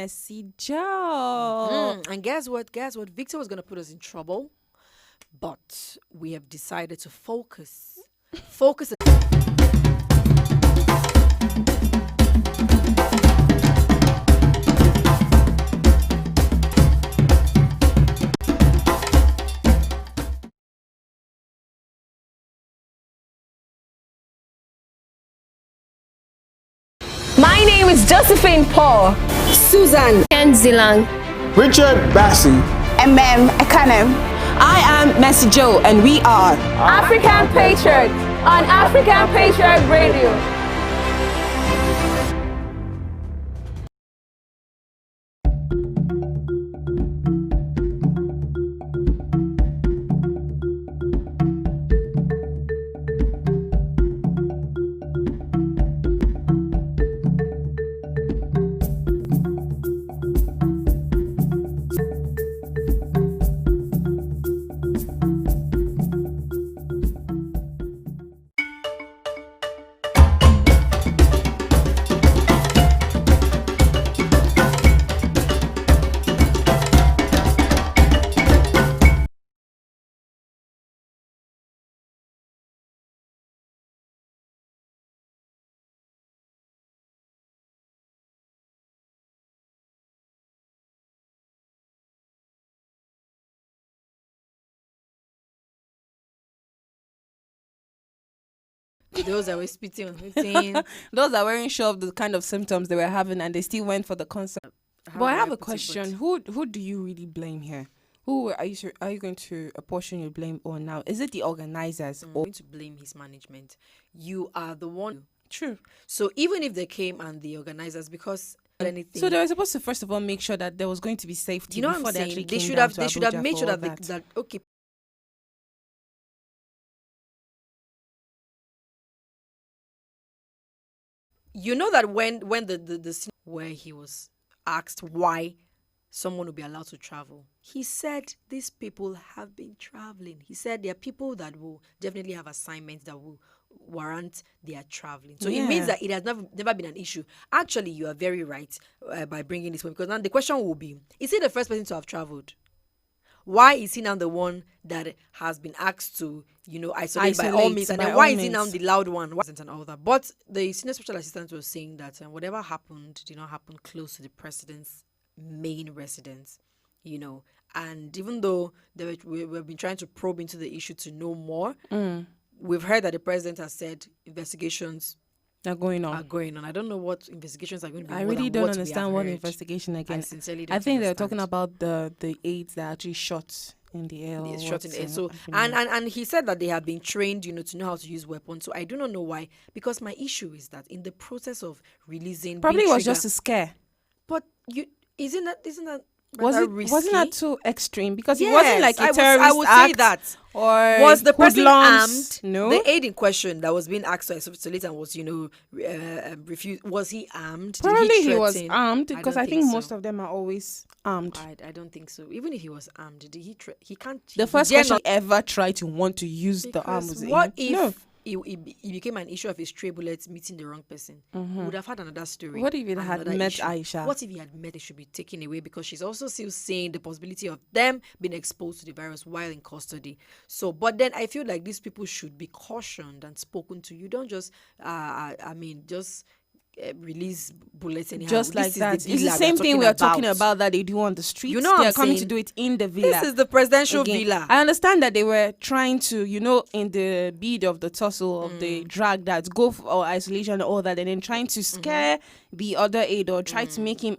Mercy Joe. And guess what? Victor was going to put us in trouble, but we have decided to focus. Focus. My name is Josephine Paul. Susan Kenzilang. Richard Bassi. Ekanem. I am Mercy Joe, and we are African Patriot on African Patriot Radio. Those that were spitting on 15. Those that weren't sure of the kind of symptoms they were having and they still went for the concert. But I have a question. Who do you really blame here? Who are you going to apportion your blame on now? Is it the organizers I'm or going to blame his management. You are the one. true? So even if they came and the organizers, because anything. So they were supposed to first of all make sure that there was going to be safety. you know what before I'm they saying? actually They came should down have to they should have Abuja made for sure all that that okay. You know that when the scene where he was asked why someone would be allowed to travel, he said these people have been traveling. He said there are people that will definitely have assignments that will warrant their traveling. So it means Yeah. that it has never been an issue. Actually, you are very right by bringing this one, because now the question will be: is he the first person to have traveled? Why is he now the one that has been asked to, isolate by all Isolate means? And by then all why is he now means. the loud one? And all that. But the senior special assistant was saying that whatever happened did not happen close to the president's main residence, And even though we've been trying to probe into the issue to know more, we've heard that the president has said investigations They're going on. are going on. I don't know what investigations are going to be. I more really than don't what we understand have what heard. investigation again. I sincerely I don't think they're understand. talking about the aides that actually shot in the air. or It's shot in what, the air. you So know, I mean, and he said that they have been trained, to know how to use weapons. So I do not know why. Because my issue is that in the process of releasing, probably being was just a trigger- scare. But isn't that Wasn't risky? that too extreme? Because it Yes, wasn't like a I terrorist would act say that. or Was the person hoodlums. armed? No, The aide in question that was being asked to isolate and was, refused. Was he armed? Did probably he was threaten? armed because don't I think so. most of them are always armed. I don't think so. Even if he was armed, did he can't. The he first dare person not- he ever tried to want to use the arm Because was what him. if No. it became an issue of his stray bullets meeting the wrong person? We would have had another story. What if it had another met issue. Aisha? What if he had met? It should be taken away because she's also still seeing the possibility of them being exposed to the virus while in custody. So, but then I feel like these people should be cautioned and spoken to. You don't just, just release bullets anyhow. Just This like is that. It's the villa same thing we are talking about. about that they do on the streets. You know what they are I'm coming to saying? do it in the villa. This is the presidential Again, villa. I understand that they were trying to, in the bid of the tussle of the drag that go for isolation and all that, and then trying to scare the other aide or try to make him.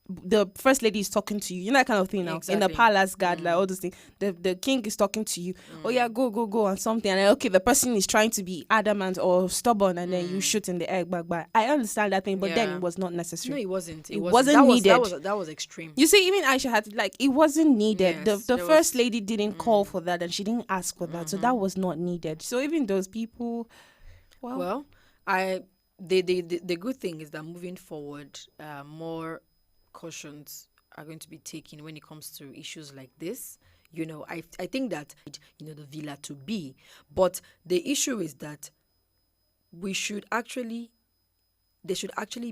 The first lady is talking to you, that kind of thing now. In the Exactly. palace guard, like all those things. The king is talking to you. Oh yeah, go and something. And then, okay, the person is trying to be adamant or stubborn, and then you shoot in the egg back. I understand that thing, but then Yeah. it was not necessary. No, it wasn't. It wasn't That needed. That was extreme. You see, even Aisha had it wasn't needed. Yes, the there first was- lady didn't call for that, and she didn't ask for that, so that was not needed. So even those people, Well, the good thing is that moving forward, more cautions are going to be taken when it comes to issues like this. I think that the villa to be, but the issue is that there should actually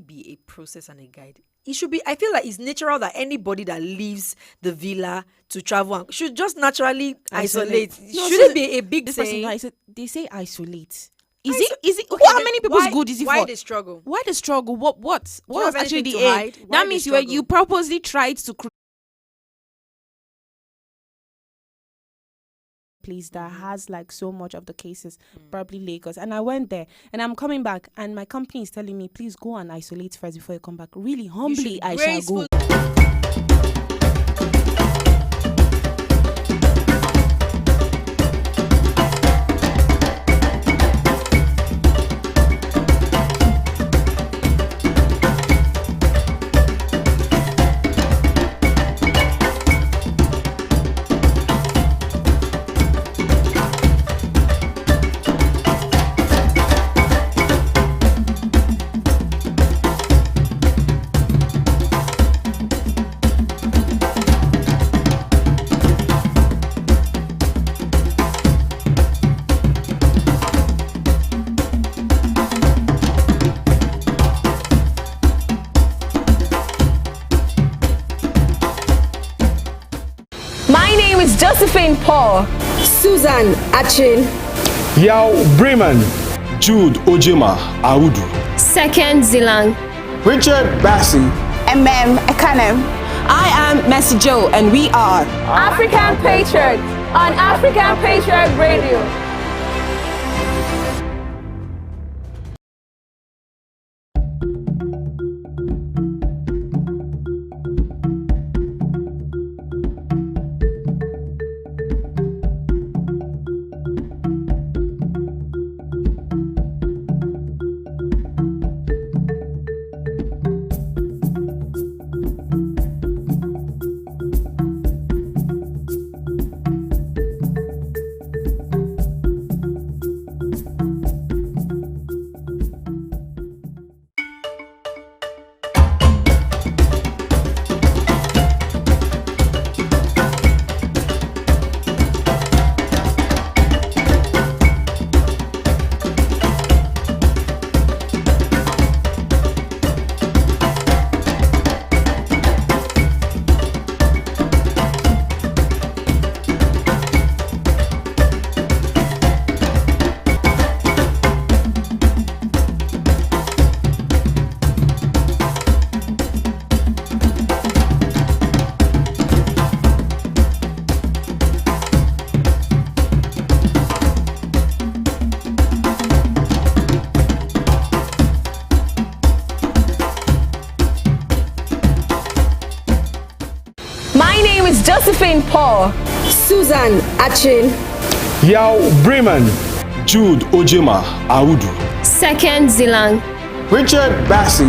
be a process and a guide. It should be. I feel like it's natural that anybody that leaves the villa to travel should just naturally isolate. No, Should so it be a big this person, thing? they say isolate. Is it? Okay, How then many people's why- good is it why for? the struggle? Why the struggle? What you have was actually anything the to aim? hide? Why That the means struggle? you purposely tried to. Place that has like so much of the cases, probably Lagos, and I went there and I'm coming back and my company is telling me, please go and isolate first before you come back. Really humbly, I shall go. My name is Josephine Paul. Susan Achin. Yao Bremen. Jude Ojima Audu. Second Zilang. Richard Bassi. Ekanem. I am Mercy Joe, and we are. African Patriot on African Patriot Radio. My name is Josephine Paul. Susan Achin. Yao Bremen, Jude Ojema Audu. Second Zilang. Richard Bassi.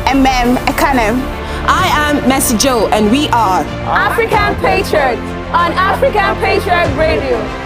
Ekanem. I am Mercy Joe, and we are African Patriot on African Patriot Radio.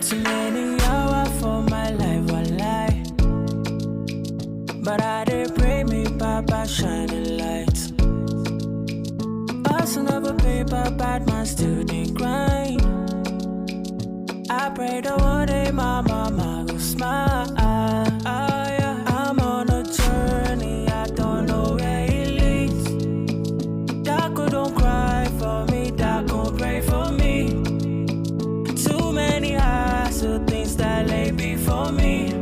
Too many hours for my life, lie. But I did pray me, Papa, shining light. Passing over paper, bad man still did grind. I pray that one day my mama will smile. I'm on a journey, I don't know where it leads. Daco don't cry for me, Daco pray for me. Too many eyes, so things that lay before me.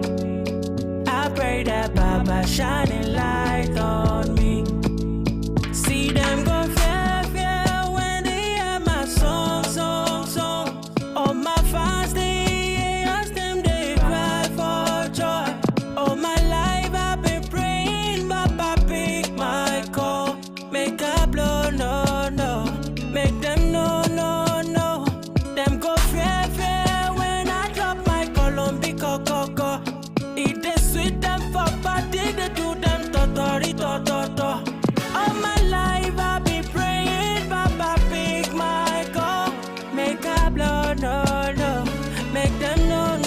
I pray that Baba shining light on me. See them go fair when they hear my song. All my fans, they ask them, they cry for joy. All my life I've been praying, Baba pick my call. Make a blow, no. Make them no. Them go fair when I drop my Colombian coco. It is sweet them for party, they do them totori. All my life I've been praying, Baba pick my call. Make a blow, no. Make them no.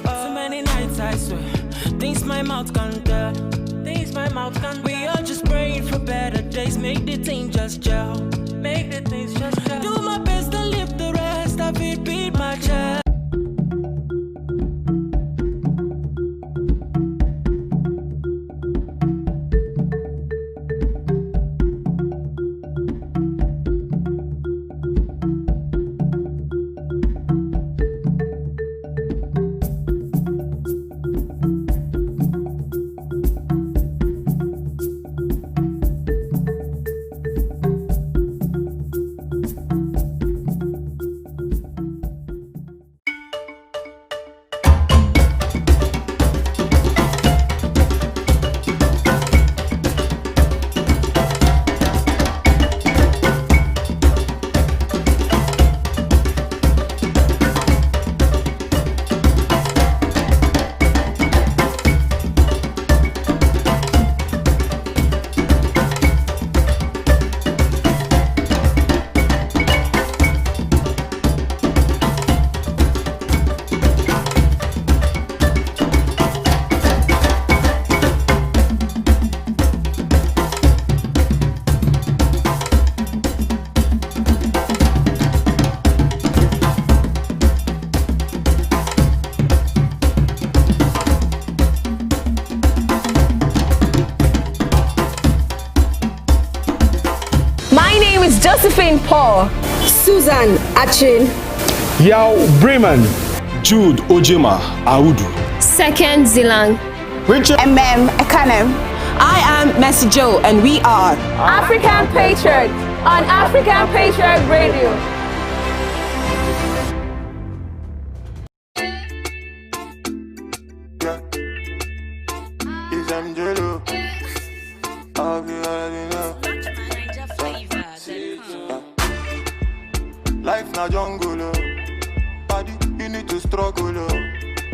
So many nights I swear, things my mouth can't tell. We all just praying for better days. Make the thing just gel. Do my best and leave the rest of it beat my chest. My name is Josephine Paul. Susan Achin. Yao Bremen, Jude Ojema Audu. Second Zilang. Richard Ekanem. I am Mercy Joe, and we are African Patriot on African Patriot Radio. Life na jungle, body you need to struggle.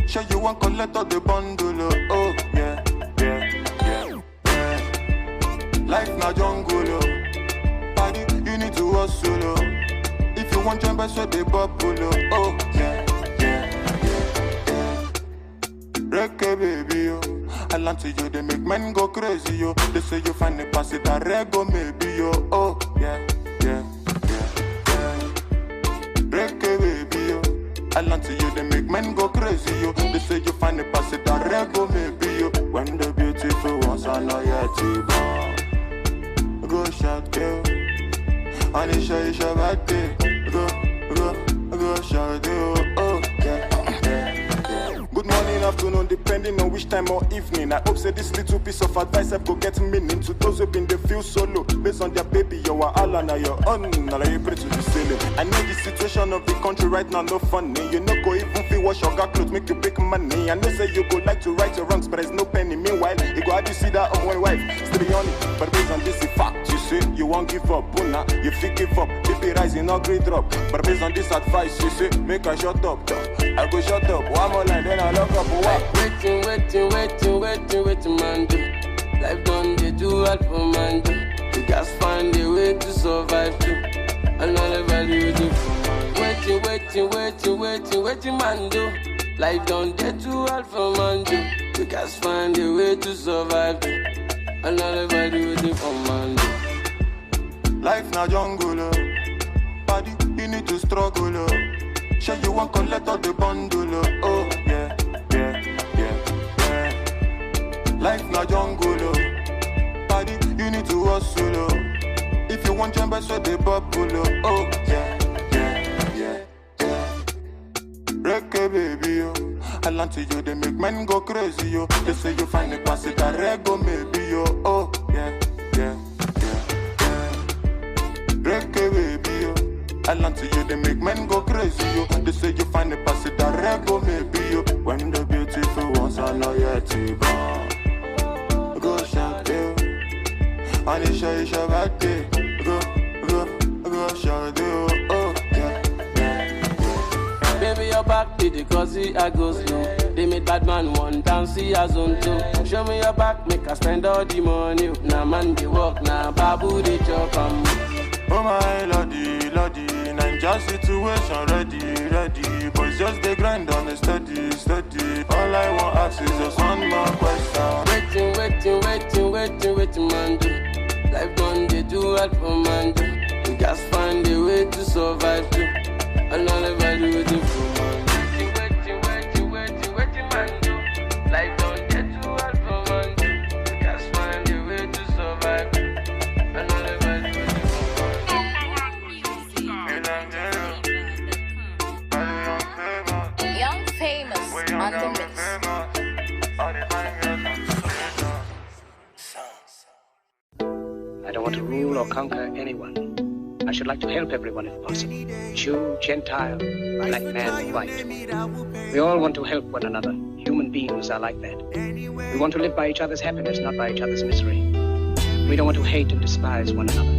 Sure you want collect all the bundle. Oh yeah, yeah, yeah, yeah. Life na jungle, body you need to hustle. If you want jump, so they bubble. Oh yeah, yeah, yeah, yeah. Reggae baby, yo. I land to you, they make men go crazy, yo. They say you find the pass it a rego maybe, yo. Oh yeah, yeah. Reggae baby, yo. I land to you, they make men go crazy, yo. They say you find the pass it a rego maybe, yo. When the beautiful ones are not yet born. Go shout, yo. Anisha, Isha, Bate. Go shout, yo. Oh, yeah. Good morning, afternoon, depending on which time or evening. I hope say this little piece of advice I go get meaning to those who been they feel solo. Based on their baby, you are all on your own. Now you pray to the ceiling. I know the situation of the country right now no funny. You know go even feel wash your car clothes, make you big money. I know say you go like to right your wrongs, but there's no penny. Meanwhile, you go how do you see that on one wife? Still be on it, but based on this fact, you say you won't give up. Buna, you feel give up. BP rising, not great drop. But based on this advice, you say make I shut up. I go shut up. One more line, then I lock up. Waiting, man, do. Life done, they do all for man, do. You guys find a way to survive, too. Another value, do. Waiting, man, do. Life done, they do all for man, do. You guys find a way to survive, too. Another value, do for man, do. Life na jungle, body, you need to struggle. Sure you want collect all the bundle. Oh yeah. Life na jungle, body you need to hustle. If you want jump, so they bubble. Oh yeah, yeah, yeah, yeah. Reggae baby, yo. I land to you, they make men go crazy, yo. They say you find the pass it a rego maybe, yo. Oh yeah, yeah, yeah, yeah. Reggae baby, yo. I land to you, they make men go crazy, yo. They say you find the pass it a rego maybe, yo. When the beautiful ones are not yet born. Go shout, yo. Anisha, Isha, Bate. Go shout, yo. Oh, yeah, yeah, yeah. Baby, your back did it cause I go slow. They made bad man one dance, see as on two. Show me your back, make I spend all the money. Now man, they walk, now babu, they chop. Oh my lordy, Ninja situation ready. Boys just they grind on the steady. All I want ask is just one more question. Waiting, man, do. Life done, they do all for man, do. You guys find a way to survive, too. Another value, do for man. Waiting, man, do. Life done, they do all for man, do. You guys find a way to survive, too. Another value, do for man. Young Famous on the mix. I don't want to rule or conquer anyone. I should like to help everyone if possible. Jew, Gentile, black man, white. We all want to help one another. Human beings are like that. We want to live by each other's happiness, not by each other's misery. We don't want to hate and despise one another.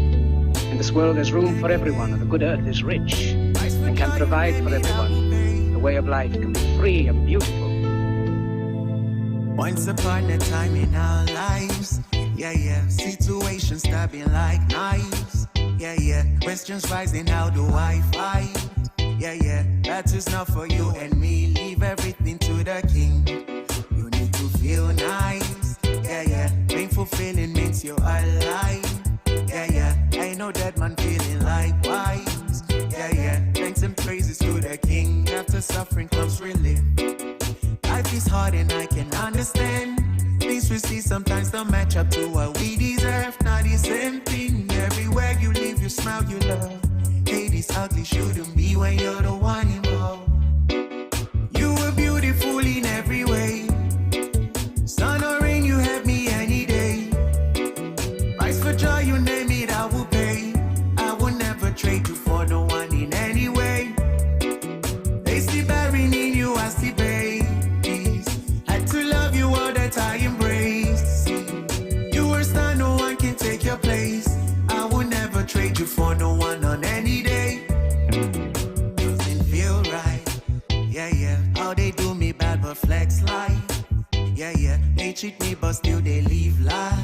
In this world there's room for everyone, and the good earth is rich and can provide for everyone. The way of life can be free and beautiful. Once upon a time in our lives, yeah, situations stabbing like knives, yeah, questions rising, how do I fight, yeah, that is not for you and me, leave everything to the king, you need to feel nice, yeah, painful feeling means you're alive, yeah, I know that man feeling likewise, yeah, thanks and praises to the king, after suffering comes relief. Life is hard and I can understand. Things we see sometimes don't match up to what we deserve. Not the same thing. Everywhere you live, you smile, you love. Hate this ugly shouldn't be when you're the one involved. You were beautiful in every way. Sun or rain, you have me any day. Price for joy, you name it, I will pay. I will never trade you for no one in any way. They see bearing in you, I see babies. Had to love you all that I embrace. You were star, no one can take your place. I will never trade you for no one on any day. Doesn't feel right. Yeah, yeah. How they do me bad but flex life. Yeah, yeah. They cheat me but still they leave large.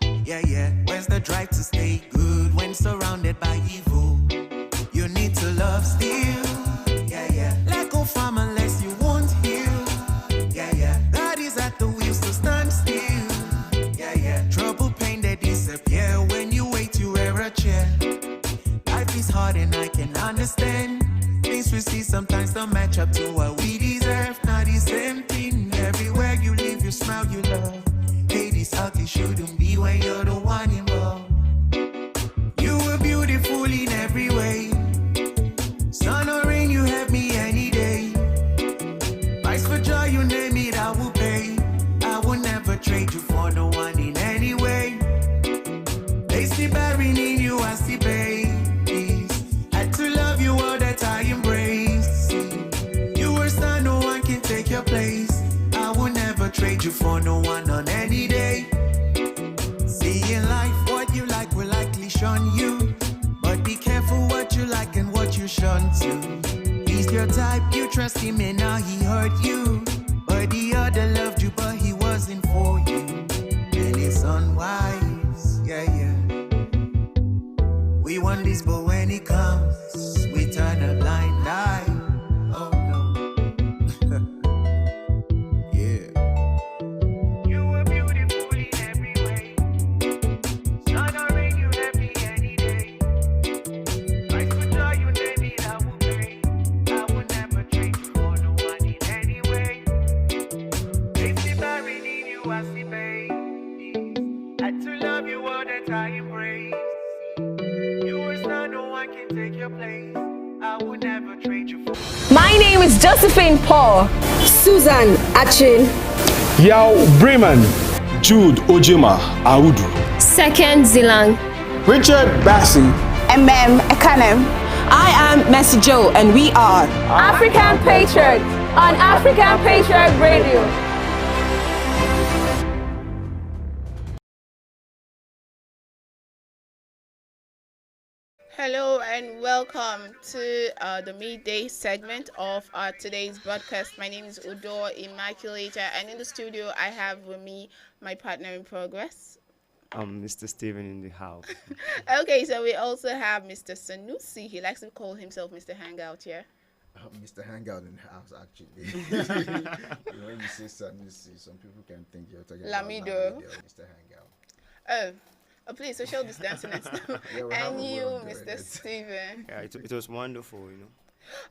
Yeah, yeah. Where's the drive to stay good when surrounded by evil? You need to love still. Yeah, yeah. Let go from unless you won't heal. Yeah, yeah. God is at the wheel, so stand still. Yeah, yeah. Trouble, pain, they disappear when you wait, you wear a chair. Life is hard and I can understand. Things we see sometimes don't match up to what we deserve. Not the same thing. Everywhere you live, you smile, you love. Hey, this ugly shouldn't be when you're the one involved. You were beautiful in every way. Sun or rain, you have me any day. Price for joy, you name it, I will pay. I will never trade you for no one in any way. They see bearing in you, I see babies. Had to love you all that I embrace. You were star, no one can take your place. I will never trade you for no one on any day. See in life, what you like will likely shun you. But be careful what you like and what you shun to. He's your type, you trust him and now he hurt you. But the other loved you, but he wasn't for you. And it's unwise, yeah, yeah. We want this, but when it comes, we turn a blind eye. Oh no. Yeah. You were beautiful in every way. Sun or rain, you have me any day. Price for joy, you name it, I will pay. I will never trade you for no one in any way. They see bearing in you, I see baby. Had to love you all that I embrace. You were star, no one can take your place. I will never trade you for. My name is Josephine Paul. Susan Achin. Yao Bremen, Jude Ojima Audu, Second Zilang. Richard Bassi, Ekanem. I am Mercy Joe, and we are African Patriot on African Patriot Radio. Hello and welcome to the midday segment of today's broadcast. My name is Udo Immaculata, and in the studio I have with me my partner in progress. Mr. Steven in the house. Okay, so we also have Mr. Sanusi. He likes to call himself Mr. Hangout here. Mr. Hangout in the house, actually. When you say Sanusi, some people can think you're talking Lamido. about Mr. Hangout. Oh, please, social distancing and stuff. And you, Mr. Steven. Yeah, it was wonderful, you know.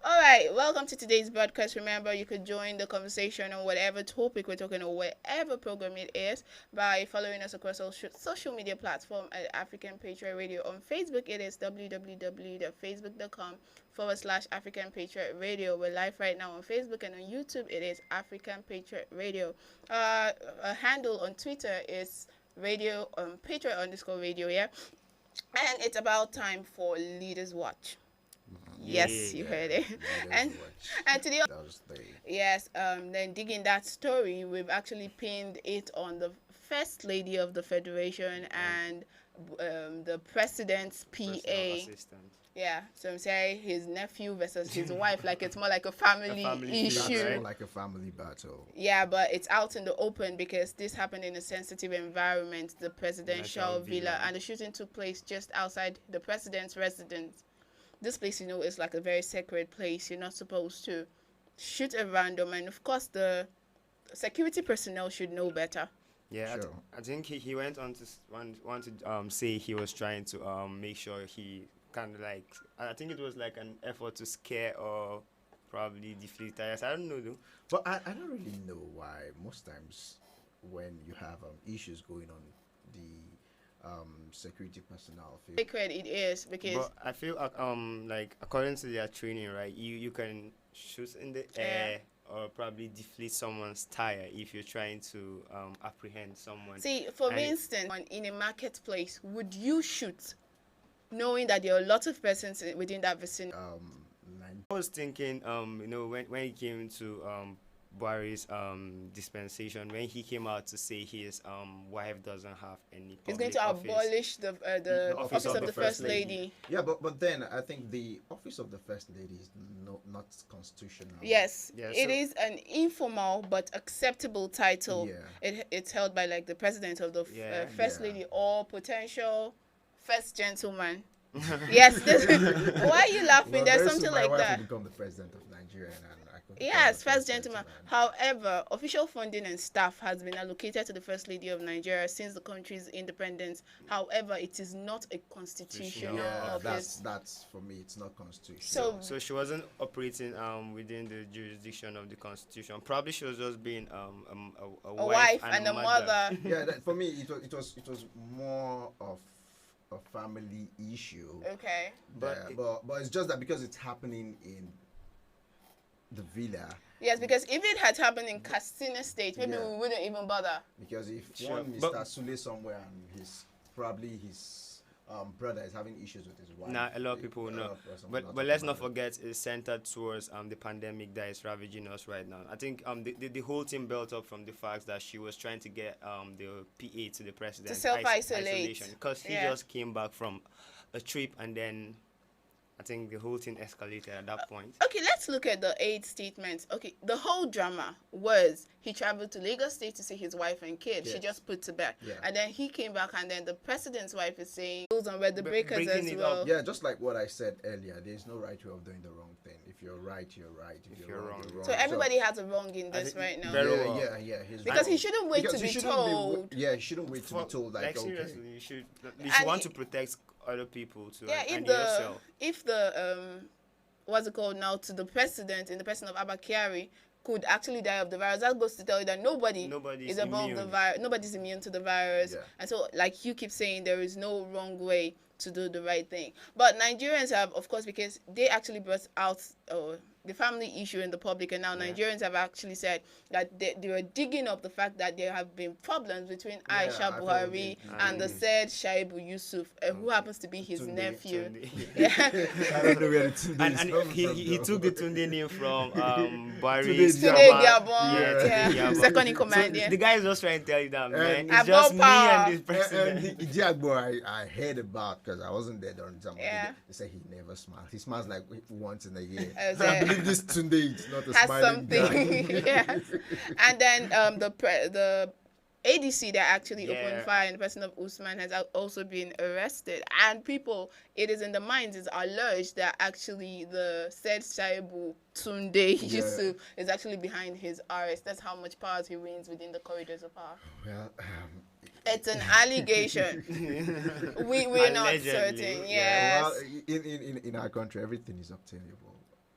All right, welcome to today's broadcast. Remember, you could join the conversation on whatever topic we're talking or whatever program it is by following us across all social media platforms at African Patriot Radio. On Facebook, it is www.facebook.com/African Patriot Radio. We're live right now on Facebook, and on YouTube, it is African Patriot Radio. A handle on Twitter is Radio Patriot _radio, yeah. And it's about time for Leaders Watch. Yes, you heard it. And today, yes, then digging that story, we've actually pinned it on the First Lady of the Federation and the President's PA. Yeah, so I'm saying his nephew versus his wife, like it's more like a family issue. It's more like a family battle. Yeah, but it's out in the open because this happened in a sensitive environment, the presidential villa, and the shooting took place just outside the president's residence. This place, you know, is like a very sacred place. You're not supposed to shoot at random, and of course the security personnel should know better. Yeah, sure. I think he went on to say he was trying to make sure he kind of like, I think it was like an effort to scare or probably deflate tires. I don't know though. But I don't really know why most times when you have issues going on, the security personnel feel. Sacred it is because But I feel like according to their training, right, you can shoot in the air or probably deflate someone's tire if you're trying to apprehend someone. see, for And instance, in a marketplace, would you shoot knowing that there are lots of persons within that vicinity? I was thinking, when it came to Buhari's dispensation, when he came out to say his wife doesn't have any He's going public to office. abolish the office of the first lady. Yeah, but then I think the office of the first lady is not constitutional. Yes, Yeah, it so- is an informal but acceptable title. Yeah. It's held by like the president of the first lady or potential first gentleman. Yes, why are you laughing? Well, There's very something soon my like wife that. will become the president of Nigeria, and I could become Yes, the first gentleman. However, official funding and staff has been allocated to the First Lady of Nigeria since the country's independence. However, it is not a constitutional Yeah, office. that's for me. It's not constitutional. So she wasn't operating within the jurisdiction of the constitution. Probably she was just being a wife and a mother. mother. Yeah, for me, it was more of a family issue. Okay. But it's just that because it's happening in the villa. Yes, because if it had happened in Katsina State, maybe Yeah. we wouldn't even bother. Because if Sure, one but- Mr. Sule somewhere and his brother is having issues with his wife. Now a lot of people will know, but let's not forget it's centered towards the pandemic that is ravaging us right now. I think the whole thing built up from the fact that she was trying to get the PA to the president To self-isolate. because he Yeah. just came back from a trip and then I think the whole thing escalated at that point. Okay, let's look at the aid statement. Okay, the whole drama was he traveled to Lagos State to see his wife and kids. She Yes. just put to bed. Yeah. And then he came back, and then the president's wife is saying, goes on with the breakers breaking as it well. up. Yeah, just like what I said earlier, there's no right way of doing the wrong thing. If you're right, you're right. If you're wrong, you're wrong. So everybody has a wrong in this think right now. very yeah, well. yeah. He's Because he wrong. shouldn't wait Because to he be shouldn't told. he shouldn't wait to be told like, okay. Seriously, you should And want to protect other people too Yeah, and if yourself. the what's it called now, to the president in the person of Abba Kyari could actually die of the virus, that goes to tell you that nobody Nobody's is above the immune. virus. Nobody's immune to the virus. Yeah. And so, like you keep saying, there is no wrong way to do the right thing. But Nigerians have, of course, because they actually brought out the family issue in the public, and now Nigerians have actually said that they were digging up the fact that there have been problems between Aisha I feel Buhari it. and the said Shaibu Yusuf, who happens to be his Tunde, nephew. Tunde. Yeah. I don't know where the Tunde is And coming he from, took though. the Tunde name from Buhari's Tunde Today, drama. Gabon, Tunde yeah. Gabon. Second in So command, yeah. the guy is just trying to tell you that, man. And- It's I've just got me power. and this president. And Idiagbo, I heard about because I wasn't there during the time. Yeah. They say he never smiles. He smiles like once in a year. As And I a- believe this Tunde is not a Has smiling guy. something. Yes. And then the ADC that actually Yeah. opened fire in the person of Usman has also been arrested. And people, it is in the minds, is alleged that actually the said Shaibu Tunde Yusuf is actually behind his arrest. That's how much power he reigns within the corridors of power. Well, It's an allegation. We're not Allegedly, certain. yeah. Yes. well, in our country, everything is obtainable.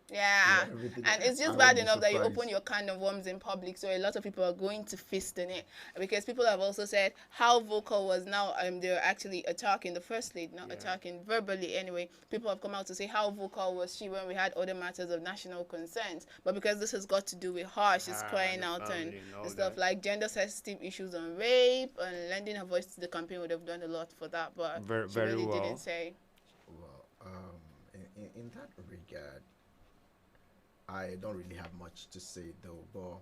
Yeah, everything- and it's I just won't bad be enough that you surprised. open your can of worms in public, so a lot of people are going to fist in it. Because people have also said how vocal was now they're actually attacking the first lady, not attacking verbally anyway. People have come out to say how vocal was she when we had other matters of national concern. But because this has got to do with her, she's crying the out and family and all stuff that. like gender sensitive issues on rape, and lending her voice to the campaign would have done a lot for that, but Very- she very really well. didn't say. Well, in that regard, I don't really have much to say though. But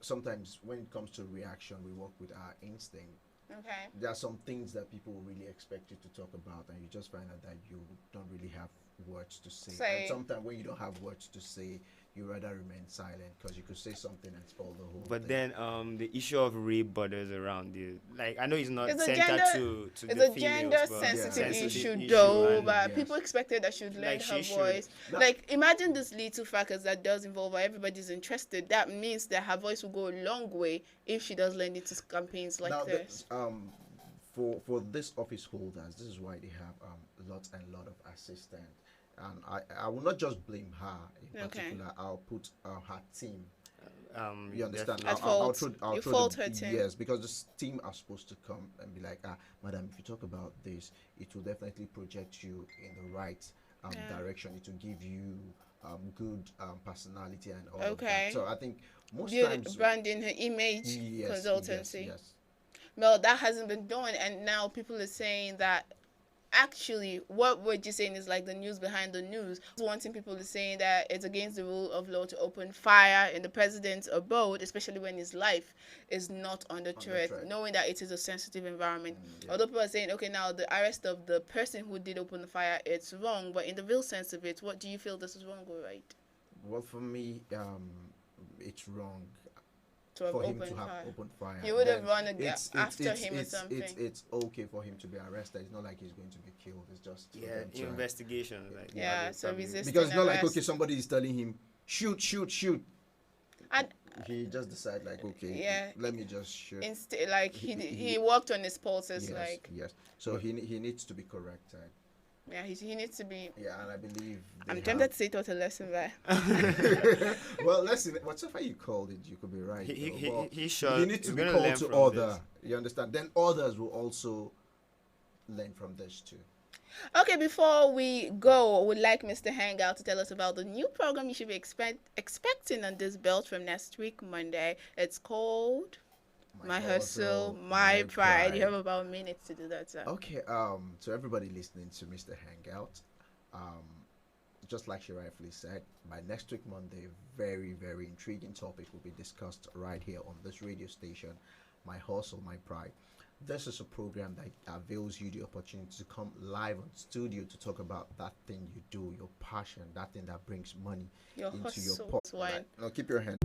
sometimes when it comes to reaction, we work with our instinct. Okay. There are some things that people really expect you to talk about, and you just find out that you don't really have words to say. Say. And sometimes when you don't have words to say, you rather remain silent because you could say something and spoil the whole But thing. then the issue of rape borders around you. Like I know it's not It's a centered gender, to it's the a females, gender but sensitive issue issue though, and- but yes. people expected that she would lend Like her she should. voice. No. Like imagine this little factors that does involve her, everybody's interested. That means that her voice will go a long way if she does lend it to campaigns like Now, this. for this office holders, this is why they have lots and lot of assistants. And I will not just blame her in Okay. particular. I'll put her team. You understand? At fault. I'll You throw faltered him. Yes, because the team are supposed to come and be like, madam, if you talk about this, it will definitely project you in the right direction. It will give you good personality and all of that. So I think most times branding, her image, consultancy. Yes. Well, that hasn't been done, and now people are saying that actually what we're just saying is like the news behind the news. Wanting people to saying that it's against the rule of law to open fire in the president's abode, especially when his life is not under threat, knowing that it is a sensitive environment. Although people are saying, okay, now the arrest of the person who did open the fire, it's wrong, but in the real sense of it, what do you feel this is wrong or right? Well, for me, it's wrong. To have for him opened to have fire. opened fire. You would have run after him or something. It's okay for him to be arrested. It's not like he's going to be killed. It's just investigation. Like so resisting because it's not arrest. like okay, somebody is telling him shoot. And he just decide like okay, let me just shoot. Instead, like he worked on his pulses, yes. So he needs to be corrected. Yeah, he needs to be. Yeah, and I believe. I'm tempted to say it was a lesson there. Well, lesson, whatever you called it, you could be right. He should. You need to be called to order. You understand? Then others will also learn from this too. Okay, before we go, we'd like Mr. Hangout to tell us about the new program you should be expecting on this belt from next week, Monday. It's called My Hustle, My Pride. You have about a minute to do that, sir. Okay, to everybody listening to Mr. Hangout, just like she rightfully said, by next week Monday, very, very intriguing topic will be discussed right here on this radio station, My Hustle, My Pride. This is a program that avails you the opportunity to come live on studio to talk about that thing you do, your passion, that thing that brings money into your pocket. Right. Now keep your hand.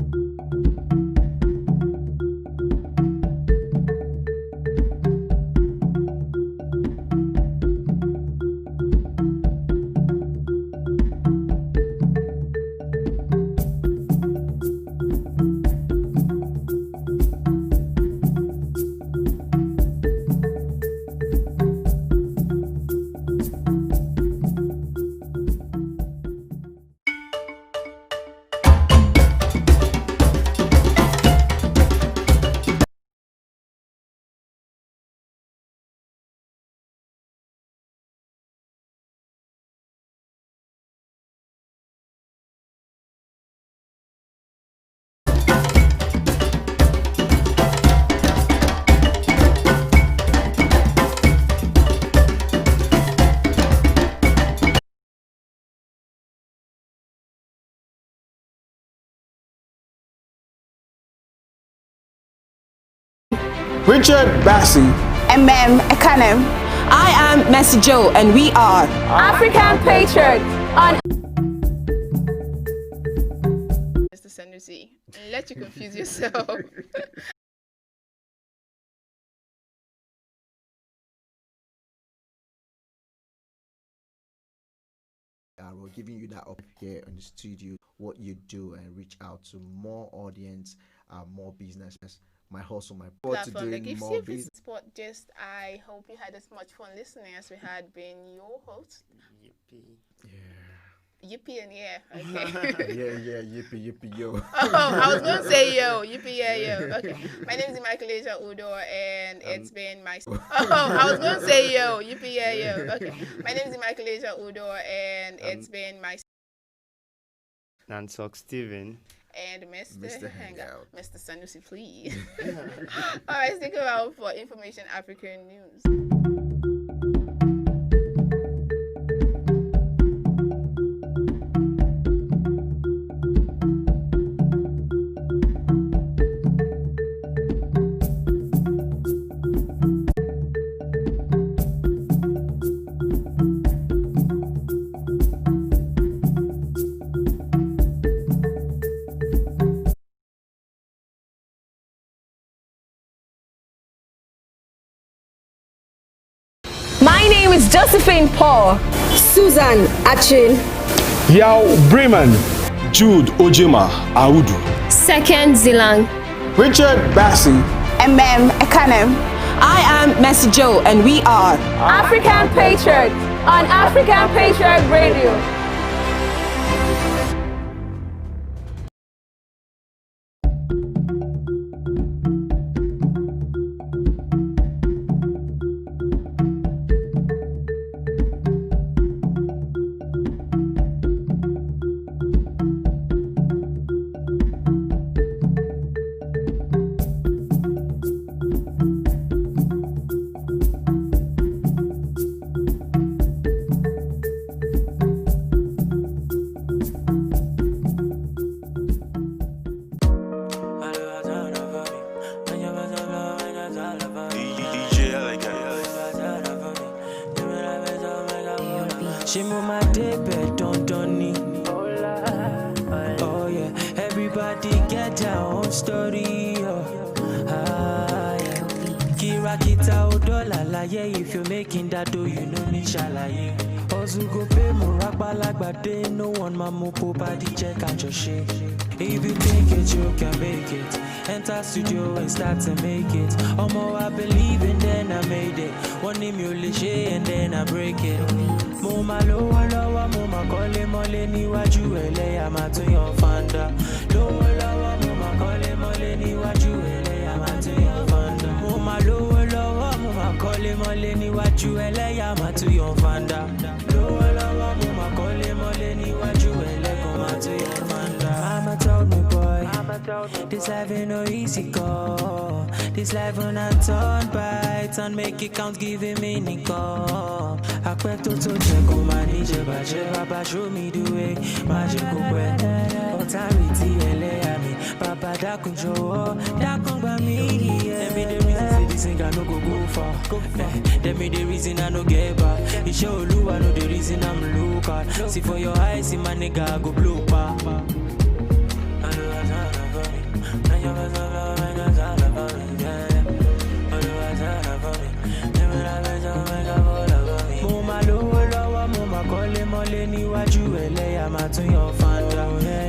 Richard Bassi. Ekanem. I am Messi Joe, and we are African Patriot on Mr. Sanusi. Let you confuse yourself. We're giving you that up here in the studio, what you do, and reach out to more audience, more businesses. My hustle, my platform that gives you this spot. Just I hope you had as much fun listening as we had been your host. Yippee and yeah. Okay. yeah, yippee yo. Oh, I was gonna say yo, yippee yo. Okay. My name is Michaelasia Udo, and it's been my. Oh, I was gonna say yo, yippee yo. Okay. My name is Michaelasia Udo, and it's been my. Nantok Steven. And Mr. Hangout. Mr. Sanusi, please. All right, stick around for Information African News. My name is Josephine Paul. Susan Achin. Yao Bremen. Jude Ojima Audu. Second Zilang. Richard Bassi. Ekanem. I am Messi Joe, and we are African Patriot on African Patriot Radio. bed, don't need. Oh yeah, everybody get their own story. Yeah. Kira kita odola la yeah, if you're making that dough, you know ni shalaye. Ozu go pay murakbalagba day, no one mamupo body check and your shit. If you think it, you can make it. Enter studio and start to make it. Omo, I believe and then I made it. One name you liché and then I break it. Moma lowa lowa, moma kole mole ni waju ele amatu yon fanda. Lowa lowa, moma kole mole ni waju ele amatu yon fanda. Moma lowa lowa, moma kole mole ni waju ele amatu yon fanda. Lowa lowa, moma kole mole ni waju ele amatu yon fanda. I'ma tell me boy, this life ain't no easy go. This life when I turn by, turn make it count, give it meaning go. I quit to check on my nije Baba show me the way, magic go where. Authority LA Baba dakunjo, dakun by me. Them be the reason say this ain't got no go far. Them be the reason I no get back. It show you I know the reason I'm look at. See for your eyes, see my nigga I go blow pa. Moma lowo lowo, moma kole mole ni waju ele amatu yon fanda.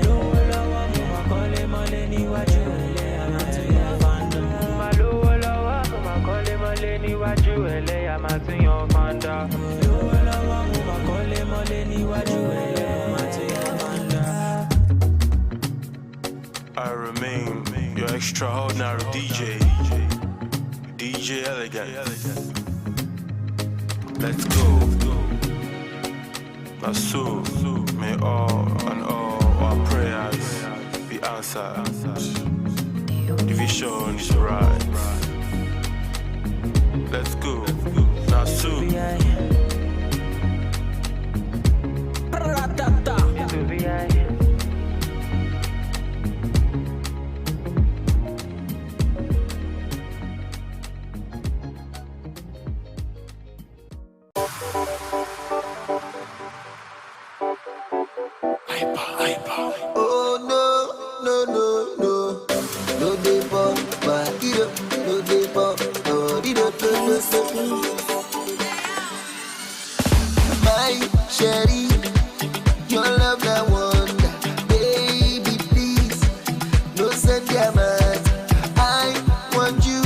Lowo lowo, moma kole mole ni waju ele amatu yon fanda. Moma lowo lowo, moma kole mole ni waju ele amatu yon fanda. Lowo lowo, moma kole mole ni waju ele amatu yon fanda. I remain your extraordinary DJ Elegant. Let's go. My soul, may all and all our prayers be answered. The vision is right. Let's go. Now soon. Oh no, no, no, no. No dey pop, badido. No dey pop, badido. My Sherry, your love that wonder. Baby, please, no send your mind. I want you,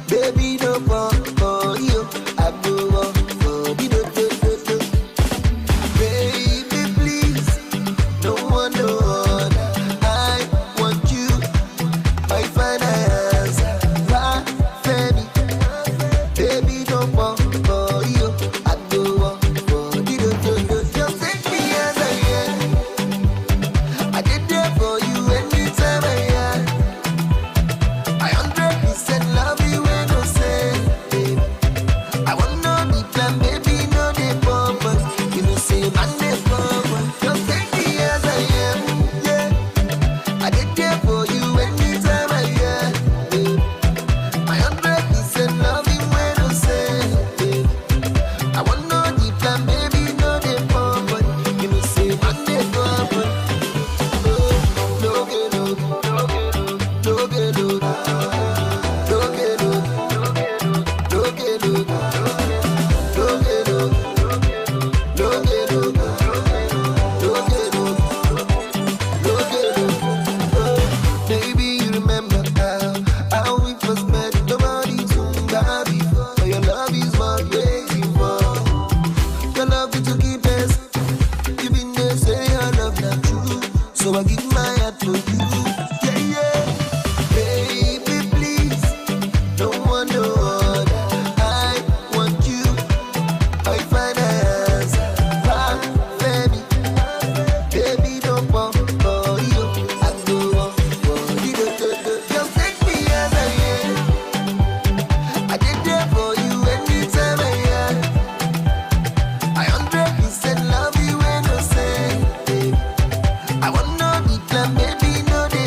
baby, no pop for you. I go up for the baby, please, no one, no other. I want you, I find an answer. Why, Femi, baby, no pop for you. I go up for the just take me as I am. I did there for you anytime I am. I 100% love you when I say, baby. I want no the plan, baby, no the pump. You know, say, man, the pump. Just take me as I am, yeah. I did there for you anytime I am, baby. I 100% love you when I say, baby. I want no the plan, baby, no the pump. You know, say, man, the pump. Oh, no, get no, no, get no, no, get no, no, get no, no, get no, baby, you remember how we first met? Nobody told me before. But your love is what I'm waiting for. Your love is to keep us. You been there, say your love not true. So I give my heart for you. Yeah, yeah. Baby, please, no one, no other. I want you. I find an answer. Why, Femi, baby, don't pump for you. I go up for you. Just take me as I am. I did there for you anytime I am. I 100% love you when I say, baby. I want no the plan, baby, no the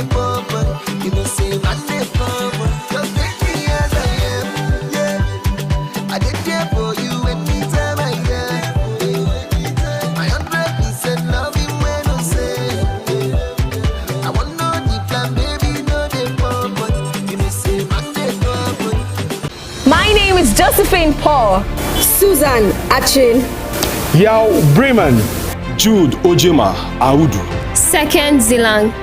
Josephine Paul. Susan Achin. Yao Bremen, Jude Ojema Audu. Second Zilang.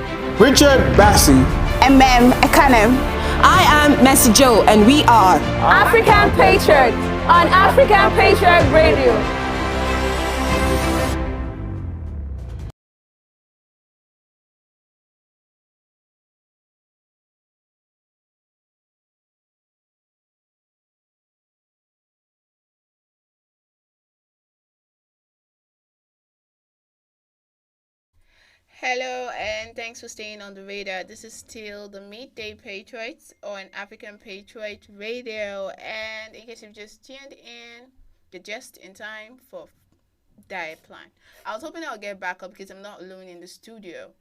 Richard Bassi. Ekanem. I am Messi Joe, and we are African Patriot on African Patriot Radio. Hello and thanks for staying on the radar. This is still the Midday Patriots on African Patriot Radio, and in case you've just tuned in, you're just in time for Diet Plan. I was hoping I'll get back up because I'm not alone in the studio.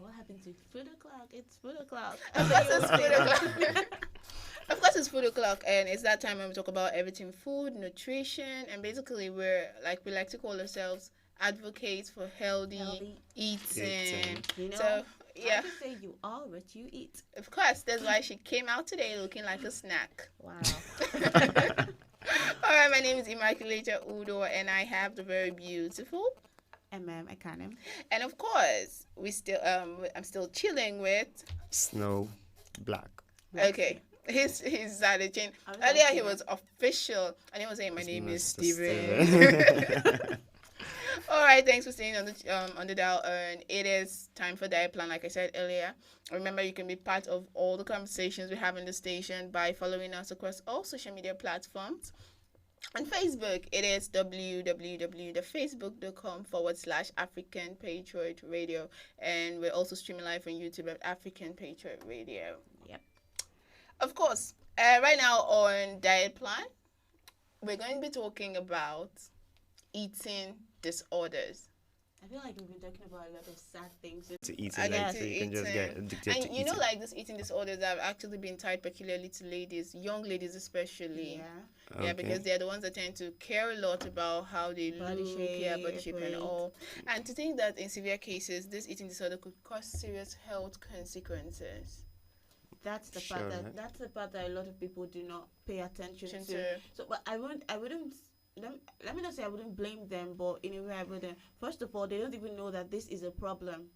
What happened to food o'clock? It's food o'clock. Of course it's food o'clock. Of course it's food o'clock, and it's that time when we talk about everything food, nutrition, and basically we like to call ourselves advocates for healthy eating. You know, so yeah, I just say you are what you eat. Of course, that's why she came out today looking like a snack. Wow. All right, my name is Immaculata Udo, and I have the very beautiful Ekanem. And of course, I'm still chilling with Snow Black. Okay. He's at the chain. Earlier he was official, and he was saying, "My name is Steven." All right, thanks for staying on the dial. And it is time for Diet Plan, like I said earlier. Remember, you can be part of all the conversations we have in the station by following us across all social media platforms. On Facebook, it is www.facebook.com/African Patriot Radio. And we're also streaming live on YouTube at African Patriot Radio. Yep. Of course, right now on Diet Plan, we're going to be talking about eating disorders. I feel like we've been talking about a lot of sad things. To eating, like, so you can just get addicted to and you know, eating. like, this eating disorders have actually been tied peculiarly to ladies, young ladies especially. Yeah. Yeah, because they're the ones that tend to care a lot about how they look, body shape and all. And to think that in severe cases, this eating disorder could cause serious health consequences. That's the part that a lot of people do not pay attention to. So, but I wouldn't. Let me not say I wouldn't blame them, but in a way I wouldn't. First of all, they don't even know that this is a problem.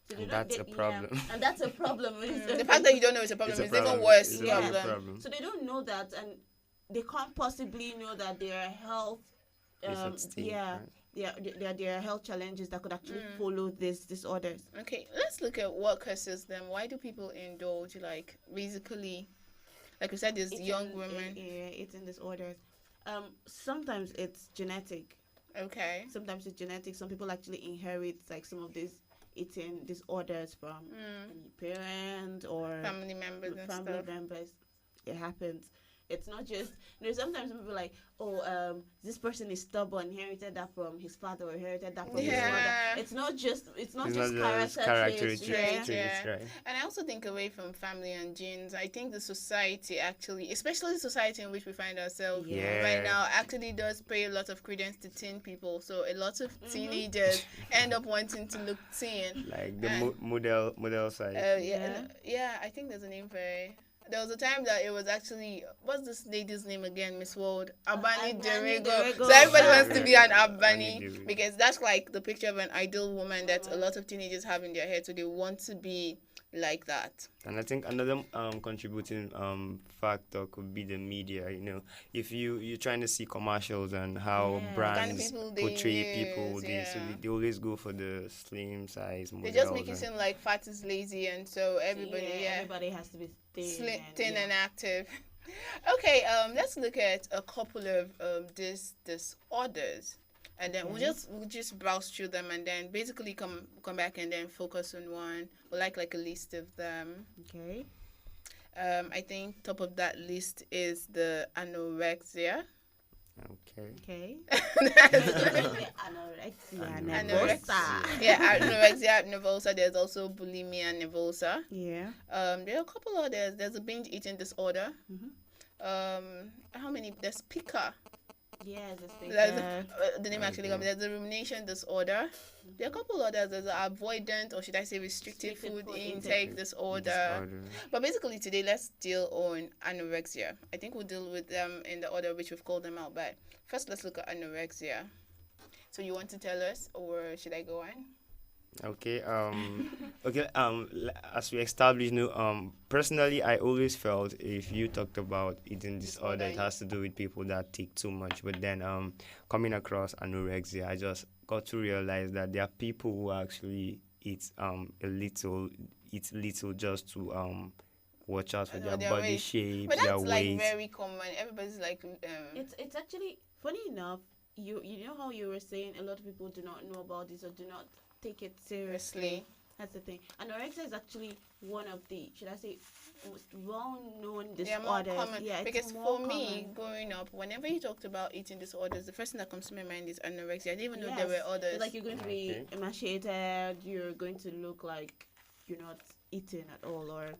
So and that's a problem. Yeah, and that's a problem. The fact that you don't know it's a problem is even worse. It's a problem. So they don't know that, and they can't possibly know that their health, there are health challenges that could actually follow these disorders. Okay, let's look at what causes them. Why do people indulge, like, basically, like we said, these young women eating disorders? Sometimes it's genetic. Okay. Sometimes it's genetic. Some people actually inherit like some of these eating disorders from parents or family members. It happens. It's not just, sometimes people are like, this person is stubborn, inherited that from his father or inherited that from his mother. It's not just character traits. Right. And I also think away from family and genes, I think the society actually, especially the society in which we find ourselves right now, actually does pay a lot of credence to teen people. So a lot of teenagers end up wanting to look teen. Like the model side. I think there's a name for it. There was a time that it was actually, what's this lady's name again, Miss World? Abani Derego. So everybody wants to be an Abani because that's like the picture of an ideal woman that a lot of teenagers have in their head. So they want to be like that. And I think another contributing factor could be the media. You know, if you're trying to see commercials and how brands portray people, they always go for the slim size models. They just make it seem like fat is lazy, and so everybody has to be thin and active. Okay, let's look at a couple of these disorders. And then we'll just browse through them and then basically come back and then focus on one. We'll like a list of them. Okay. I think top of that list is the anorexia. Okay. Anorexia. Yeah, anorexia nervosa. There's also bulimia nervosa. Yeah. There are a couple others. There's a binge eating disorder. How many? There's pica. Yes, I think The name actually comes. There's the rumination disorder. There are a couple others. There's the avoidant, or should I say restrictive food intake disorder. But basically today, let's deal on anorexia. I think we'll deal with them in the order which we've called them out. But first, let's look at anorexia. So you want to tell us, or should I go on? Okay. As we established, personally, I always felt if you talked about eating disorder, it has to do with people that take too much. But then, coming across anorexia, I just got to realize that there are people who actually eat little just to watch out for their body shape, but that's their like weight. Very common. Everybody's like. It's actually funny enough. You know how you were saying a lot of people do not know about this or do not take it seriously. That's the thing. Anorexia is actually one of the, should I say, most well-known disorders. More common. Yeah, because more for me, common. growing up, whenever you talked about eating disorders, the first thing that comes to my mind is anorexia. I didn't even know there were others. It's like you're going to be emaciated, you're going to look like you're not eating at all, or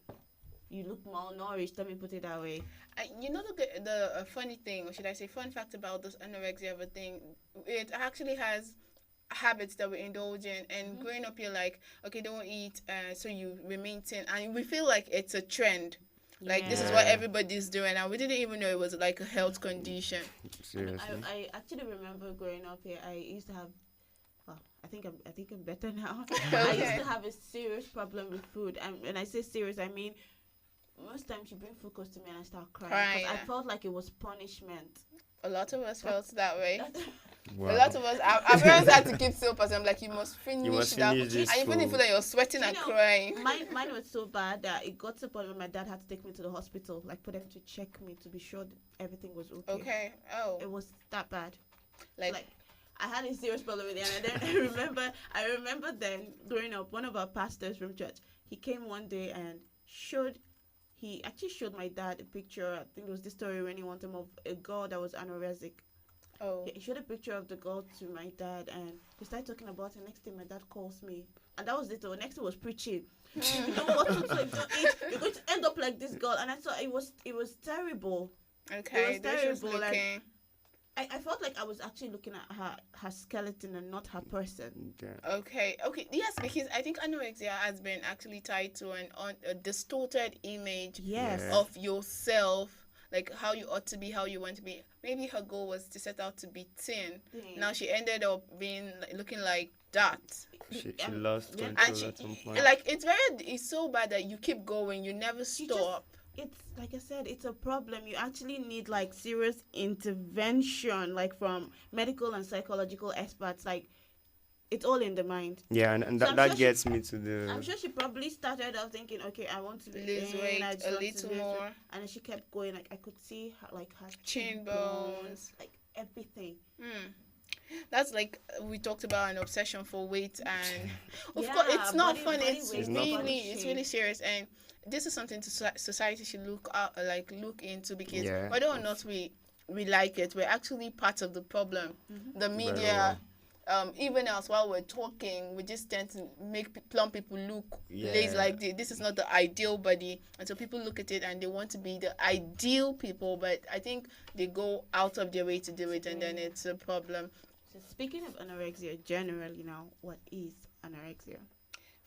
you look malnourished. Let me put it that way. The funny thing, or should I say fun fact about this anorexia of a thing, it actually has habits that we indulge in, and growing up you're like, okay, don't eat, so you remain thin, and we feel like it's a trend, like this is what everybody's doing, and we didn't even know it was like a health condition. Seriously. I actually remember growing up here, I used to have, I think I'm better now. I used to have a serious problem with food, and when I say serious, I mean most times she bring food close to me and I start crying because I felt like it was punishment. A lot of us felt that way. Wow. A lot of us, our parents had to keep still, because I'm like, you must finish that. Finish this and even if like you're sweating and crying. Mine was so bad that it got to the point where my dad had to take me to the hospital, like for them to check me to be sure that everything was okay. Okay. Oh. It was that bad. Like I had a serious problem with it, and then I remember then growing up, one of our pastors from church, he came one day and he actually showed my dad a picture. I think it was this story when he wanted him of a girl that was anorexic. Oh. He showed a picture of the girl to my dad, and we started talking about it. Next thing, my dad calls me, and that was it. The next thing was preaching. You know what to do, don't eat. You're going to end up like this girl, and I thought it was terrible. Okay, it was terrible. Like, I felt like I was actually looking at her skeleton and not her person. Okay. Yes, because I think anorexia has been actually tied to a distorted image of yourself, like how you ought to be, how you want to be. Maybe her goal was to set out to be thin. Now she ended up being looking like that. She lost control at some point. Like it's so bad that you keep going, you never stop. It's like I said, it's a problem. You actually need like serious intervention, like from medical and psychological experts. Like it's all in the mind. Yeah, and so that gets me to the. I'm sure she probably started out thinking, okay, I want to lose weight a little more, and then she kept going. Like I could see her, like her chin bones, like everything. That's like we talked about an obsession for weight, and of course it's not fun. It's really serious, and this is something society should look into, because whether or not we like it, we're actually part of the problem. The media, even us, while we're talking, we just tend to make plump people look lazy, like this is not the ideal body, and so people look at it and they want to be the ideal people, but I think they go out of their way to do it, and then it's a problem. So speaking of anorexia generally now, what is anorexia?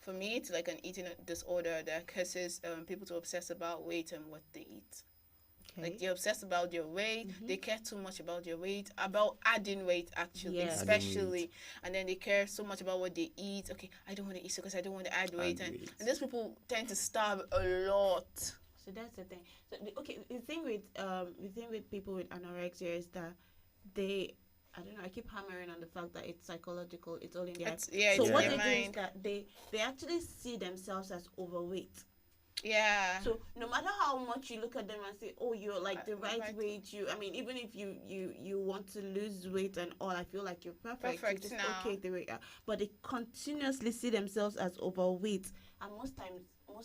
For me, it's like an eating disorder that causes people to obsess about weight and what they eat. Okay. Like, they obsess about their weight. They care too much about their weight, about adding weight, actually, especially. And then they care so much about what they eat. Okay, I don't want to eat because I don't want to add weight. And these people tend to starve a lot. So that's the thing. So the thing with people with anorexia is that I don't know, I keep hammering on the fact that it's psychological, it's all in their head. So what they do is that they actually see themselves as overweight. Yeah. So no matter how much you look at them and say, oh, you're like the right weight, even if you want to lose weight and all, I feel like you're perfect. You're just okay the way you are. But they continuously see themselves as overweight, and most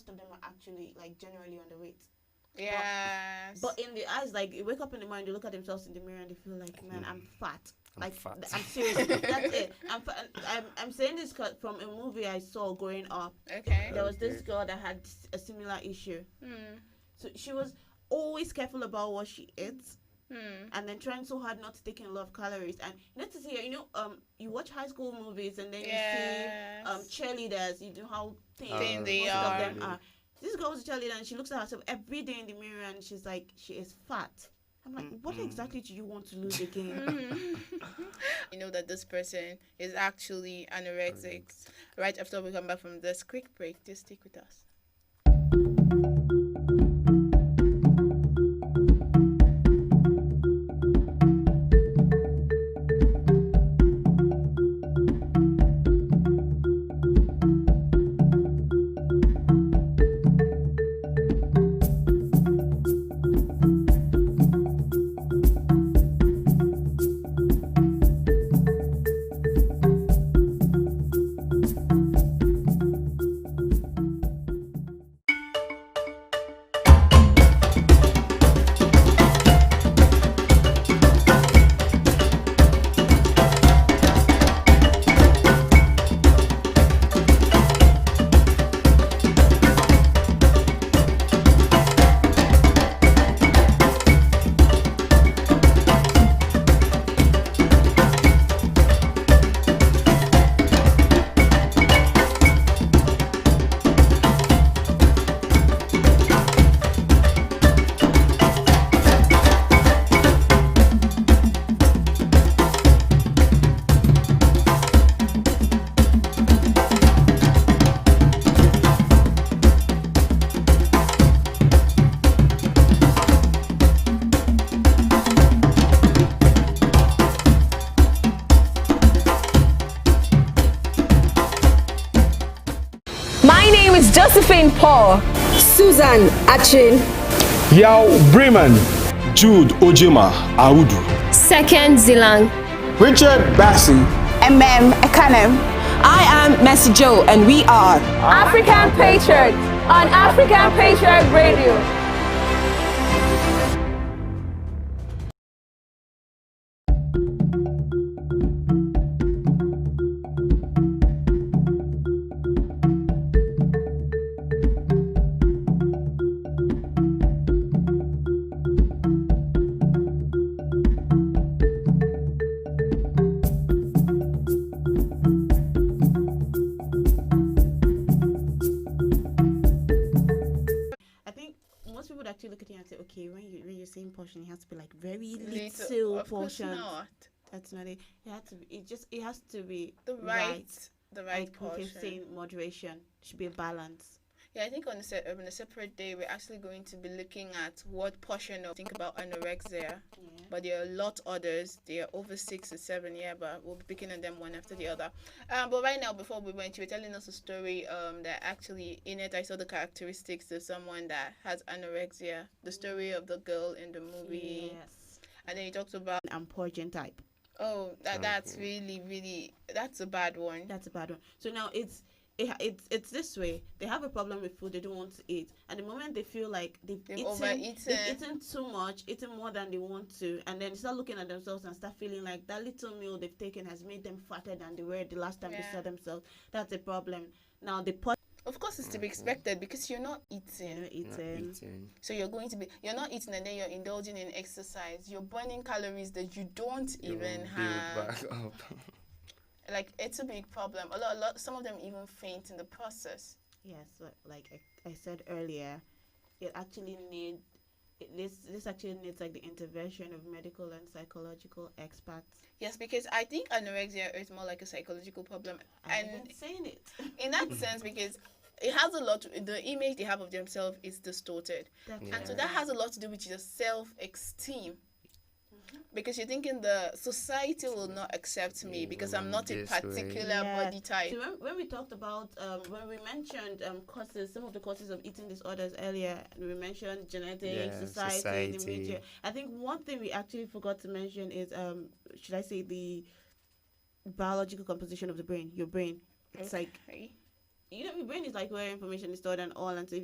of them are actually like generally underweight. Yes. But in the eyes, like, you wake up in the morning, they look at themselves in the mirror and they feel like, man, I'm fat. I'm serious. That's it. I'm saying this from a movie I saw growing up. Okay. There was this girl that had a similar issue. So she was always careful about what she ate. and then trying so hard not to take in a lot of calories. And you know, to see, you watch high school movies and then you see cheerleaders. You know how thin they most are. of them are. This girl was a cheerleader and she looks at herself every day in the mirror and she's like, she is fat. I'm like, what exactly do you want to lose again? You know that this person is actually anorexic. Right after we come back from this quick break, just stick with us. Josephine Paul, Susan Achin, Yao Bremen, Jude Ojema Audu, Second Zilang, Richard Bassi, Ekanem. I am Mercy Joe and we are African Patriot on African Patriot Radio. Okay, when you're saying portion, it has to be like very little portion. That's not it. It has to be the right portion. We're saying moderation. Should be a balance. Yeah, I think on a separate day we're actually going to be looking at what portion of think about anorexia. But there are a lot others. They are over 6 or 7, but we'll be picking on them one after the other. But right now, before we went, you were telling us a story that actually in it I saw the characteristics of someone that has anorexia. The story of the girl in the movie. Yes. And then you talked about Porgin type. Oh, that's really that's a bad one. That's a bad one. So now it's this way. They have a problem with food they don't want to eat, and the moment they feel like they've eaten too much, eaten more than they want to, and then start looking at themselves and start feeling like that little meal they've taken has made them fatter than they were the last time they saw themselves. That's a problem. Now of course, it's to be expected because you're not eating. So you're not eating and then you're indulging in exercise. You're burning calories that you don't even have. Back up. Like, it's a big problem. Some of them even faint in the process. Yes, like I said earlier, it actually this actually needs like the intervention of medical and psychological experts. Yes, because I think anorexia is more like a psychological problem. I've been saying it. In that sense, because it has a lot the image they have of themselves is distorted. And so that has a lot to do with your self-esteem. Because you're thinking the society will not accept me because I'm not a particular body type. So when we talked about, when we mentioned causes, some of the causes of eating disorders earlier, we mentioned genetics, society. The media. I think one thing we actually forgot to mention is, should I say, the biological composition of the brain, your brain. It's like, your brain is like where information is stored and all. And so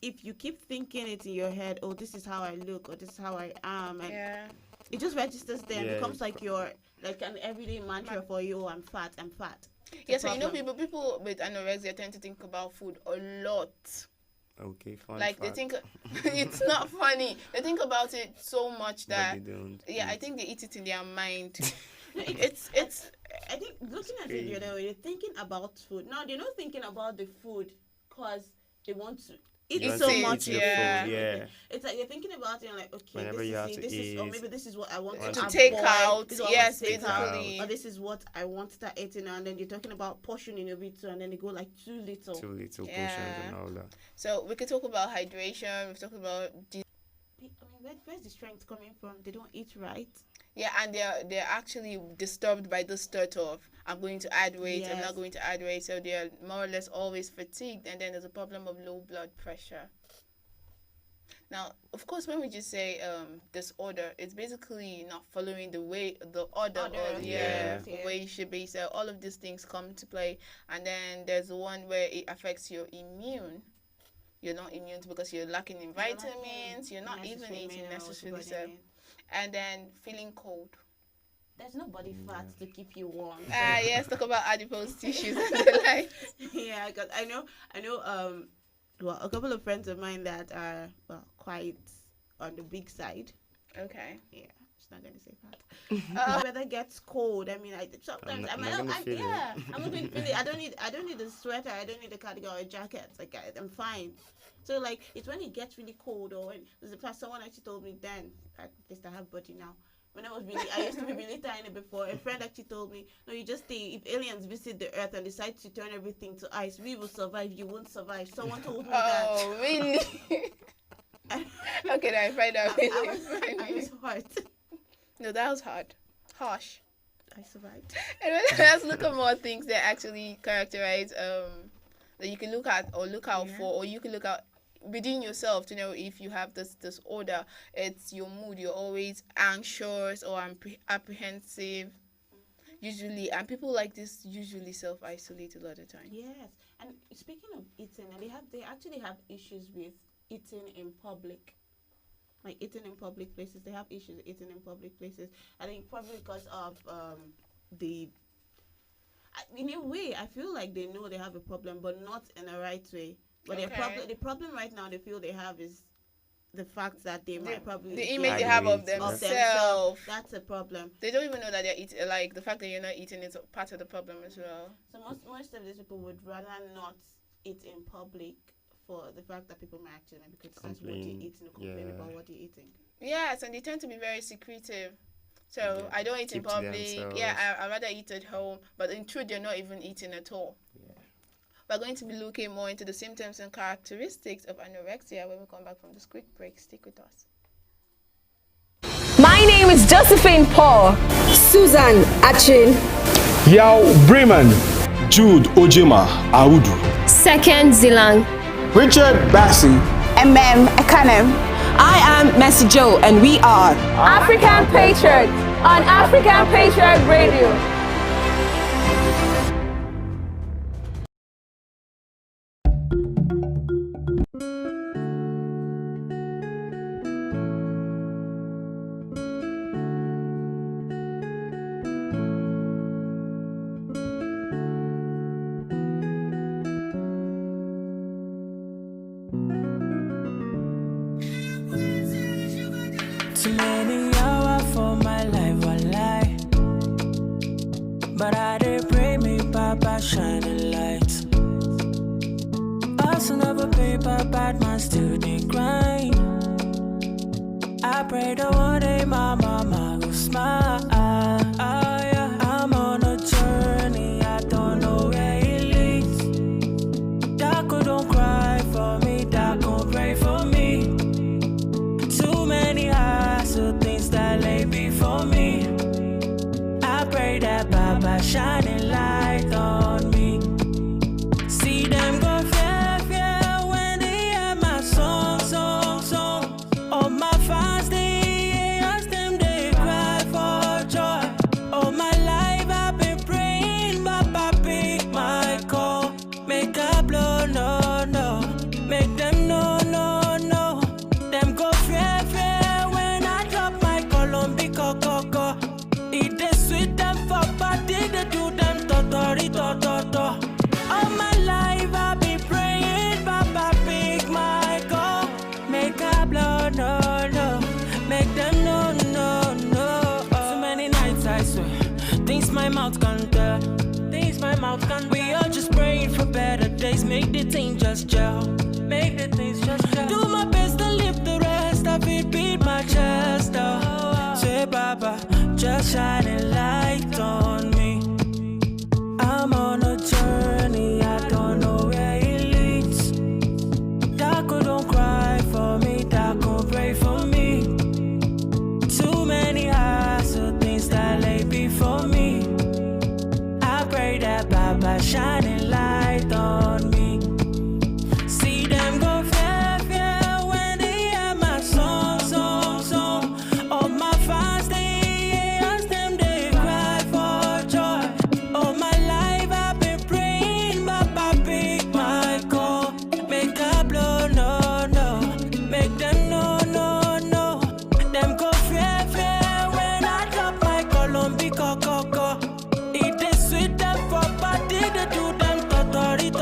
if you keep thinking it in your head, oh, this is how I look, or this is how I am, and it just registers there and becomes like an everyday mantra for you. I'm fat. Yes, and people with anorexia tend to think about food a lot. Okay, fun Like fact. they think it's not funny. They think about it so much But that they don't I eat. think they eat it in their mind. it's I think looking at it the other way, they're thinking about food. Now they're not thinking about the food because they want to eat You want so to eat much. the food, yeah. It's like you're thinking about it like, okay, Whenever you have to this is, or eat, maybe this is what I want want to to take avoid, out, this is what I yes, want to take out, basically. or this is what I want to start eating now, and then you're talking about portioning of it too, and then they go like too little. too little Yeah. portions and all that. So we could talk about hydration. We've talked about I mean, where's the strength coming from? They don't eat right. yeah, and they're actually disturbed by this thought of I'm going to add weight. I'm Yes. not going to add weight. So they're more or less always fatigued, and then there's a problem of low blood pressure. Now, of course, when we just say disorder, it's basically not following the order or yes. where you should be. So all of these things come into play, and then there's the one where it affects your immune. You're not immune because you're lacking in vitamins. You're not even eating necessarily so, and then feeling cold. There's no body fat to keep you warm. Yes, talk about adipose tissues and the like. Yeah, because I know, well, a couple of friends of mine that are, well, quite on the big side. Okay. Yeah, just not going to say that. Weather gets cold. I mean, sometimes I'm not going to feel it. I'm not going to feel it. I don't need a sweater. I don't need a cardigan or a jacket. Like, I'm fine. So, like, it's when it gets really cold or when, someone actually told me then, at least I have body now. When I used to be really tiny before, a friend actually told me, no, you just stay. If aliens visit the earth and decide to turn everything to ice, we will survive. You won't survive. Someone told me that. Oh, really? Okay, then I find out. I was hard. No, that was hard. Harsh. I survived. And let's look at more things that actually characterize that you can look at or look out for, or you can look out within yourself to know if you have this disorder. It's your mood. You're always anxious or apprehensive. Usually, and people like this usually self-isolate a lot of the time. Yes, and speaking of eating, and they actually have issues with eating in public. Like eating in public places, they have issues with eating in public places. I think probably because of in a way, I feel like they know they have a problem, but not in the right way. But the problem right now they feel they have is the fact that they might probably the image they have of themselves. That's a problem. They don't even know that they're eating. Like the fact that you're not eating is part of the problem as well. So most of these people would rather not eat in public for the fact that people might actually maybe criticize what you're eating or complain about what you're eating. Yes, and they tend to be very secretive. So I don't eat in public. Yeah, I rather eat at home. But in truth, they're not even eating at all. Yeah. We're going to be looking more into the symptoms and characteristics of anorexia when we come back from this quick break. Stick with us. My name is Josephine Paul. Susan Achin. Yao Bremen. Jude Ojima Audu. Second Zilang. Richard Bassi. Ekanem. I am Mercy Joe, and we are African Patriot on African Patriot Radio. Too many hours for my life, I lie. But I did pray me, Papa, shine a light. Also never paper, bad man still did grind. I pray the one day my mama will smile. Yeah. I'm on a journey, I don't know where it leads. Daco don't cry for me, Daco pray for me. Too many eyes, so things that lay before me. I pray that Baba shine a light on me. See them go fair when they hear my song. All my fans, they ask them, they cry for joy. All my life I've been praying, Baba pick my call. Make a blow, no. Make them no. Them go fair when I drop my Colombi coco. It is sweet them for party, they do them totori. All my life I've been praying, Baba pick my mouth can we all just praying for better days. Make the thing just gel. Make the things just gel. Do my best to lift the rest of it, beat my chest up. Say Baba, just shine a light on me. I'm on a journey, I don't know where it leads. Darko, don't cry for me, Darko, pray for me. Too many eyes, so things that lay before me. I pray that Baba shine a light on me. See them go fair, fair when they hear my song, song, song. All my fans, they ask them, they cry for joy. All my life I've been praying, Baba pick my call. Make a blow, no, no. Make them no, no, no. Them go fair, fair when I drop my Colombi, coco. It is sweet them for body, they do them totori, to.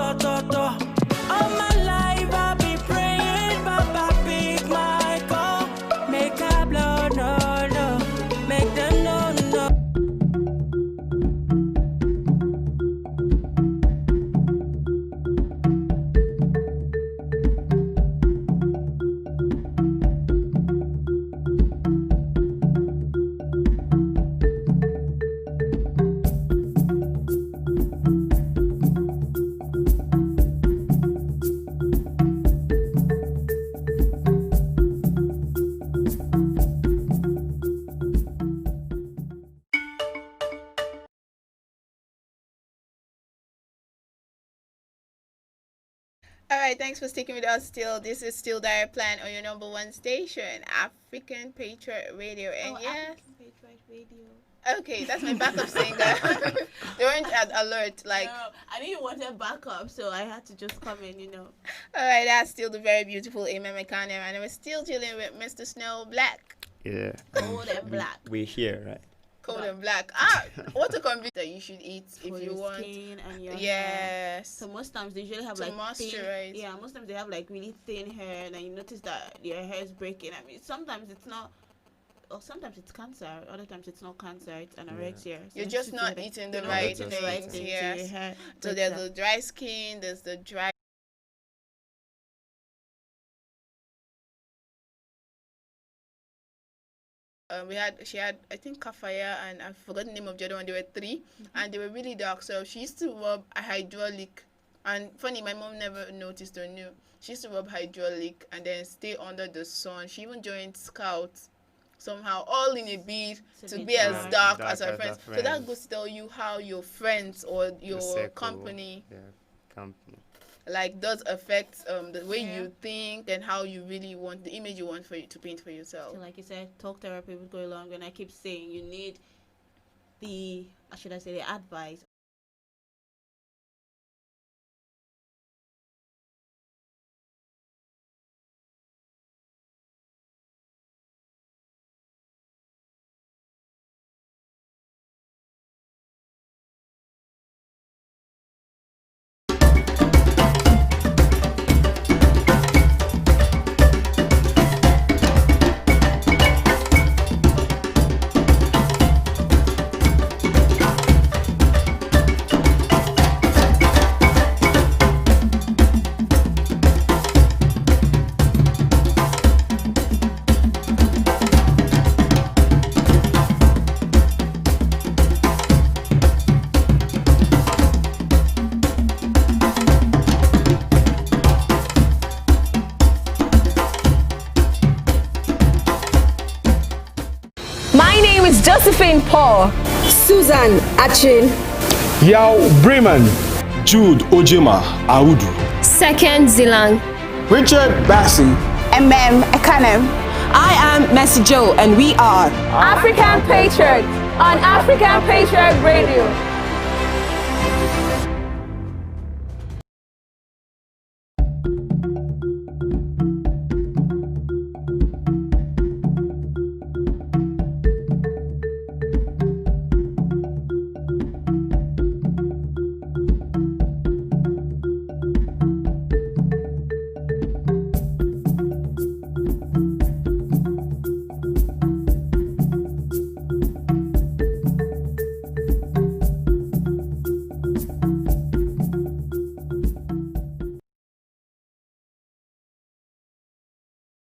All my life I've been praying, Baba pick my call. Make a blow, no, no. Make them no, no. All right, thanks for sticking with us still. This is still Direct Plan on your number one station, African Patriot Radio. And yes, Patriot Radio. okay, that's my backup singer. They weren't at alert. Like, No, I knew you wanted backup, so I had to just come in, you know. all right, that's still the very beautiful Amen McCann, and we're still dealing with Mr. Snow Black. Yeah. Cold and black. We're here, right? Cold and black. Ah, what a combination that you should eat if For you your want. skin and your hair. Yes. So most times they usually have To like moisturize. thin, yeah, most times they have like really thin hair, and then you notice that your hair is breaking. I mean, sometimes it's not, or sometimes it's cancer. Other times it's not cancer. It's anorexia. So You're you just need to not do that. eating the You're not right eating the right things. thing to Yes. your hair. So breaks there's out. the dry skin. There's the dry. She had I think Kafaya and I forgot the name of the other one. There were 3 and they were really dark. So she used to rub a hydraulic, and funny, my mom never noticed or knew. She used to rub hydraulic and then stay under the sun. She even joined Scouts somehow, all in a bid to be as dark as her friends. So that goes to tell you how your friends or your circle, company company. like does affect the way you think and how you really want the image you want for you to paint for yourself. So like you said, talk therapy would go along, and I keep saying you need the, should I say, the advice. My name is Josephine Paul. Susan Achin. Yao Bremen, Jude Ojima Audu, Second Zilang. Richard Bassi, Ekanem. I am Mercy Joe, and we are African Patriot on African Patriot Radio.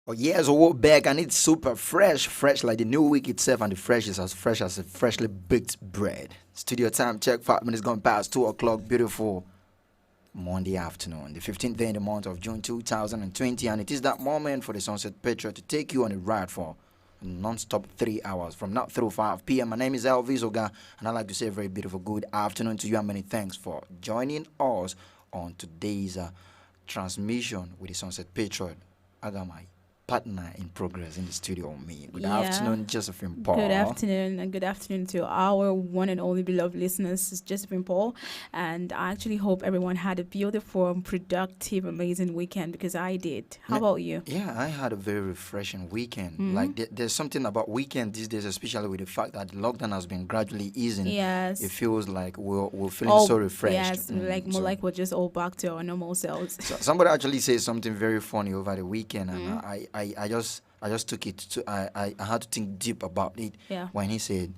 Oh yes, we're back and it's super fresh like the new week itself, and the fresh is as fresh as a freshly baked bread. Studio time check, 5 minutes gone past 2 o'clock. Beautiful Monday afternoon, the 15th day in the month of June 2020, and it is that moment for the Sunset Patriot to take you on a ride for non-stop 3 hours from now through 5 p.m. My name is Elvis Oga, and I'd like to say a very beautiful good afternoon to you, and many thanks for joining us on today's transmission with the Sunset Patriot. I got my partner in progress in the studio with me. Good afternoon, Josephine Paul. Good afternoon, and good afternoon to our one and only beloved listeners. It's Josephine Paul, and I actually hope everyone had a beautiful, productive, amazing weekend, because I did. How about you? Yeah, I had a very refreshing weekend. Like there's something about weekend these days, especially with the fact that the lockdown has been gradually easing. Yes, it feels like we're feeling so refreshed. Yes, like we're just all back to our normal selves. So somebody actually said something very funny over the weekend, and I just took it to I had to think deep about it when he said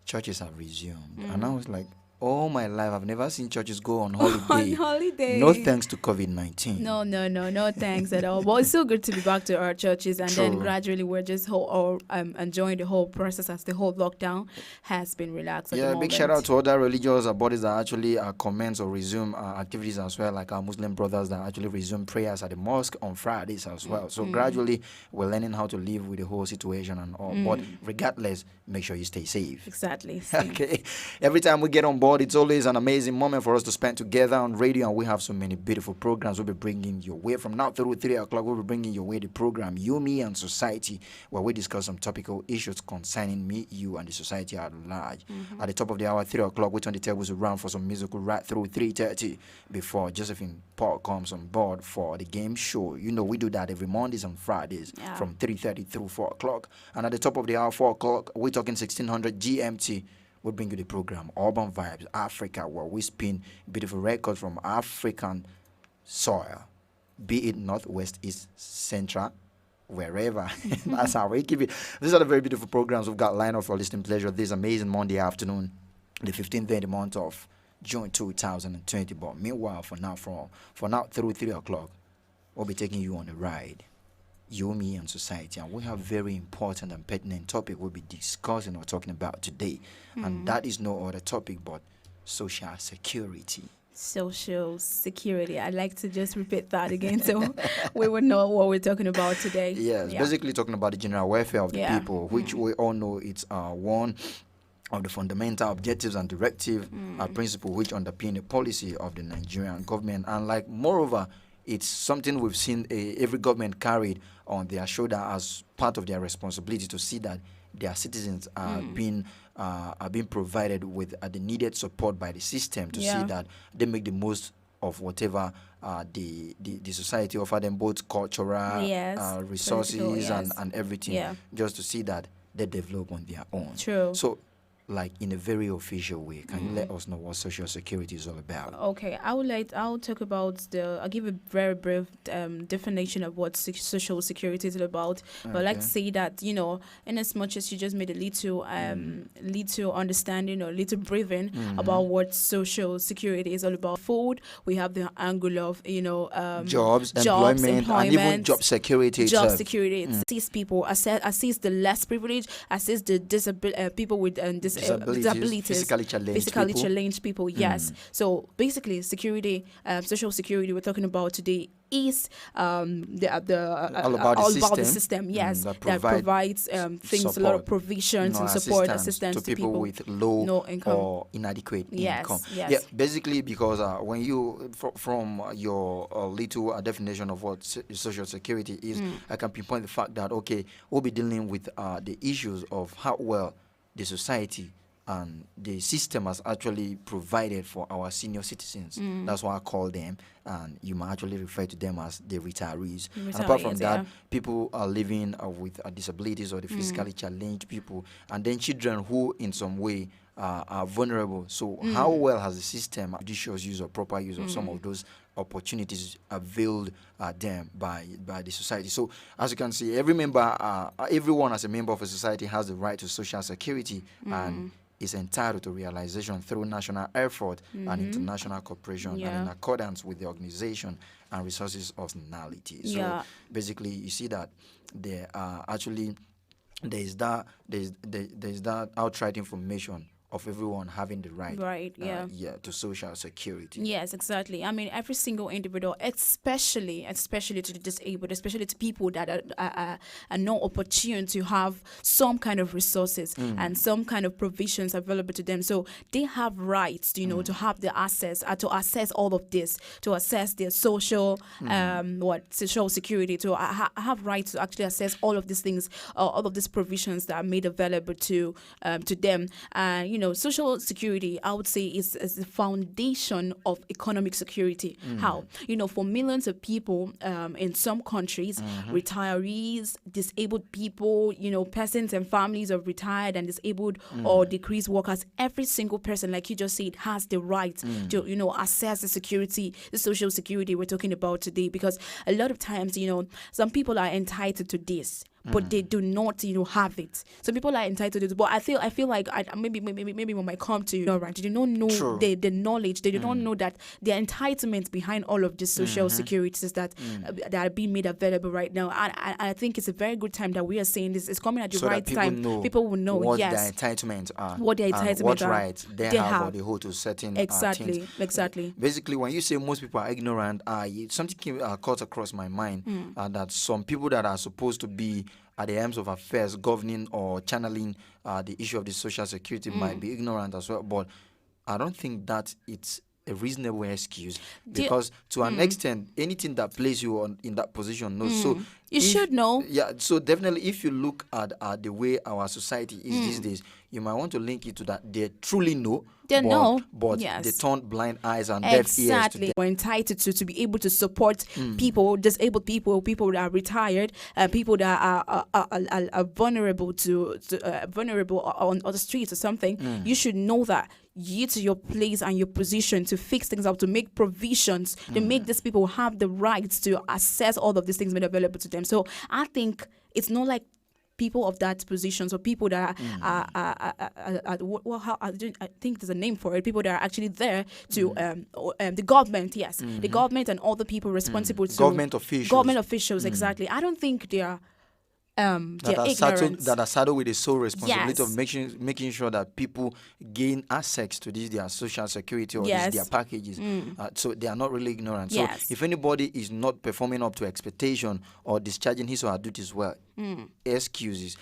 churches have resumed, and I was like, all my life I've never seen churches go on holiday. On holiday. No thanks to COVID-19. No thanks at all. But it's so good to be back to our churches, and then gradually we're just enjoying the whole process as the whole lockdown has been relaxed. At the moment. Big shout out to other religious bodies that actually commence or resume activities as well, like our Muslim brothers that actually resume prayers at the mosque on Fridays as well. So gradually we're learning how to live with the whole situation and all. But regardless, make sure you stay safe. Exactly. Okay. Every time we get on board, it's always an amazing moment for us to spend together on radio, and we have so many beautiful programs we'll be bringing your way. From now through 3 o'clock, we'll be bringing your way the program You, Me, and Society, where we discuss some topical issues concerning me, you, and the society at large. At the top of the hour, 3 o'clock, we turn the tables around for some musical right through 3:30 before Josephine Paul comes on board for the game show. You know, we do that every Mondays and Fridays from 3:30 through 4 o'clock. And at the top of the hour, 4 o'clock, we're talking 1600 GMT. We'll bring you the program Urban Vibes Africa, where we spin beautiful records from African soil, be it Northwest, East, Central, wherever. That's how we keep it. These are the very beautiful programs we've got lined up for listening pleasure this amazing Monday afternoon, the 15th day in the month of June 2020. But meanwhile, for now through 3 o'clock, we'll be taking you on a ride. You, Me, and Society, and we have very important and pertinent topic we'll be discussing or talking about today, and that is no other topic but social security. Social security. I'd like to just repeat that again so we would know what we're talking about today. Yes, basically talking about the general welfare of the people, which we all know it's one of the fundamental objectives and directive principle which underpin the policy of the Nigerian government, and like moreover, it's something we've seen every government carried on their shoulder as part of their responsibility to see that their citizens are being provided with the needed support by the system to see that they make the most of whatever the society offer them, both cultural resources and everything, just to see that they develop on their own. True. So, like in a very official way, can you let us know what social security is all about? Okay, I'll talk about I'll give a very brief definition of what social security is all about. But I'd like to say that, you know, in as much as you just made a little understanding or little briefing about what social security is all about. Food, we have the angle of, you know, jobs, employment, and even job security. Assist people, assist the less privileged, assist the people with disabilities, physically challenged people. Yes. So basically, security, social security we're talking about today is all about the system. Yes, that provides things, support, a lot of provisions and support, assistance to people with low income or inadequate income. Yes. Yeah, basically because when you from your little definition of what social security is, I can pinpoint the fact that we'll be dealing with the issues of how well the society and the system has actually provided for our senior citizens. That's why I call them, and you might actually refer to them as the retirees. And apart from that, people are living with disabilities or the physically challenged people, and then children who in some way are vulnerable. So how well has the system judicious use or proper use of some of those opportunities availed them by the society? So as you can see, everyone as a member of a society has the right to social security, and is entitled to realization through national effort and international cooperation and in accordance with the organization and resources of nationality. So basically, you see that there are actually there's that outright information of everyone having the right, to social security. Yes, exactly. I mean, every single individual, especially to the disabled, especially to people that are not opportune to have some kind of resources and some kind of provisions available to them. So they have rights, to have the access, to access all of this, to access their social, social security, to have rights to actually access all of these things, all of these provisions that are made available to them. Social security, I would say, is the foundation of economic security. How? For millions of people in some countries, retirees, disabled people, persons and families of retired and disabled or decreased workers, every single person, like you just said, has the right to, access the security, the social security we're talking about today. Because a lot of times, some people are entitled to this, but they do not, have it. Some people are entitled to it, but I feel like maybe we might come to right. They do not know the knowledge. They do not know that the entitlement behind all of this social securities that are being made available right now. And I think it's a very good time that we are saying this. It's coming at the right time. People will know what their entitlements are, what their entitlements what are, rights they have, or they hold to certain things. Exactly. Basically, when you say most people are ignorant, something came caught across my mind that some people that are supposed to be at the helms of affairs governing or channeling the issue of the social security might be ignorant as well. But I don't think that it's a reasonable excuse, because to an extent, anything that places you in that position knows. So you should know. Yeah, so definitely if you look at the way our society is these days, you might want to link it to that. They truly know. They know, but they turn blind eyes and deaf ears to them. Exactly. We're entitled to be able to support people, disabled people that are retired, people that are vulnerable vulnerable on the streets or something. You should know that to your place and your position to fix things up, to make provisions, to make these people have the rights to access all of these things made available to them. So I think it's not like people of that position, so people that I think there's a name for it, people that are actually there to the government, the government and all the people responsible to government officials, exactly. I don't think they are that are saddled with the sole responsibility of making sure that people gain access to their social security or their packages. So they are not really ignorant. So if anybody is not performing up to expectation or discharging his or her duties well, excuses.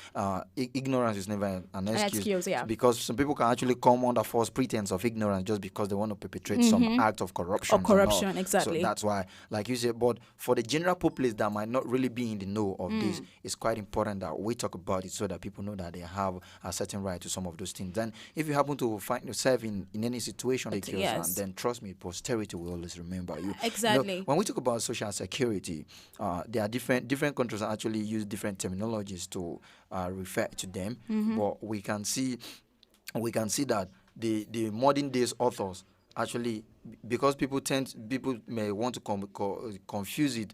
Ignorance is never an excuse. Because some people can actually come under false pretense of ignorance just because they want to perpetrate some act of corruption. Exactly. So that's why, like you said, but for the general populace that might not really be in the know of this, it's quite important that we talk about it so that people know that they have a certain right to some of those things. Then if you happen to find yourself in any situation like yours, then trust me, posterity will always remember you. Exactly. When we talk about social security, there are different countries that actually use different terminologies to refer to them, but we can see that the modern days authors actually, because people may want to confuse it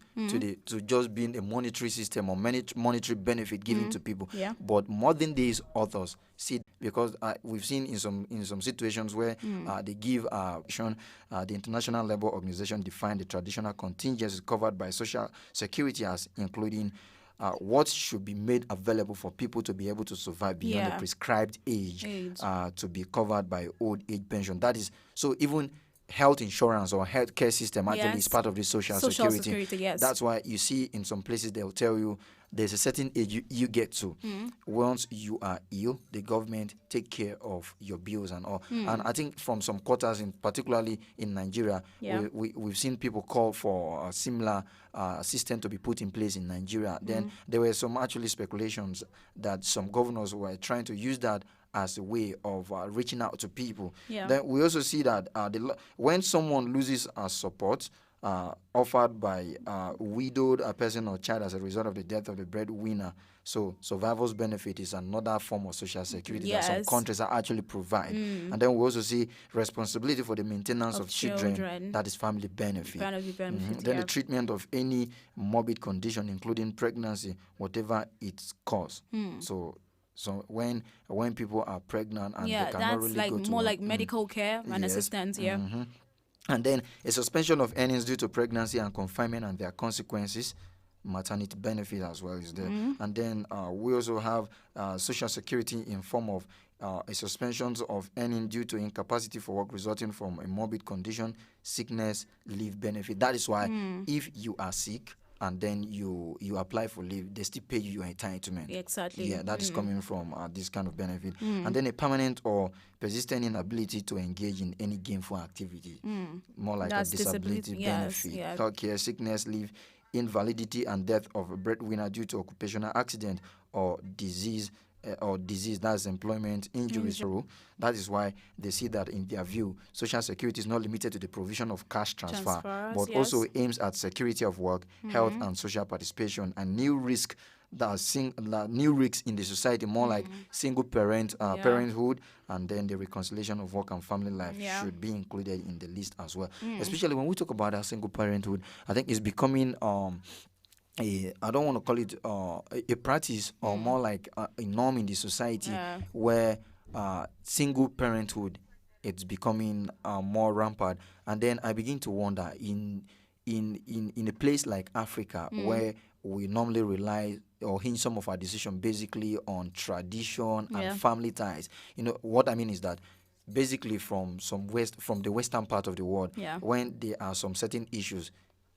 to just being a monetary system or monetary benefit given to people. But modern days authors see, because we've seen in some situations where they give the International Labour Organization defined the traditional contingencies covered by social security as including what should be made available for people to be able to survive beyond the prescribed age to be covered by old age pension. That is, so even health insurance or health care system actually is part of the social security. That's why you see in some places they'll tell you there's a certain age you get to. Once you are ill, the government take care of your bills and all. And I think from some quarters, particularly in Nigeria, we've seen people call for a similar system to be put in place in Nigeria. Then there were some actually speculations that some governors were trying to use that as a way of reaching out to people. Then we also see that when someone loses support offered by a widowed person or child as a result of the death of the breadwinner, so survivor's benefit is another form of social security that some countries are actually provide. And then we also see responsibility for the maintenance of children, that is family benefit. Then the treatment of any morbid condition, including pregnancy, whatever its cause. So So when people are pregnant and they Yeah, cannot that's really like go to more work. like medical care and Yes. assistance. Yeah. And then a suspension of earnings due to pregnancy and confinement and their consequences. Maternity benefit as well is there. And then we also have social security in form of a suspension of earning due to incapacity for work resulting from a morbid condition, sickness, leave benefit. That is why if you are sick and then you apply for leave, they still pay you your entitlement. Exactly. Yeah, that is coming from this kind of benefit. And then a permanent or persistent inability to engage in any gainful activity. More like That's a disability benefit. yeah. Healthcare, sickness, leave, invalidity and death of a breadwinner due to occupational accident or disease. That's employment injuries. So that is why they see that in their view, Social Security is not limited to the provision of cash transfer, but also aims at security of work, health, and social participation, and new risks new risks in the society, more like single parenthood, and then the reconciliation of work and family life should be included in the list as well. Especially when we talk about that single parenthood, I think it's becoming I don't want to call it a practice or more like a norm in the society where single parenthood it's becoming more rampant. And then I begin to wonder in a place like Africa where we normally rely or hinge some of our decision basically on tradition and family ties. You know what I mean is that basically from the western part of the world, when there are some certain issues,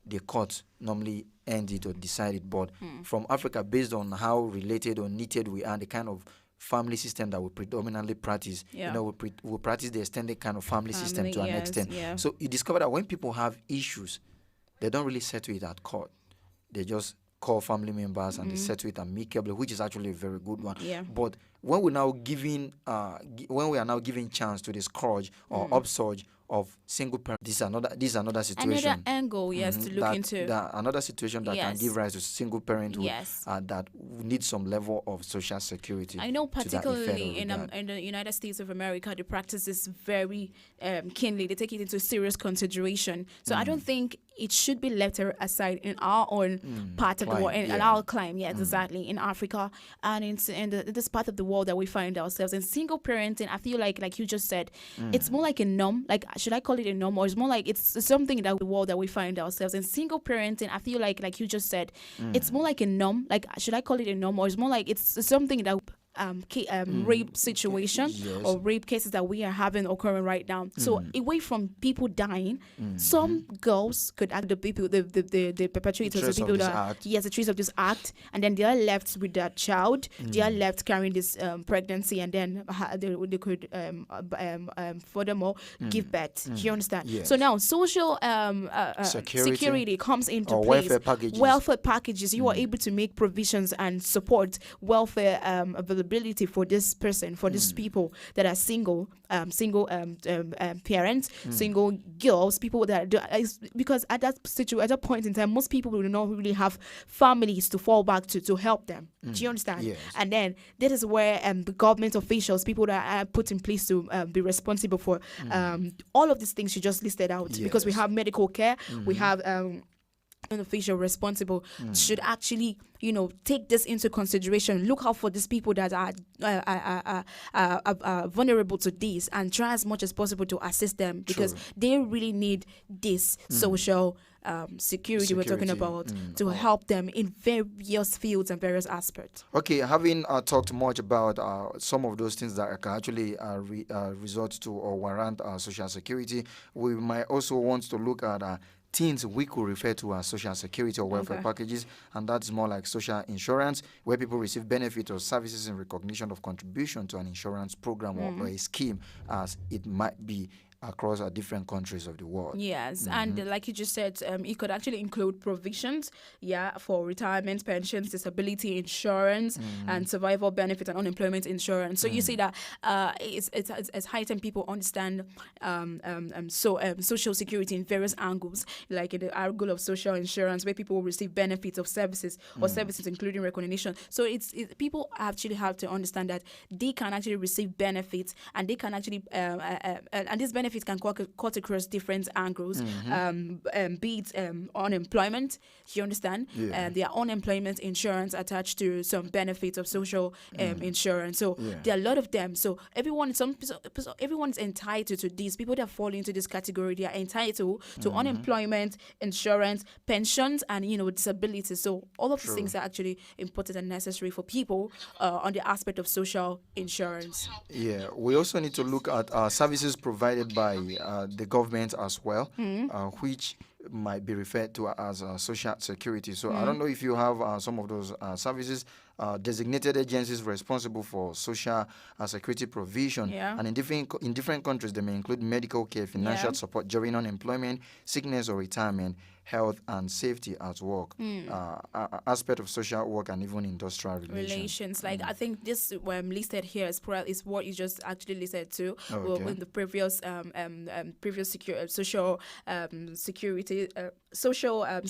the court normally end it or decide it. But from Africa, based on how related or knitted we are, the kind of family system that we predominantly practice, we practice the extended kind of family system to an extent. So you discover that when people have issues, they don't really settle it at court. They just call family members and they settle it amicably, which is actually a very good one. But when we are now giving chance to the scourge or upsurge of single parent, this is another situation. Another angle, to look into. Another situation that can give rise to single parenthood that needs some level of social security. I know particularly in the United States of America, the practice is very keenly. They take it into serious consideration. So I don't think it should be left aside in our own part of the world, in our climate, exactly, in Africa and in this part of the world that we find ourselves in. Single parenting, I feel like you just said, it's more like a norm. Like, should I call it a norm, or it's more like it's something that the world that we find ourselves in? Single parenting, I feel like you just said, it's more like a norm. Like, should I call it a norm, or it's more like it's something that rape situation or rape cases that we are having occurring right now. So away from people dying, some girls could act the perpetrators, the people that the trace of this act, and then they are left with that child. They are left carrying this pregnancy, and then they could furthermore give birth. Do you understand? So now social security comes into place. Welfare packages. You are able to make provisions and support welfare availability for this person, for these people that are single parents, single girls, people that because at that point in time, most people will not really have families to fall back to help them. Do you understand? And then that is where the government officials, people that are put in place to be responsible for all of these things you just listed out, because we have medical care, we have an official responsible should actually, take this into consideration. Look out for these people that are vulnerable to this, and try as much as possible to assist them, because they really need this social security we're talking about to help them in various fields and various aspects. Okay, having talked much about some of those things that can actually resort to or warrant social security, we might also want to look at things we could refer to as social security or welfare packages, and that's more like social insurance, where people receive benefits or services in recognition of contribution to an insurance program or a scheme, as it might be across different countries of the world. Yes, and like you just said, it could actually include provisions, for retirement, pensions, disability insurance, and survival benefit and unemployment insurance. So you see that it's high time people understand social security in various angles, like in the angle of social insurance, where people will receive benefits of services or services including recognition. So people actually have to understand that they can actually receive benefits, and they can actually and these benefits benefits can cut across different angles, be it unemployment, you understand? There are unemployment insurance attached to some benefits of social insurance. So there are a lot of them. So everyone's entitled to these. People that fall into this category, they are entitled to unemployment insurance, pensions, and disability. So all of these things are actually important and necessary for people on the aspect of social insurance. Yeah, we also need to look at services provided by the government as well, which might be referred to as social security. So I don't know if you have some of those services, designated agencies responsible for social security provision. And in different countries, they may include medical care, financial support during unemployment, sickness or retirement, health and safety at work, aspect of social work, and even industrial relations. Like I think this listed here is what you just actually listed to. In the previous social security,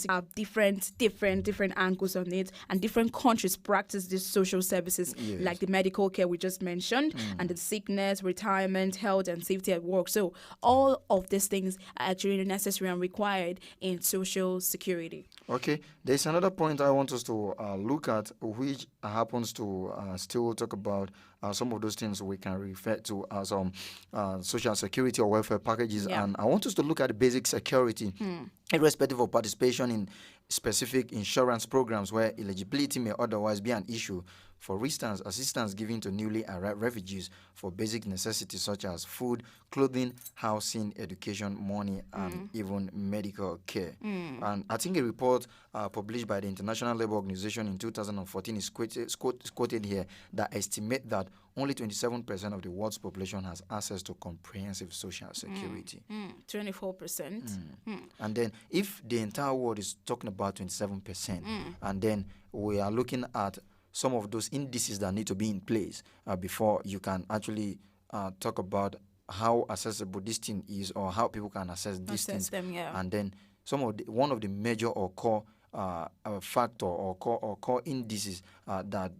have different angles on it, and different countries practice these social services, like the medical care we just mentioned, and the sickness, retirement, health, and safety at work. So all of these things are actually necessary and required in social security. Okay, there's another point I want us to look at, which happens to still talk about some of those things we can refer to as social security or welfare packages. And I want us to look at the basic security, irrespective of participation in specific insurance programs where eligibility may otherwise be an issue. For instance, assistance given to newly arrived refugees for basic necessities such as food, clothing, housing, education, money, and even medical care. And I think a report published by the International Labour Organization in 2014 is quoted here that estimate that only 27% of the world's population has access to comprehensive social security. 24%. And then if the entire world is talking about 27%, and then we are looking at some of those indices that need to be in place before you can actually talk about how accessible this thing is, or how people can access these things. And then one of the major or core factor or core indices that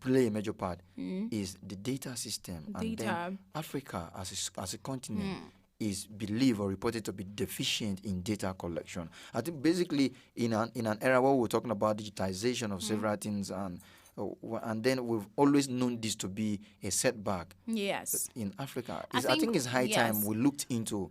play a major part is the data system. And then Africa as a continent is believed or reported to be deficient in data collection. I think basically in an era where we're talking about digitization of several things, and then we've always known this to be a setback. In Africa, I think it's high time we looked into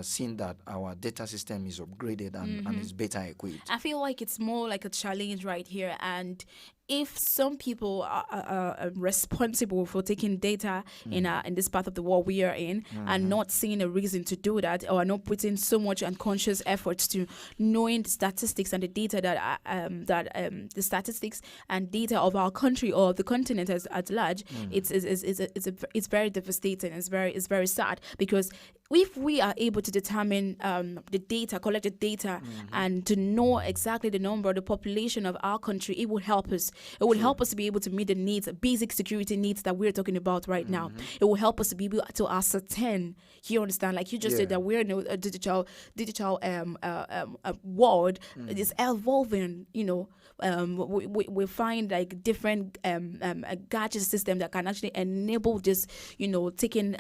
seeing that our data system is upgraded and is better equipped. I feel like it's more like a challenge right here, and if some people are responsible for taking data in this part of the world we are in, and not seeing a reason to do that, or not putting so much unconscious efforts to knowing the statistics and the data the statistics and data of our country or the continent at large, it's very devastating. It's very sad, because if we are able to determine the data, collected data, and to know exactly the number, the population of our country, it would help us. It would help us to be able to meet the needs, basic security needs that we're talking about right now. It will help us to be able to ascertain. You understand? Like you just said, that we're in a digital world. It's evolving. We find like different gadget system that can actually enable this. Taking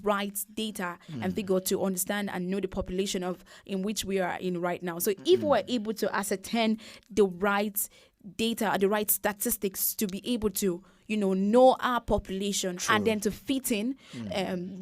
right data and figure to understand and know the population in which we are in right now. So if we're able to ascertain the right data, the right statistics to be able to know our population, and then to fit in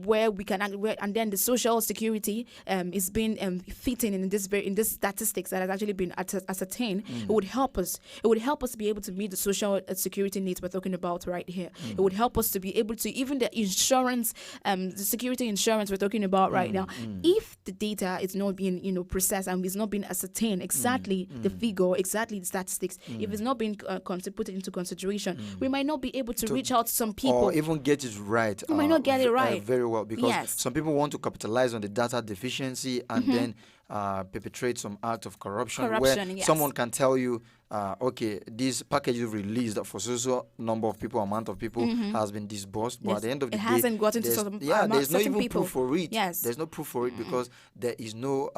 where we can, and then the social security is being fitting in this statistics that has actually been ascertained. It would help us. It would help us to be able to meet the social security needs we're talking about right here. It would help us to be able to, even the insurance, the security insurance we're talking about right now. If the data is not being processed and is not being ascertained exactly the figure, exactly the statistics, if it's not being put into consideration, we might not be able to reach out to some people, or even get it right. You might not get it right very well, because some people want to capitalize on the data deficiency and then perpetrate some act of corruption where Corruption, yes. someone can tell you, okay, this package you've released for so number of people, amount of people has been disbursed, but Yes, at the end of the it day, hasn't gotten to there's- certain there's no certain even people. proof for it. Yes. There's no proof for it because there is no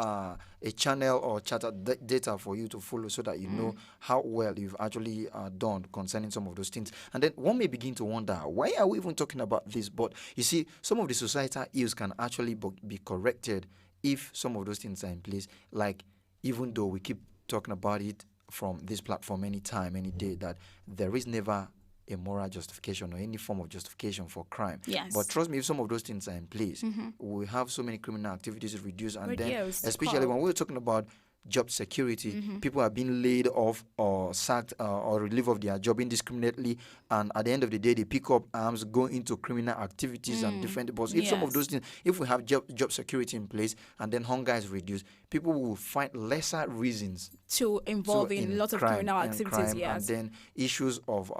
a channel or charter data for you to follow so that you know how well you've actually done concerning some of those things. And then one may begin to wonder, why are we even talking about this? But you see, some of the societal ills can actually be corrected if some of those things are in place. Like, even though we keep talking about it from this platform anytime, any day, that there is never a moral justification or any form of justification for crime. Yes. But trust me, if some of those things are in place, we have so many criminal activities reduced. And then, especially when we're talking about job security, people are being laid off or sacked or relieved of their job indiscriminately, and at the end of the day they pick up arms, go into criminal activities and different. But if some of those things, if we have job security in place and then hunger is reduced, people will find lesser reasons to involve in lots of criminal activities. Crime, Yes. and then issues of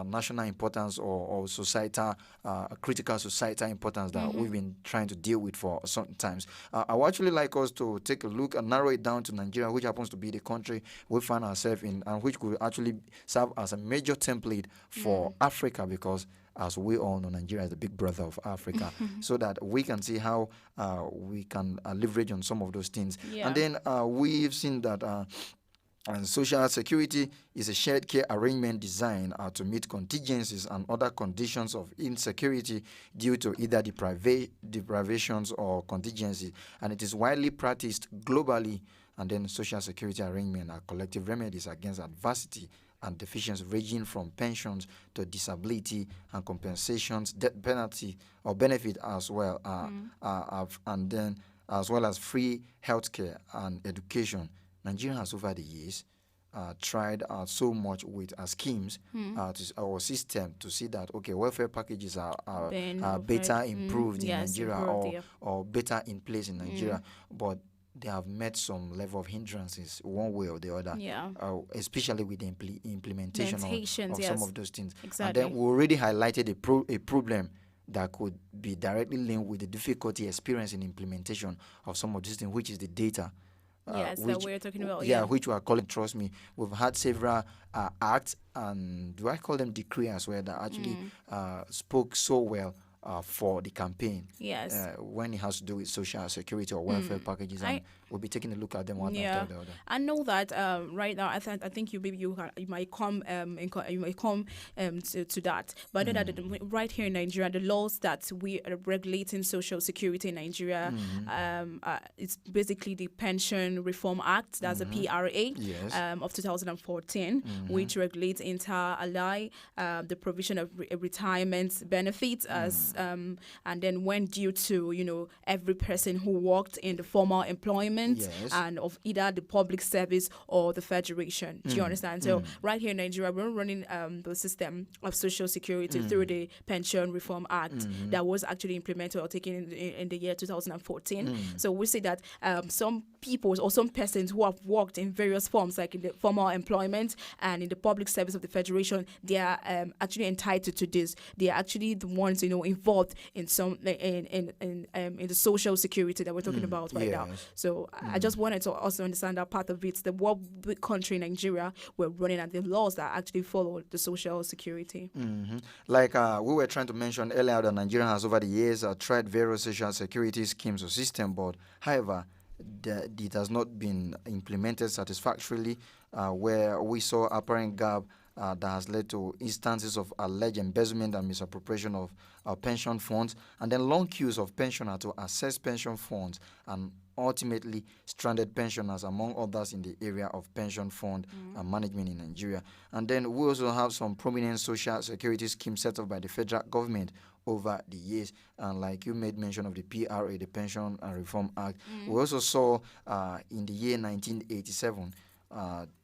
national importance or societal critical societal importance that we've been trying to deal with for some times. I would actually like us to take a look and narrow it down to Nigeria, which happens to be the country we find ourselves in, and which could actually serve as a major template for Africa, because as we all know, Nigeria is the big brother of Africa, so that we can see how we can leverage on some of those things. Yeah. And then we've seen that and social security is a shared care arrangement designed to meet contingencies and other conditions of insecurity due to either deprivations or contingencies. And it is widely practiced globally. And then social security arrangement are collective remedies against adversity and deficiency, ranging from pensions to disability and compensations, death penalty or benefit as well, and then as well as free healthcare and education. Nigeria has over the years tried so much with schemes our system to see that, okay, welfare packages are better improved in Nigeria or better in place in Nigeria, but they have met some level of hindrances one way or the other, especially with the implementation of some of those things. Exactly. And then we already highlighted a problem that could be directly linked with the difficulty experienced in implementation of some of these things, which is the data. Yes, that we're talking about. Yeah, which we are calling, trust me, we've had several acts, and do I call them decree as well, that actually spoke so well for the campaign. Yes. When it has to do with social security or welfare packages, and we'll be taking a look at them one after the other. I know that right now. I think you might come to that, but I know that right here in Nigeria, the laws that we are regulating social security in Nigeria, it's basically the Pension Reform Act. That's the PRA of 2014, which regulates inter alia the provision of retirement benefits as and then when due to every person who worked in the formal employment and of either the public service or the federation. Do you understand? So right here in Nigeria, we're running the system of social security through the Pension Reform Act that was actually implemented or taken in the year 2014. So we say that some people or some persons who have worked in various forms, like in the formal employment and in the public service of the federation, they are actually entitled to this. They are actually the ones involved in some in the social security that we're talking about right now. So I just wanted to also understand that part of it, what country, Nigeria, we're running and the laws that actually follow the social security. Like we were trying to mention earlier, that Nigeria has over the years tried various social security schemes or system, but however, it has not been implemented satisfactorily, where we saw apparent gap that has led to instances of alleged embezzlement and misappropriation of pension funds, and then long queues of pensioners to access pension funds, and ultimately stranded pensioners, among others, in the area of pension fund management in Nigeria. And then we also have some prominent social security schemes set up by the federal government over the years, and like you made mention of the PRA, the Pension and Reform Act. We also saw in the year 1987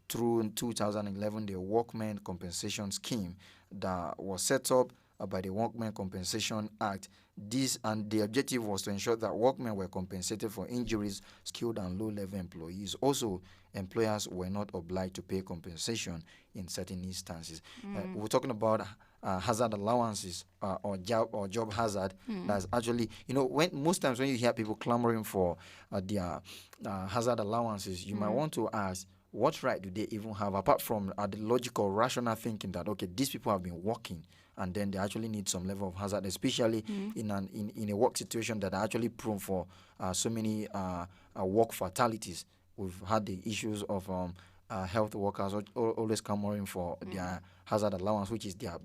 through 2011 the Workmen Compensation Scheme that was set up by the Workmen Compensation Act. This and the objective was to ensure that workmen were compensated for injuries, skilled and low-level employees. Also, employers were not obliged to pay compensation in certain instances. We're talking about hazard allowances or job hazard. That's actually, when most times when you hear people clamoring for their hazard allowances, you might want to ask, what right do they even have, apart from the logical, rational thinking that, okay, these people have been working and then they actually need some level of hazard, especially in a work situation that are actually prone for so many work fatalities. We've had the issues of health workers always clamoring for their hazard allowance, which is their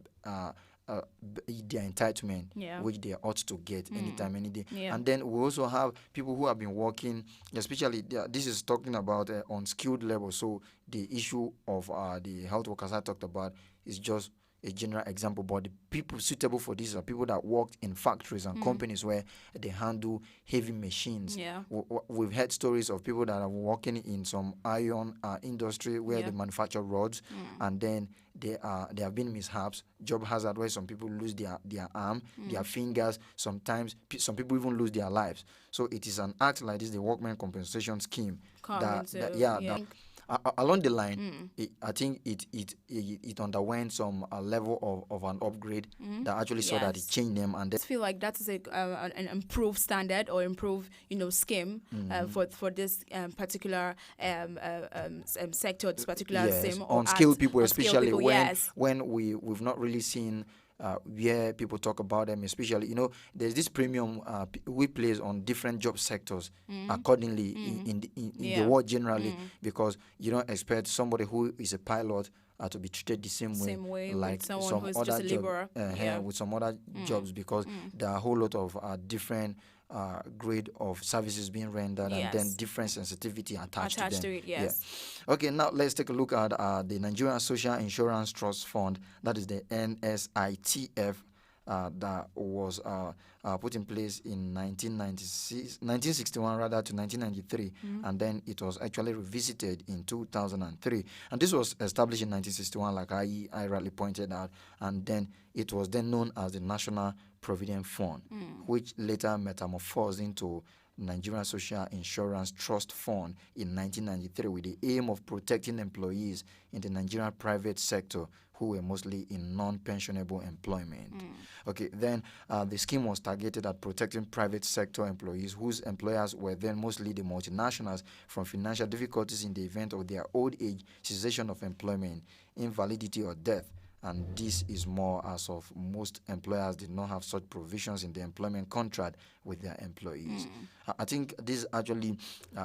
entitlement, which they ought to get anytime, any day. And then we also have people who have been working, especially this is talking about on skilled level. So the issue of the health workers I talked about is just a general example, but the people suitable for this are people that worked in factories and companies where they handle heavy machines. We've heard stories of people that are working in some iron industry where they manufacture rods, and then there have been mishaps, job hazard, where some people lose their arm, their fingers. Sometimes some people even lose their lives. So it is an act like this, the Workmen Compensation Scheme, that along the line, I think it underwent some level of an upgrade that actually saw that it changed them, and I feel like that is an improved standard or improved scheme for this particular sector, this particular scheme on skilled people, especially when we've not really seen. Where people talk about them, especially, there's this premium we place on different job sectors accordingly in the world generally, because you don't expect somebody who is a pilot to be treated the same way like some other job, with some other jobs, because there are a whole lot of different grade of services being rendered, and then different sensitivity attached to them. Okay, now let's take a look at the Nigerian Social Insurance Trust Fund, that is the NSITF, that was put in place in 1961 rather to 1993, and then it was actually revisited in 2003. And this was established in 1961, like I rightly pointed out, and then it was then known as the National Provident Fund, which later metamorphosed into Nigerian Social Insurance Trust Fund in 1993, with the aim of protecting employees in the Nigerian private sector who were mostly in non-pensionable employment. Okay, then the scheme was targeted at protecting private sector employees whose employers were then mostly the multinationals from financial difficulties in the event of their old age, cessation of employment, invalidity, or death. And this is more as of most employers did not have such provisions in the employment contract with their employees. I think this is actually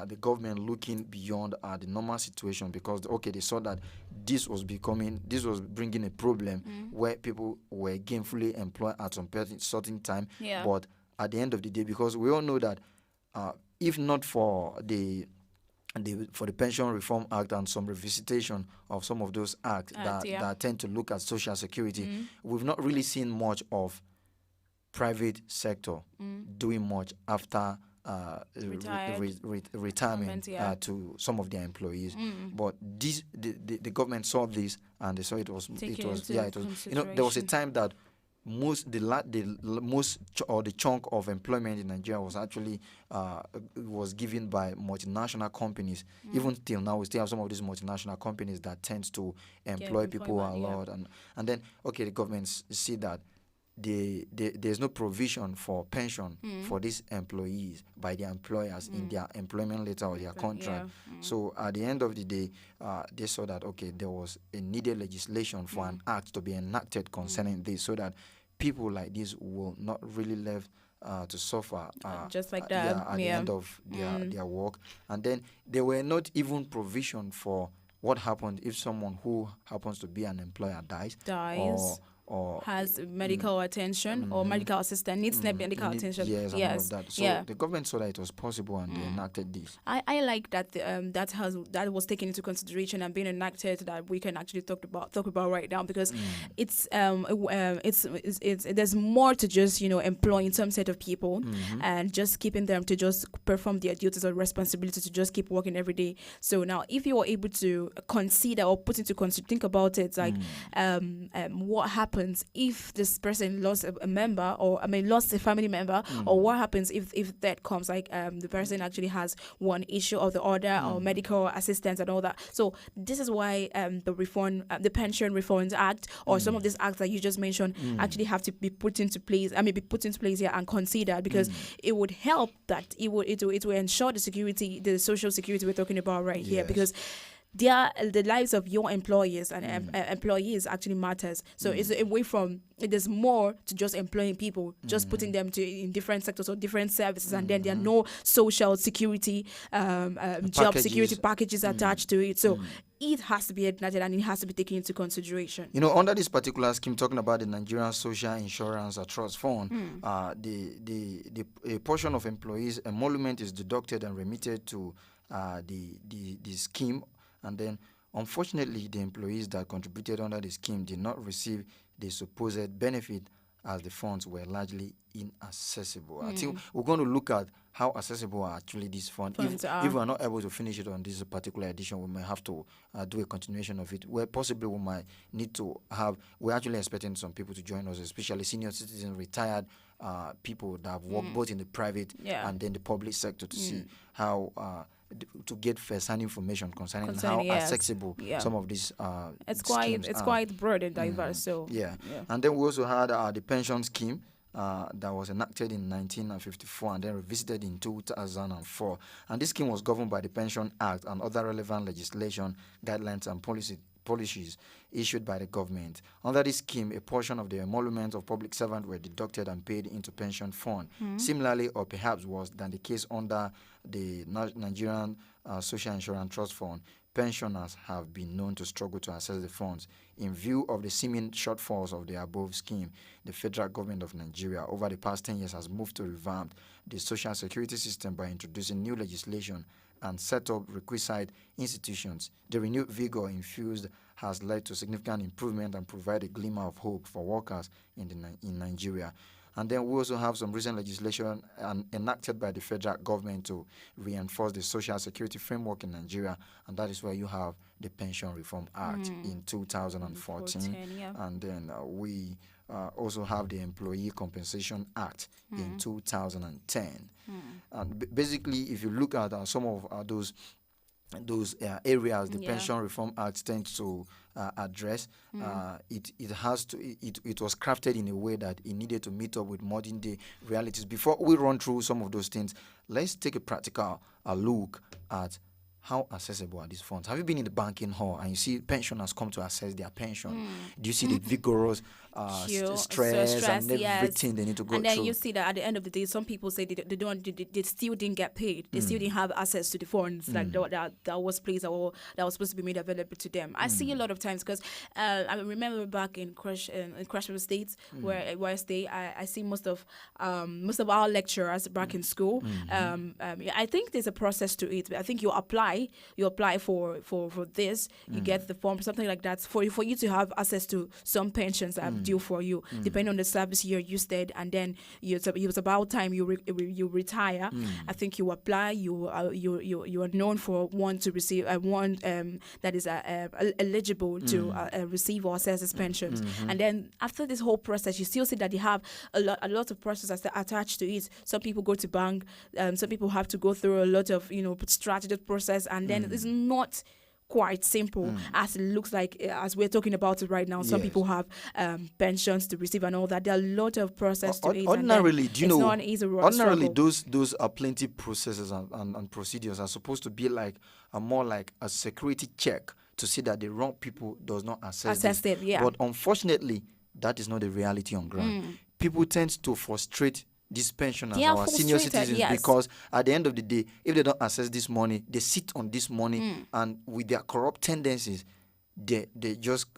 the government looking beyond the normal situation, because they saw that this was bringing a problem where people were gainfully employed at some certain time. But at the end of the day, because we all know that if not for the Pension Reform Act and some revisitation of some of those acts that tend to look at social security, we've not really seen much of private sector doing much after retirement to some of their employees. But the government saw this, and they saw it was there was a time that the chunk of employment in Nigeria was actually was given by multinational companies. Even till now, we still have some of these multinational companies that tends to employ people a lot, and then the government see that there's no provision for pension for these employees by their employers in their employment letter or their contract. So at the end of the day, they saw that there was a needed legislation for an act to be enacted concerning this, so that people like this will not really left to suffer just like that at the end of their work. And then there were not even provision for what happened if someone who happens to be an employer dies. Or has medical attention or medical assistance, needs medical attention. Yes. All of that. So the government saw that it was possible, and they enacted this. I like that that was taken into consideration and being enacted, that we can actually talk about right now, because it's there's more to just employing some set of people and just keeping them to just perform their duties or responsibility to just keep working every day. So now, if you are able to consider or put into think about it, like what happened happens if this person lost a member, or lost a family member, or what happens if that comes, like the person actually has one issue or the other, or medical assistance and all that. So this is why the Pension Reforms Act, or some of these acts that you just mentioned, actually have to be put into place. Be put into place here and considered, because it would help that it will ensure the security, the social security we're talking about right here, because the lives of your employers and employees actually matters. So it's away from, there's more to just employing people, just putting them in different sectors or different services, and then there are no social security, job security packages attached to it. So it has to be ignited and it has to be taken into consideration. Under this particular scheme, talking about the Nigerian Social Insurance Trust Fund, a portion of employees' emolument is deducted and remitted to the scheme. And then, unfortunately, the employees that contributed under the scheme did not receive the supposed benefit, as the funds were largely inaccessible. I think we're going to look at how accessible are actually these funds. If we're not able to finish it on this particular edition, we may have to do a continuation of it, where possibly we might need to have, we're actually expecting some people to join us, especially senior citizens, retired people that have worked both in the private and then the public sector, to see how to get first-hand information concerning how accessible some of these it's schemes quite broad and diverse. So and then we also had the pension scheme that was enacted in 1954 and then revisited in 2004. And this scheme was governed by the Pension Act and other relevant legislation, guidelines, and policies issued by the government. Under this scheme, a portion of the emoluments of public servants were deducted and paid into pension fund. Similarly, or perhaps worse than the case under the Nigerian Social Insurance Trust Fund, pensioners have been known to struggle to access the funds. In view of the seeming shortfalls of the above scheme, the federal government of Nigeria over the past 10 years has moved to revamp the social security system by introducing new legislation and set up requisite institutions. The renewed vigor infused has led to significant improvement and provide a glimmer of hope for workers in Nigeria. And then we also have some recent legislation enacted by the federal government to reinforce the social security framework in Nigeria, and that is where you have the Pension Reform Act in 2014. And then we also have the Employee Compensation Act in 2010. And basically, if you look at some of those areas the Pension Reform Act tends to address, it was crafted in a way that it needed to meet up with modern day realities. Before we run through some of those things, let's take a practical look at how accessible are these funds. Have you been in the banking hall and you see pensioners come to access their pension? Do you see the vigorous stress and everything they need to go through? And then you see that at the end of the day, some people say they still didn't get paid. They still didn't have access to the funds like that was placed or that was supposed to be made available to them. I see a lot of times, because I remember back in Crash States where I stay, I see most of our lecturers back in school. I think there's a process to it. I think you apply for this, you get the form, something like that, for you to have access to some pensions that are due for you, depending on the service year you stayed, and then it was about time you retire. I think you apply, you are known for one to receive one that is eligible to receive or access this pensions. And then after this whole process, you still see that they have a lot of processes attached to it. Some people go to bank, some people have to go through a lot of strategic process, and then it's not quite simple as it looks like as we're talking about it right now. Some people have pensions to receive and all that. There are a lot of process to it. Ordinarily, do you know? Not an easy ordinarily, those are plenty processes and procedures are supposed to be like more like a security check to see that the wrong people does not access it. But unfortunately, that is not the reality on ground. People tend to frustrate these pensioners, our senior citizens, because at the end of the day, if they don't access this money, they sit on this money, and with their corrupt tendencies, they just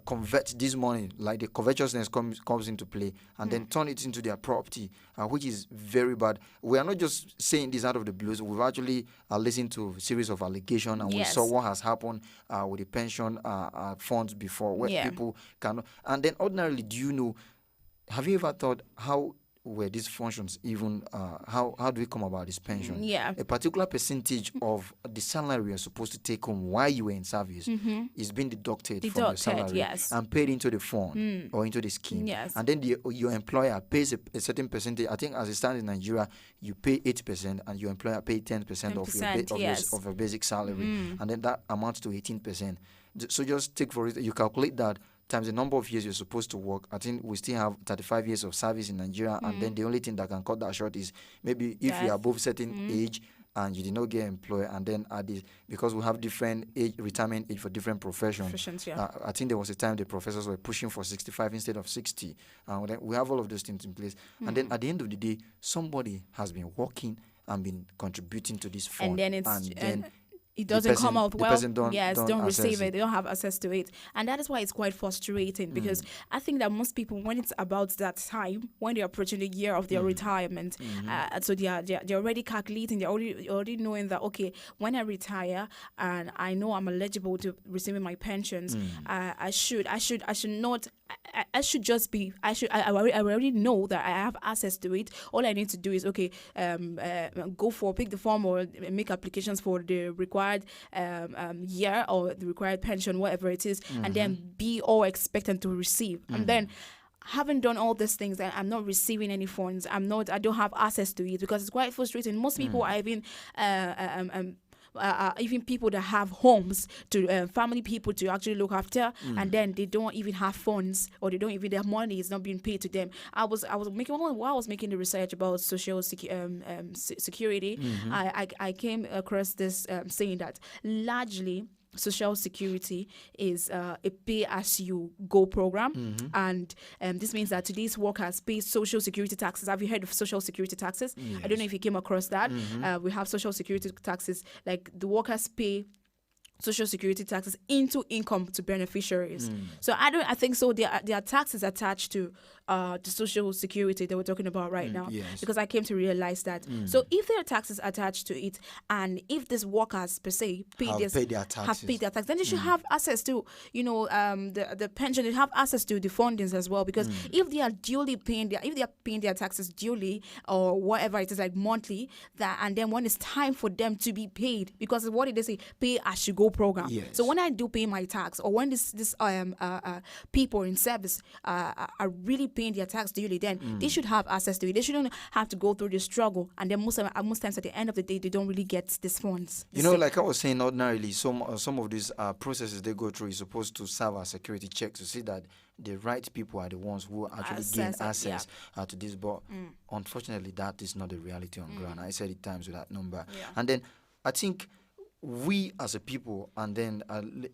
convert this money, like the covetousness comes into play, and then turn it into their property, which is very bad. We are not just saying this out of the blues. We've actually listened to a series of allegations, and we saw what has happened with the pension funds before, where people cannot. And then ordinarily, do you know? Have you ever thought how were these functions even how do we come about this pension? Yeah. A particular percentage of the salary you're supposed to take home while you were in service is being deducted from your salary yes. and paid into the fund or into the scheme. Yes. And then your employer pays a certain percentage. I think as it stands in Nigeria, you pay 80% and your employer pay 10% of your basic salary, and then that amounts to 18%. So just take for it, you calculate that times the number of years you're supposed to work. I think we still have 35 years of service in Nigeria, and then the only thing that can cut that short is maybe if you're above certain age and you did not get employed, and then because we have different retirement age for different professions. I think there was a time the professors were pushing for 65 instead of 60. We have all of those things in place, and then at the end of the day, somebody has been working and been contributing to this fund, and it doesn't come out well. Don't receive it. They don't have access to it, and that is why it's quite frustrating. Because I think that most people, when it's about that time when they're approaching the year of their retirement, so they're already calculating. They're already knowing that, okay, when I retire and I know I'm eligible to receiving my pensions, I should already know that I have access to it. All I need to do is pick the form or make applications for the required year or the required pension, whatever it is, and then be all expectant to receive. And then having done all these things and I'm not receiving any funds, I don't have access to it, because it's quite frustrating. Most people are even people that have homes to family people to actually look after, and then they don't even have funds, or their money is not being paid to them. I was making the research about social security. I came across this saying that largely Social Security is a pay-as-you-go program, and this means that today's workers pay Social Security taxes. Have you heard of Social Security taxes? Yes. I don't know if you came across that. We have Social Security taxes, like the workers pay Social Security taxes into income to beneficiaries. So I think so. There are taxes attached to the Social Security that we're talking about right now. Yes. Because I came to realize that. So if there are taxes attached to it, and if these workers per se have paid their taxes, then they should have access to the pension. They have access to the fundings as well. Because if they are paying their taxes duly or whatever it is, like monthly, and then when it's time for them to be paid, because what did they say? Pay as you go program. Yes. So when I do pay my tax, or when this people in service are really paying their tax duly, then they should have access to it. They shouldn't have to go through the struggle, and then most times at the end of the day, they don't really get these funds. Like I was saying, ordinarily, some of these processes they go through is supposed to serve as security checks to see that the right people are the ones who actually gain access to this. But unfortunately, that is not the reality on ground. I said it times with that number. And then I think we as a people, and then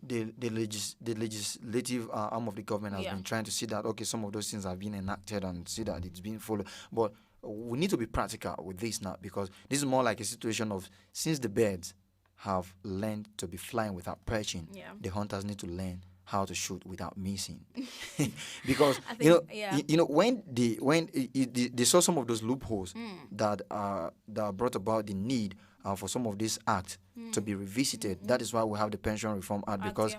the legislative arm of the government has been trying to see that, okay, some of those things have been enacted and see that it's being followed. But we need to be practical with this now, because this is more like a situation of, since the birds have learned to be flying without perching, the hunters need to learn how to shoot without missing. Because when they saw some of those loopholes that brought about the need for some of these acts to be revisited. That is why we have the Pension Reform Act, because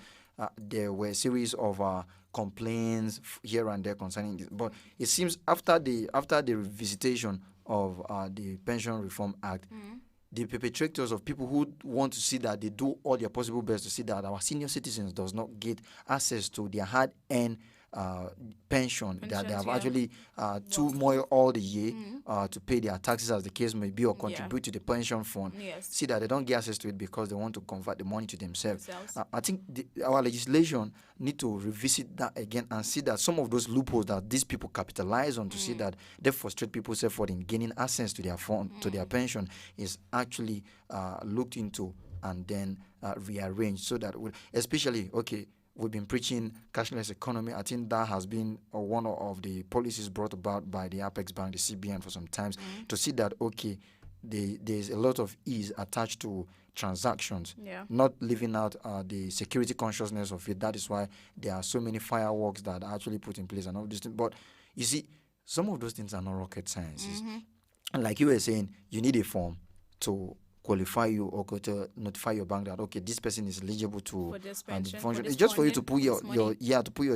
there were a series of complaints here and there concerning this. But it seems after the revisitation of the Pension Reform Act, the perpetrators of people who want to see that they do all their possible best to see that our senior citizens does not get access to their hard-earned pension that they have actually toiled all the year to pay their taxes, as the case may be, or contribute to the pension fund. See that they don't get access to it because they want to convert the money to themselves. I think our legislation need to revisit that again and see that some of those loopholes that these people capitalize on to see that they frustrate people in gaining access to their fund, to their pension, is actually looked into and then rearranged, so that we've been preaching cashless economy. I think that has been one of the policies brought about by the Apex Bank, the CBN, for some times, to see that, there's a lot of ease attached to transactions, not leaving out the security consciousness of it. That is why there are so many fireworks that are actually put in place and all these things. But you see, some of those things are not rocket sciences. And like you were saying, you need a form to qualify you or to notify your bank that this person is eligible to this pension, it's just for you to put your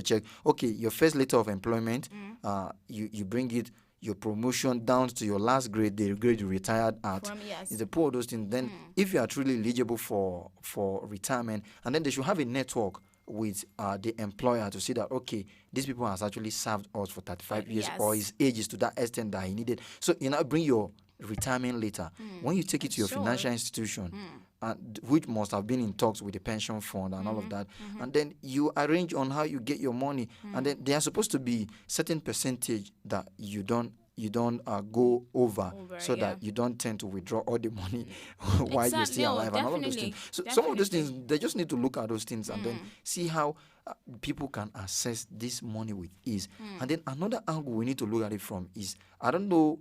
check. Your first letter of employment, you bring it. your promotion down to your last grade, the grade you retired at. Is the poor those things. Then if you are truly eligible for retirement, and then they should have a network with the employer to see that, okay, these people has actually served us for 35 years, or his age is to that extent that he needed. So you now bring your retirement later. When you take it to your financial institution, which must have been in talks with the pension fund and all of that, and then you arrange on how you get your money, and then there are supposed to be certain percentage that you don't go over, so that you don't tend to withdraw all the money while you're still alive and all of those things. So some of those things, they just need to look at those things and then see how people can access this money with ease. And then another angle we need to look at it from is, I don't know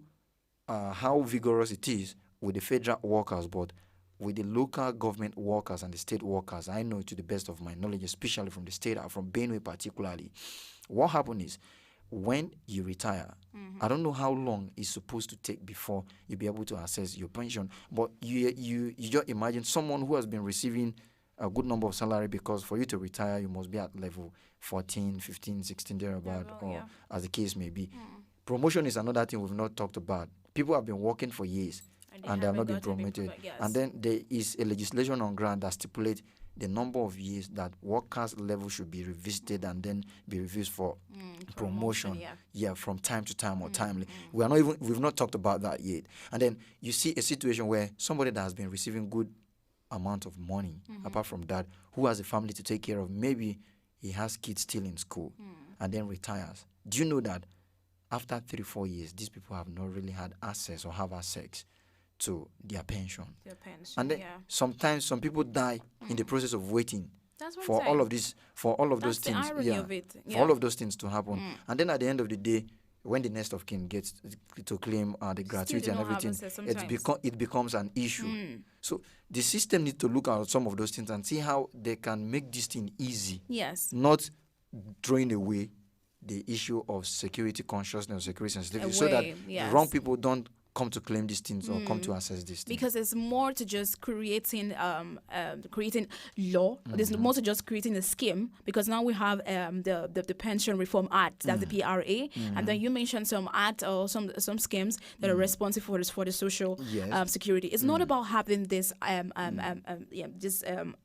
how vigorous it is with the federal workers, but with the local government workers and the state workers, I know to the best of my knowledge, especially from the state, from Benue particularly, what happened is, when you retire, I don't know how long it's supposed to take before you be able to access your pension, but you just imagine someone who has been receiving a good number of salary, because for you to retire, you must be at level 14, 15, 16, thereabout, as the case may be. Promotion is another thing we've not talked about. People have been working for years and they have not been promoted. And then there is a legislation on ground that stipulates the number of years that workers' level should be revisited and then be reviewed for promotion. From time to time or timely. We've not talked about that yet. And then you see a situation where somebody that has been receiving good amount of money, apart from that, who has a family to take care of, maybe he has kids still in school, and then retires. Do you know that after 3-4 years, these people have not really had access or have access to their pension? And then sometimes some people die in the process of waiting for all of these, for all of those things. For all of those things to happen. And then at the end of the day, when the next of kin gets to claim the gratuity and everything, it becomes an issue. So the system needs to look at some of those things and see how they can make this thing easy. Not throwing away the issue of security consciousness, security sensitivity, so that the wrong people don't come to claim these things or come to access these things. Because it's more to just creating law. There's more to just creating a scheme, because now we have the Pension Reform Act, that's the PRA, and then you mentioned some act or some schemes that are responsible for the social security. It's not about having this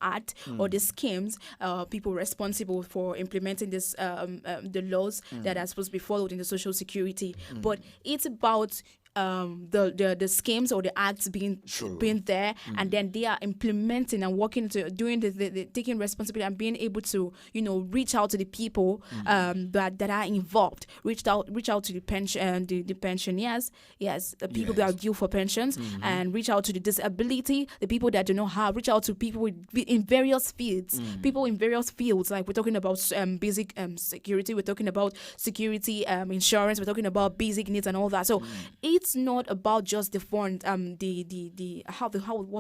act or these schemes, people responsible for implementing this the laws that are supposed to be followed in the social security, but it's about the schemes or the acts being there, and then they are implementing and working to doing the taking responsibility and being able to reach out to the people that are involved, reach out to the pension the pensioners, the people that are due for pensions, and reach out to the disability, the people that do not have, reach out to people in various fields, like we're talking about basic security, we're talking about security insurance, we're talking about basic needs and all that. So it's not about just the fund, what's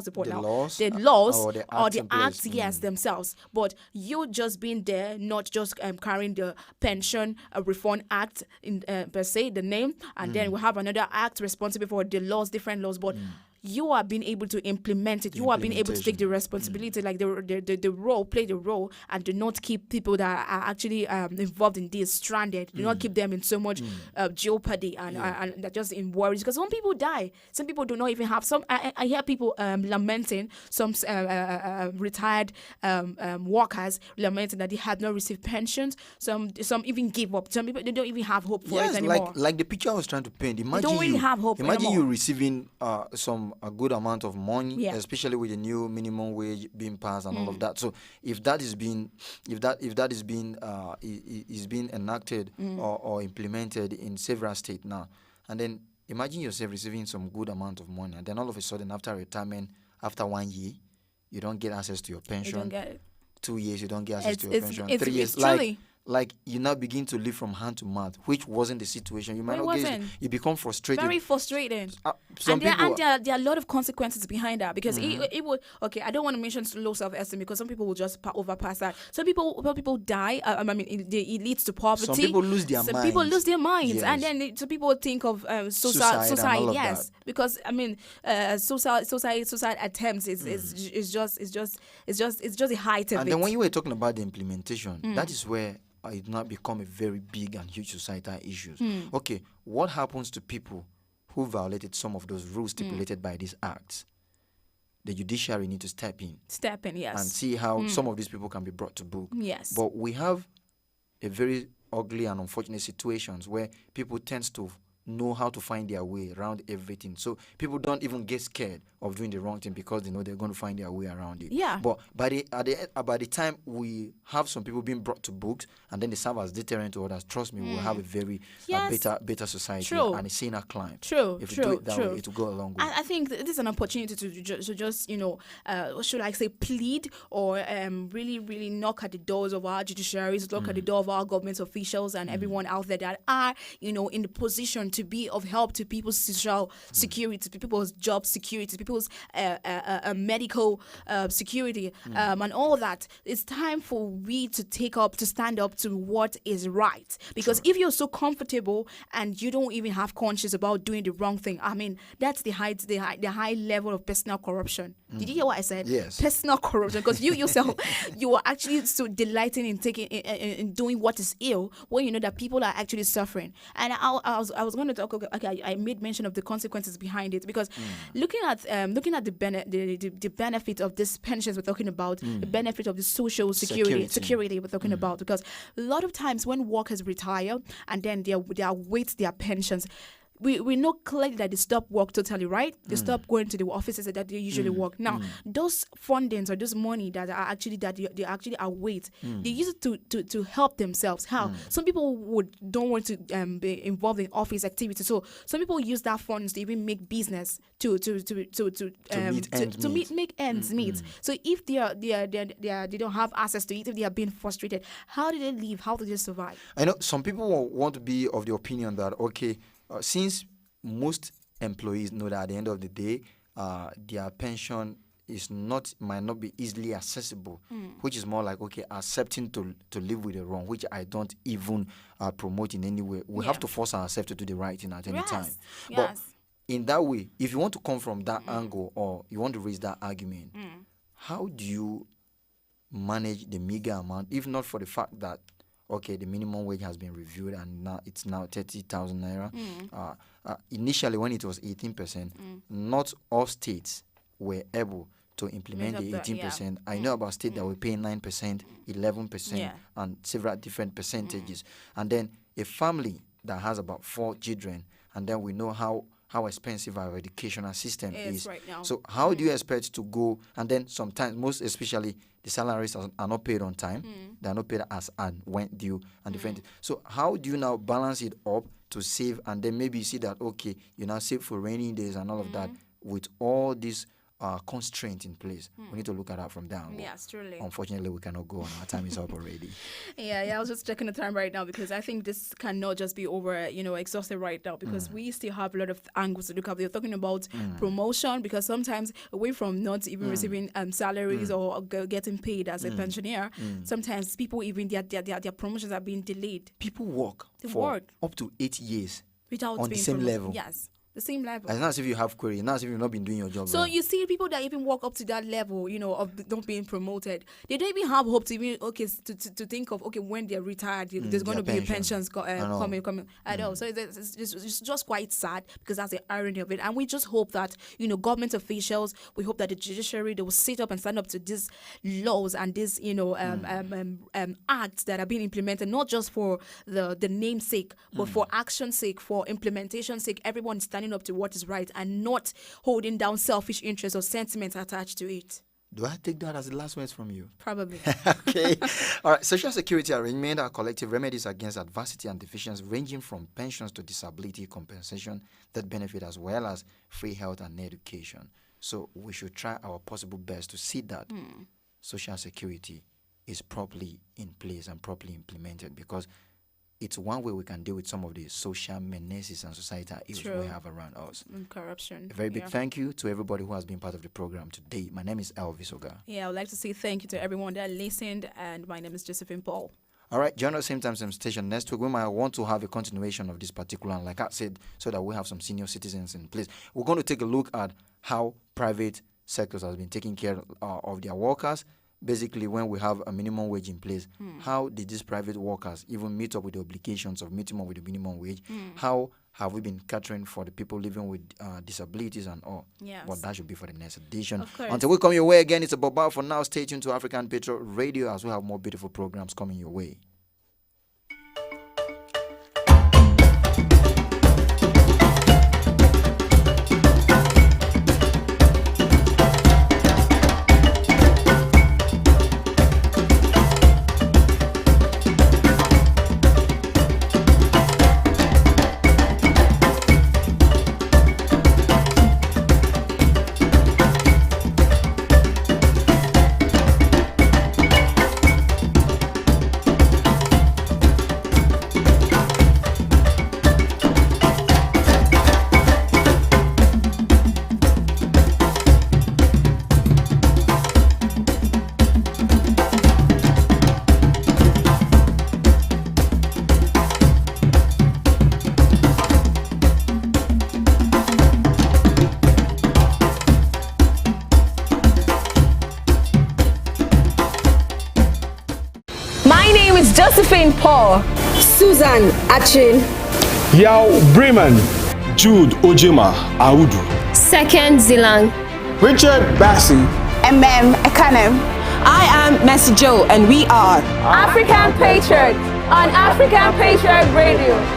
the point now? The laws or the acts, themselves. But you just being there, not just carrying the Pension Reform Act in per se, the name, and then we have another act responsible for the laws, different laws, but you are being able to implement it. You are being able to take the responsibility, like the role, play the role, and do not keep people that are actually involved in this stranded. Do not keep them in so much jeopardy and just in worries. Because when people die, some people do not even have some. I hear people lamenting, some retired workers lamenting that they have not received pensions. Some even give up. Some people, they don't even have hope for it anymore. Like the picture I was trying to paint. Imagine they don't really have hope Imagine anymore. you receiving a good amount of money, especially with the new minimum wage being passed and all of that. So if that is being enacted or implemented in several states now, and then imagine yourself receiving some good amount of money, and then all of a sudden after retirement, after 1 year, you don't get access to your pension. You don't get it. 2 years, you don't get access to your pension. 3 years, like you now begin to live from hand to mouth, which wasn't the situation. You might not get it. You become frustrated. Very frustrated. And there are a lot of consequences behind that, because it would. Okay, I don't want to mention low self-esteem, because some people will just overpass that. Some people die. It leads to poverty. Some people lose their minds. Some people lose their minds, and then some people think of suicide. Yes, because suicide attempts is just a high temperature. And then when you were talking about the implementation, that is where it not become a very big and huge societal issue. Mm. Okay, what happens to people who violated some of those rules stipulated by these acts? The judiciary need to step in. Step in, yes. And see how some of these people can be brought to book. Yes. But we have a very ugly and unfortunate situations where people tend to know how to find their way around everything. So people don't even get scared of doing the wrong thing because they know they're going to find their way around it. Yeah. But by the time we have some people being brought to books and then they serve as deterrent to others, trust me, we'll have a very better society True. and a saner climb. True. If true. you do it that true. way, it will go a long way. I think this is an opportunity to just should I say plead or really really knock at the doors of our judiciaries, knock at the door of our government officials and everyone out there that are in the position to be of help to people's social security, to people's job security, people's medical security, and all that. It's time for we to stand up to what is right. Because if you're so comfortable and you don't even have conscience about doing the wrong thing, I mean, that's the high level of personal corruption. Did you hear what I said? Yes. Personal corruption. Because you yourself, you are actually so delighting in in doing what is ill when you know that people are actually suffering. And I was going to talk. Okay, I made mention of the consequences behind it because looking at the benefit of these pensions we're talking about, the benefit of the social security we're talking about, because a lot of times when workers retire and then they await their pensions, we know clearly that they stop work totally, right? They stop going to the offices that they usually work. Now, those fundings or those money that they actually await, they use it to help themselves. How? Some people don't want to be involved in office activities, so some people use that funds to even make business to make ends meet. So if they don't have access to it, if they are being frustrated, how do they live? How do they survive? I know some people want to be of the opinion that since most employees know that at the end of the day, their pension might not be easily accessible, which is more like accepting to live with the wrong, which I don't even promote in any way. We have to force ourselves to do the right thing at any time. But in that way, if you want to come from that angle or you want to raise that argument, how do you manage the meager amount, if not for the fact that the minimum wage has been reviewed and now it's 30,000 naira. Initially, when it was 18%, not all states were able to implement the 18%. I know about states that were paying 9%, 11%, and several different percentages. And then a family that has about 4 children, and then we know how expensive our educational system is. Right now. So how do you expect to go? And then sometimes, most especially, the salaries are not paid on time. They are not paid as and when due and different. So how do you now balance it up to save? And then maybe you see that, you now save for rainy days and all of that with all these constraint in place. We need to look at that from down. Yes, truly. Unfortunately, we cannot go on. Our time is up already. Yeah, I was just checking the time right now because I think this cannot just be over, exhausted right now because we still have a lot of angles to look at. We're talking about promotion because sometimes away from not even receiving salaries or getting paid as a pensioner, sometimes people even their promotions are being delayed. People work for up to 8 years without on the same level. Yes. The same level. It's not as if you have query. It's not as if you've not been doing your job. So you see people that even walk up to that level, of not being promoted. They don't even have hope to even to think of when they're retired, there's going to be pensions coming at all. So it's just quite sad because that's the irony of it. And we just hope that government officials, we hope that the judiciary, they will sit up and stand up to these laws and these acts that are being implemented, not just for the namesake, but for action's sake, for implementation's sake. Everyone is standing up to what is right and not holding down selfish interests or sentiments attached to it. Do I take that as the last words from you? Probably. Okay. All right. Social security arrangement are collective remedies against adversity and deficiencies ranging from pensions to disability compensation, that benefit, as well as free health and education. So we should try our possible best to see that social security is properly in place and properly implemented, because it's one way we can deal with some of the social menaces and societal issues we have around us. And corruption. A very big thank you to everybody who has been part of the program today. My name is Elvis Oga. Yeah, I would like to say thank you to everyone that listened, and my name is Josephine Paul. All right, join us same time, same station next week. We might want to have a continuation of this particular, and like I said, so that we have some senior citizens in place. We're going to take a look at how private sectors has been taking care of their workers, basically when we have a minimum wage in place, how did these private workers even meet up with the obligations of meeting up with the minimum wage? How have we been catering for the people living with disabilities and all? Yes. But that should be for the next edition. Of course. Until we come your way again, it's about for now. Stay tuned to African Patriot Radio as we have more beautiful programs coming your way. Josephine Paul, Susan Achin, Yao Bremen, Jude Ojima Audu, Second Zilang, Richard Bassi, Ekanem. I am Mercy Joe, and we are African Patriot on African Patriot Radio.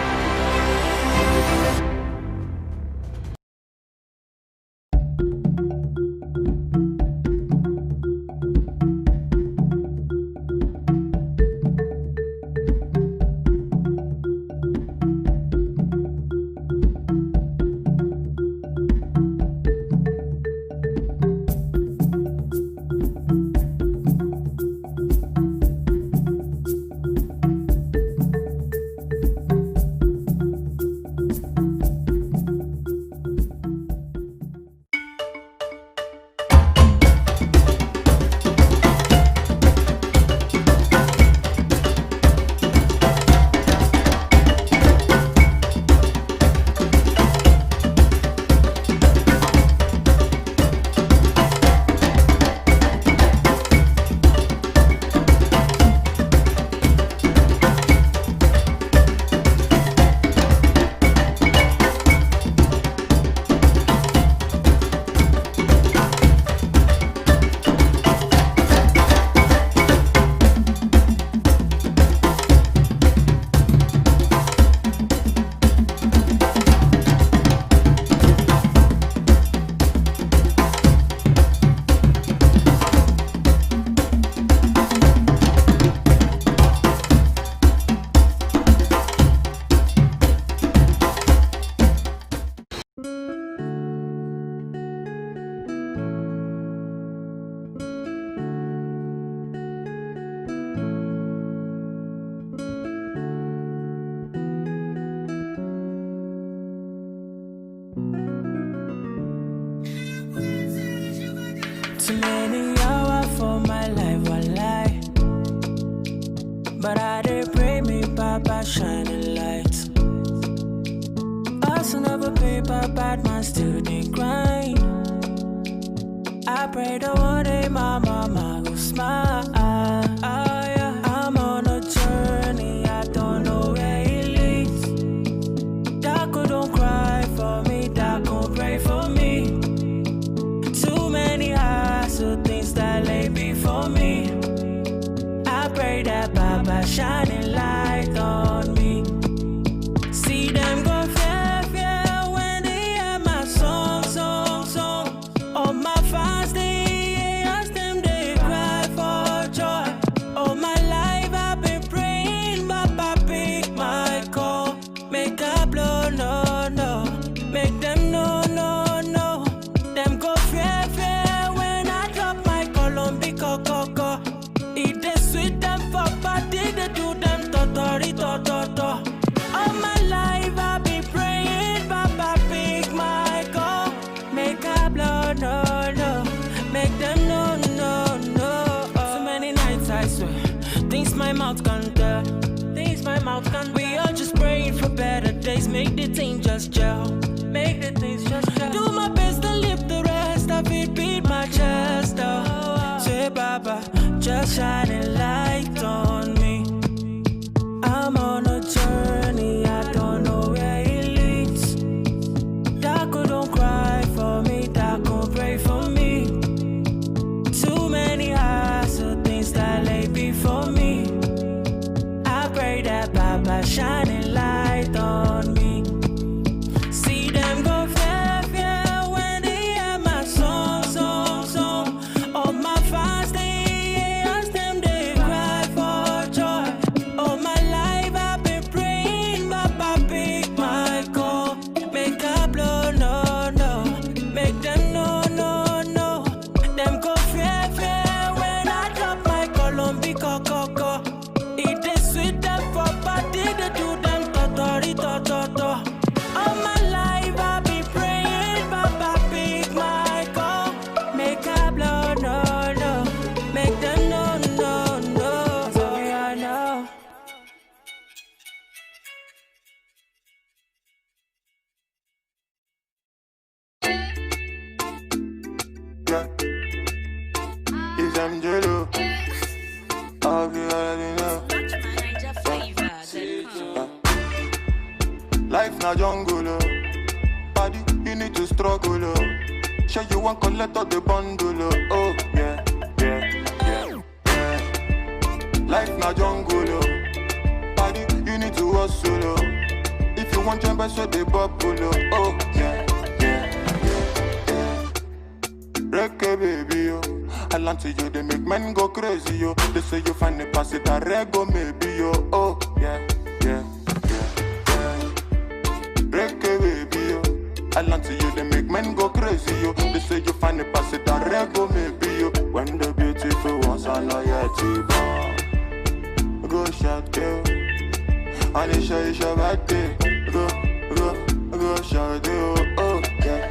Too many hours for my life, I lie. But I did pray me, Papa, shine a light. Us never paper, bad man still they grind. I pray the one day my mama will smile. Yeah. I'm on a journey, I don't know where it leads. Daco don't cry for me, Daco pray for me. Too many eyes, so things that lay before me. I pray that Baba shine a light on me. See them go fair when they hear my song. All my fans, they ask them, they cry for joy. All my life I've been praying, Baba pick my call. Make a blow, no. Make them no. Them go fair when I drop my Colombic coco. It is sweet them for body, they do them totori. All my life I've been praying, Baba pick my call. Make a blow, no. Make them no. So many nights I swear, things my mouth can't tell. We all just praying for better days. Make the thing just gel. Do my best to lift the rest of it, beat my chest. Say Baba, Baba shining light on me. I'm on a journey, I don't know where it leads. Daco don't cry for me, Daco pray for me. Too many hassle things that lay before me. I pray that Baba shining light on me. See them go fair, fair when they hear my song, song, song. All my fans, they ask them, they cry for joy. All my life I've been praying, Baba pick my call. Make a blow, no, no. Make them no, no, no. Them go fair, fair when I drop my Colombi coco. It is sweet them for body, they do them totori, to. All my life I've been praying, Baba pick my call. Make a blow, no, no. Make them no, no, no. So I know. Yeah. It's Angelo. I'll be already know. Life na jungle, oh. Body, you need to struggle, oh. Sure you want collect all the bundle, oh. Oh, yeah, yeah, yeah, yeah. Life na jungle, oh. Body, you need to hustle, oh. If you want jump, so they bubble, oh. Oh, yeah, yeah, yeah, yeah. Reggae baby, oh. I learn to you, they make men go crazy, yo. They say you find the pass it a rego, maybe, yo. Oh, yeah, yeah, yeah, yeah. Reggae baby, yo. I learn to you, they make men go crazy, yo. They say you find the pass it a rego, maybe, yo. When the beautiful ones are not yet born. Go shout, girl. And it's your birthday. Go shout, girl. Oh, yeah.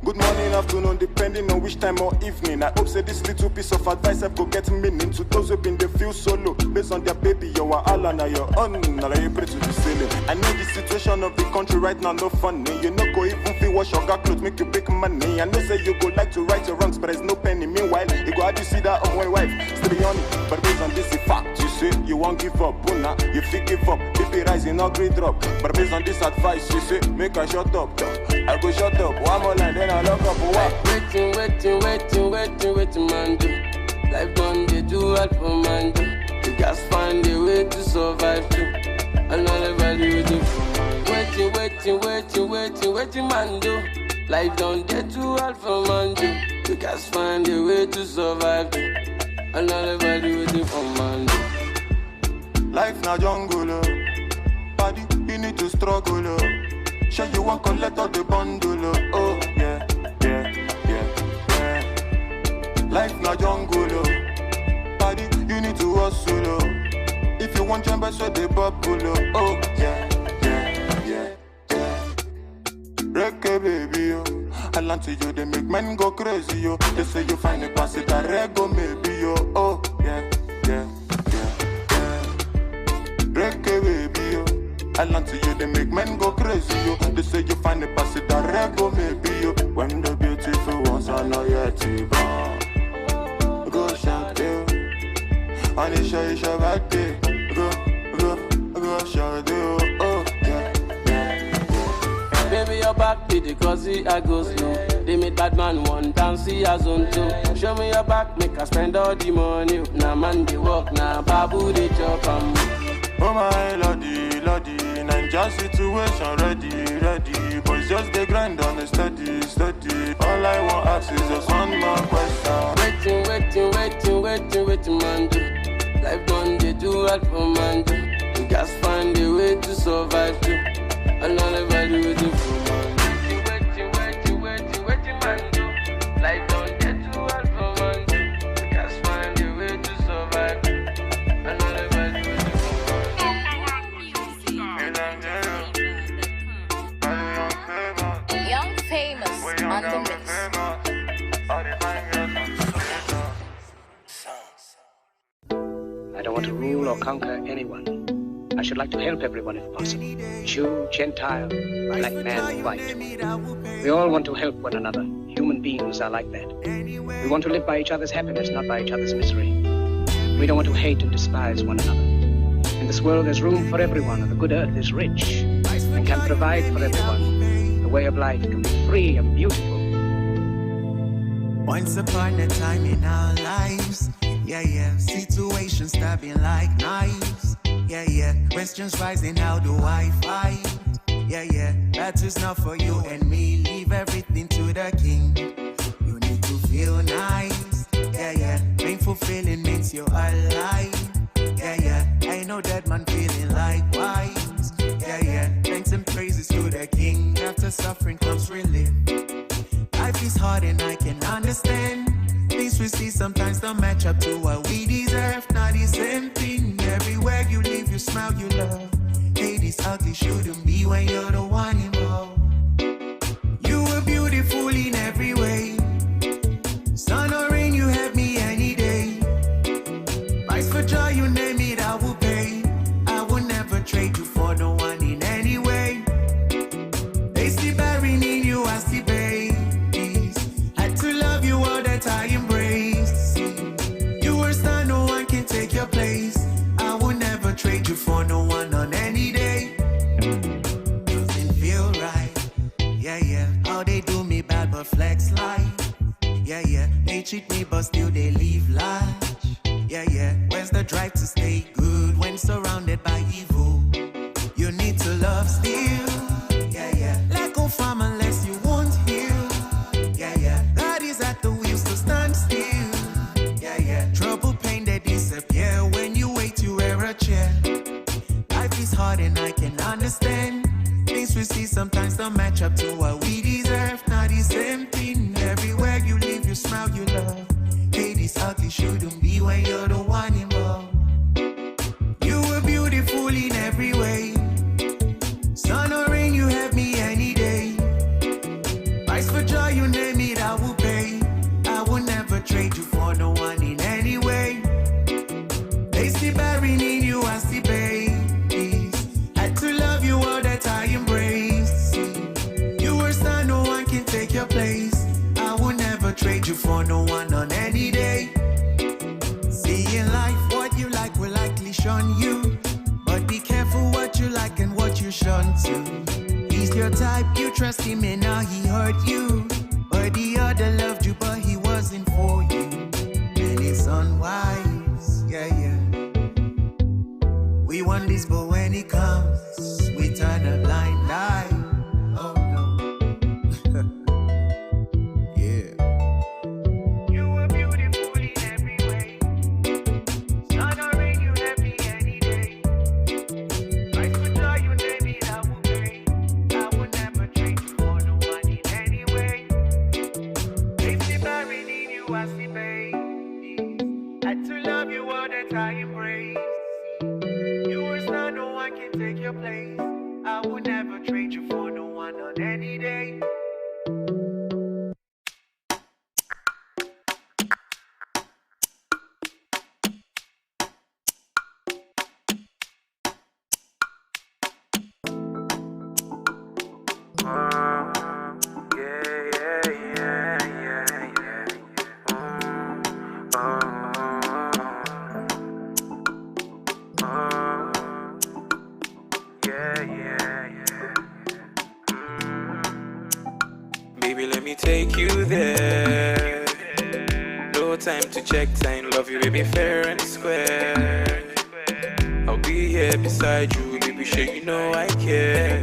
Good morning, afternoon, depending on which time or evening. I hope say this little piece of advice I go get meaning to those who been they feel solo. Based on their baby, you are all on your own. Now you pray to the ceiling. I know the situation of the country right now no funny. You know go even feel wash your clothes, make you big money. I know say you go like to right your wrongs, but there's no penny. Meanwhile, you go how you see that on my wife. Still be on it, but based on this the fact, you say you won't give up. Buna, you feel give up. BP rising, no green drop. But based on this advice, you say make a shut up. I go shut up. One more line, then I lock up. Waiting, man, do. Life done, they do hard for man, do. You guys find a way to survive, too. Another value, do. Waiting, man, do. Life done, they do hard for man, do. You guys find a way to survive, too. Another value, do for man, do. Life na jungle, oh. Body, you need to struggle, oh. Sure you want collect all the bundle, oh. Oh, yeah, yeah, yeah, yeah. Life na jungle, oh. Body, you need to hustle, oh. If you want jump, so they bubble, oh. Oh, yeah, yeah, yeah, yeah. Reggae baby, oh. I learn to you, they make men go crazy, yo. They say you find a pass it a rego, maybe, yo. Oh, yeah, yeah, yeah, yeah. Reggae baby, yo. I learn to you, they make men go crazy, yo. They say you find a pass it a rego, maybe, yo. When the beautiful ones are not yet born. Go shout, yo. And it's your birthday. Go shout, yo. Oh, yeah, yeah. Baby, your back be the cause I go slow. They made bad man one dance, see a zone two. Show me your back, make I spend all the money. Now man they walk, now babu they chop. Oh my lordy, lordy, Ninja situation ready. Boys just they grind on a steady. All I want ask is just one more question. Waiting, man, do. Life done, they do hard for man, do. You guys find a way to survive, too. Another value, do for man. Waiting, man, do. Life done, they do hard for man, do. You guys find a way to survive, too. Another value, do for man. Young famous on the mix. I don't want to rule or conquer anyone. I should like to help everyone if possible. Jew, Gentile, black man, white. We all want to help one another. Human human beings are like that. We want to live by each other's happiness, not by each other's misery. We don't want to hate and despise one another. In this world, there's room for everyone, and the good earth is rich and can provide for everyone. The way of life can be free and beautiful. Once upon a time in our lives, situations stabbing like knives, questions rising, how do I fight? That is not for you and me, leave everything to the king. You need to feel nice, painful feeling means you're alive, ain't no dead man feeling likewise, thanks and praises to the king, after suffering comes relief. Life is hard and I can understand. Things we see sometimes don't match up to what we deserve. Not the same thing. Everywhere you live, you smile, you love. Hey, this ugly shouldn't be when you're the one involved. You were beautiful in every way. Sun or rain, you have me any day. Price for joy, you name it, I will pay. I will never trade you for no one in any way. They see bearing in you, I see babe. I embrace. You were star, no one can take your place. I will never trade you for no one on any day. Doesn't feel right. How they do me bad but flex like. They cheat me but still they leave large. Where's the drive to stay good when surrounded by evil? You need to love still. Let go from unless you won't heal. God is at the wheels to stand still. Trouble, pain, they disappear when you wait to wear a chair. Life is hard and I can understand. Things we see sometimes don't match up to what we deserve. Not the same thing. Everywhere you live, you smile, you love. Hey, this ugly shouldn't be when you're the one involved. You were beautiful in every way. Sun or rain, you have me any day. Price for joy, you name it, I will pay. I will never trade you for no one in any way. They see bearing in you, I see babies. Had to love you all that I embrace. You were star, no one can take your place. I will never trade you for no one on any day. See in life, what you like will likely shun you. But be careful what you like and what you shun to. He's your type, you trust him and now he hurt you. But the other loved you but he wasn't for you. And it's unwise, We want this but when it comes, we turn a blind eye. Oh no. You were beautiful in every way. Sun or rain, you have me any day. I could tell you, baby, I will pay. I will never trade you for no one in any way. If the buried in you, I see baby. Had to love you all that I embrace. You were star, no one can take your place. I will never trade you for no one on any day. Baby, let me take you there. No time to check time, love you, baby, fair and square. I'll be here beside you, baby, sure you know I care.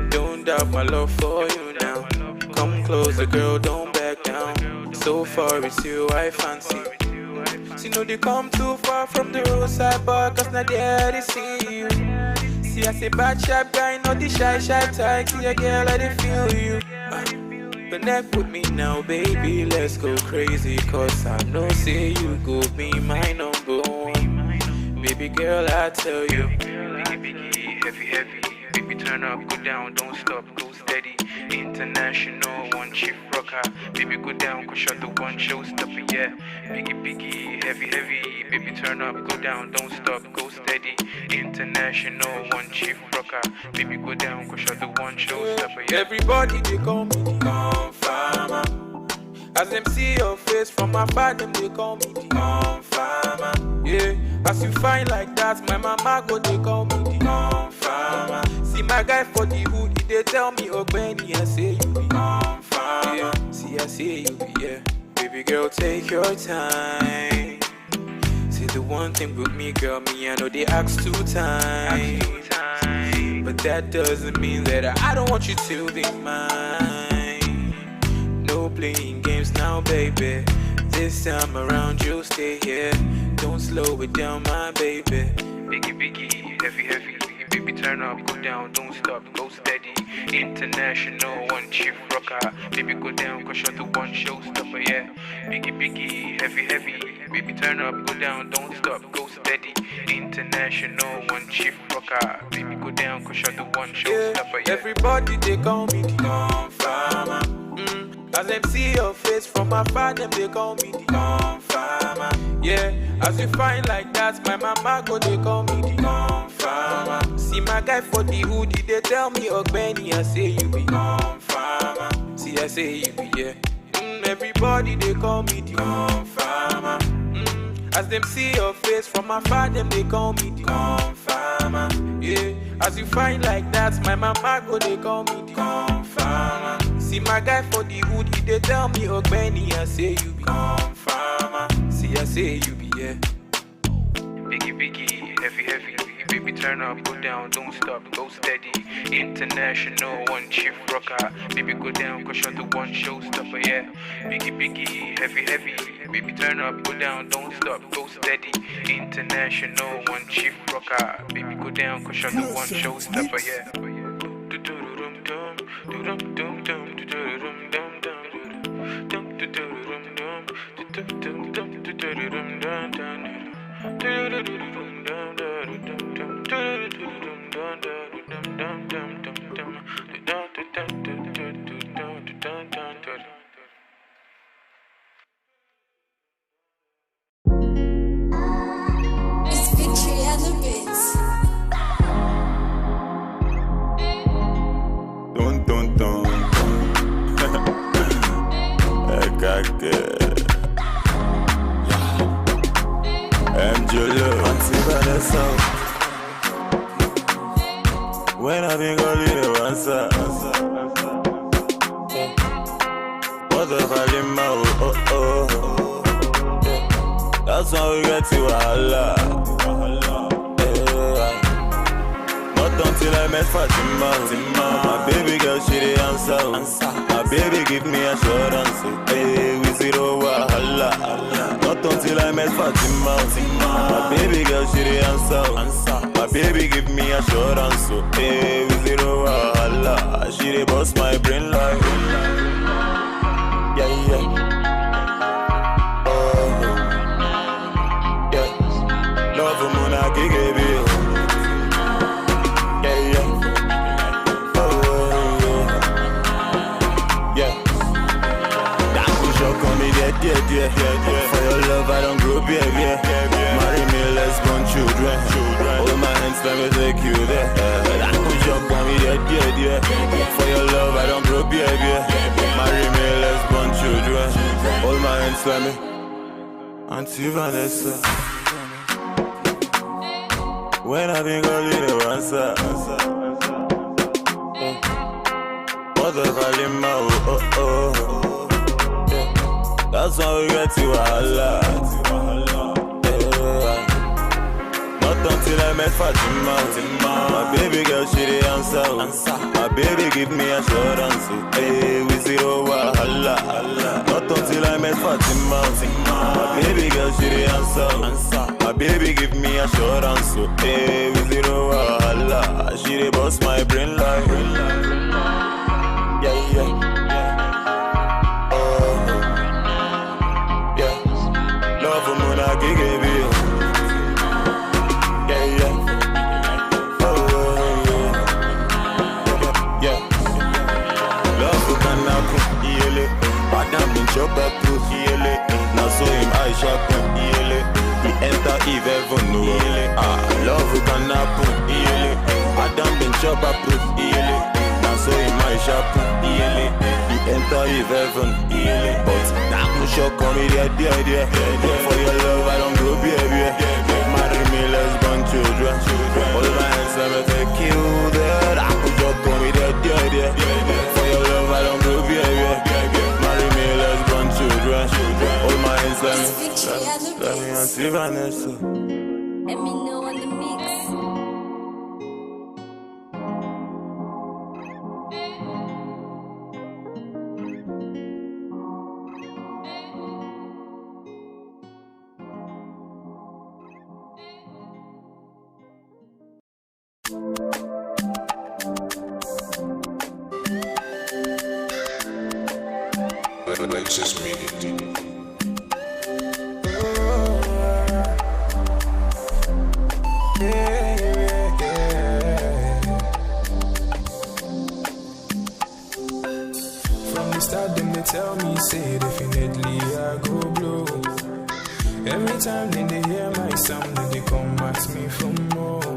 Don't doubt my love for you now. Come closer, girl, don't back down. So far it's you I fancy. See, no, they come too far from the roadside bar, cause not there they see you. See, I say bad sharp guy, not the shy type. See a girl, I dey feel you. Connect with me now, baby, let's go crazy. Cause I know, say you go be my number one. Baby girl, I tell you. Biggie, biggie, heavy, heavy. Baby, turn up, go down, don't stop, go steady. In International one chief rocker. Baby go down, go shut the one showstopper, yeah. Biggie, heavy. Baby turn up, go down, don't stop, go steady. International one chief rocker. Baby go down, go shut the one showstopper, yeah. Everybody they call me the farmer. As them see your face from afar, them they call me the farmer. Yeah, as you find like that, my mama go they call me the farmer. See my guy for the hood, they tell me Benny, I say you be farmer. Yeah, see I say you be, yeah. Baby girl, take your time. See the one thing with me, girl, me I know they ask 2 times. But that doesn't mean that I don't want you to be mine. No playing games now, baby. This time around you'll stay here. Don't slow it down, my baby. Biggie, heavy. Baby turn up, go down, don't stop, go steady. International one chief rocker. Baby go down, go shut the one showstopper, yeah. Biggie, heavy. Baby turn up, go down, don't stop, go steady. International one chief rocker. Baby go down, go shut the one showstopper, yeah. Everybody they call me the farmer. As them see your face from afar, them they call me the farmer. Yeah, as you find like that, my mama go they call me the farmer. See my guy for the hood, they tell me Benny, I say you be farmer. See I say you be, yeah. Everybody they call me the farmer. As them see your face from afar, them they call me the farmer. Yeah, as you find like that, my mama go they call me the farmer. See my guy for the hood, they tell me Benny, I say you be farmer. See I say you be, yeah. Biggie, heavy. Baby turn up, go down, don't stop, go steady. International one chief rocker. Baby go down, go shut the one showstopper, yeah. Biggie, heavy. Baby turn up, go down, don't stop, go steady. International one chief rocker. Baby go down, go shut the one showstopper, yeah. It's Victory and the Bits. Dun. Angelo, Vanessa. When I think I'll leave the answer. What the hell in my oh. That's why we get to Allah. Not until I met Fatima. My baby girl, she the answer. My baby give me assurance. Hey, we zero wahala. Not until I met Fatima. My baby girl, she the answer. My baby give me assurance. Hey, we zero wahala. She the boss my brain like. Yeah. Love muna kigebi. Yeah. For your love, I don't grow beer. Marry me, let's born children. Hold my hands, let me take you there. I push up on me, yeah. For your love, I don't grow beer. Marry me, let's born children. Hold my hands, let me. Auntie Vanessa. When I think I'll leave the answer. What the hell in my oh. That's why we get to Allah. Not until I met Fatima. My baby girl, she the answer. My baby give me assurance. Hey, we zero wahala. Not until I met Fatima. My baby girl, she the answer. My baby give me assurance. Hey, we zero wahala. She the boss my brain like. Yeah. chop approve, now so in my shop, he enter the heaven, but now no shock on me, yeah. For your love, I don't go, baby. Marry me, let's born children. All my hands, let me take you there. I could shock on me, yeah. For your love, I don't go, baby. Marry me, let's born children. All my hands, let me see Vanessa. Let me know on the mix. Lexus Media. From the start, them they tell me, say definitely I go blow. Every time then they hear my sound, then they come ask me for more.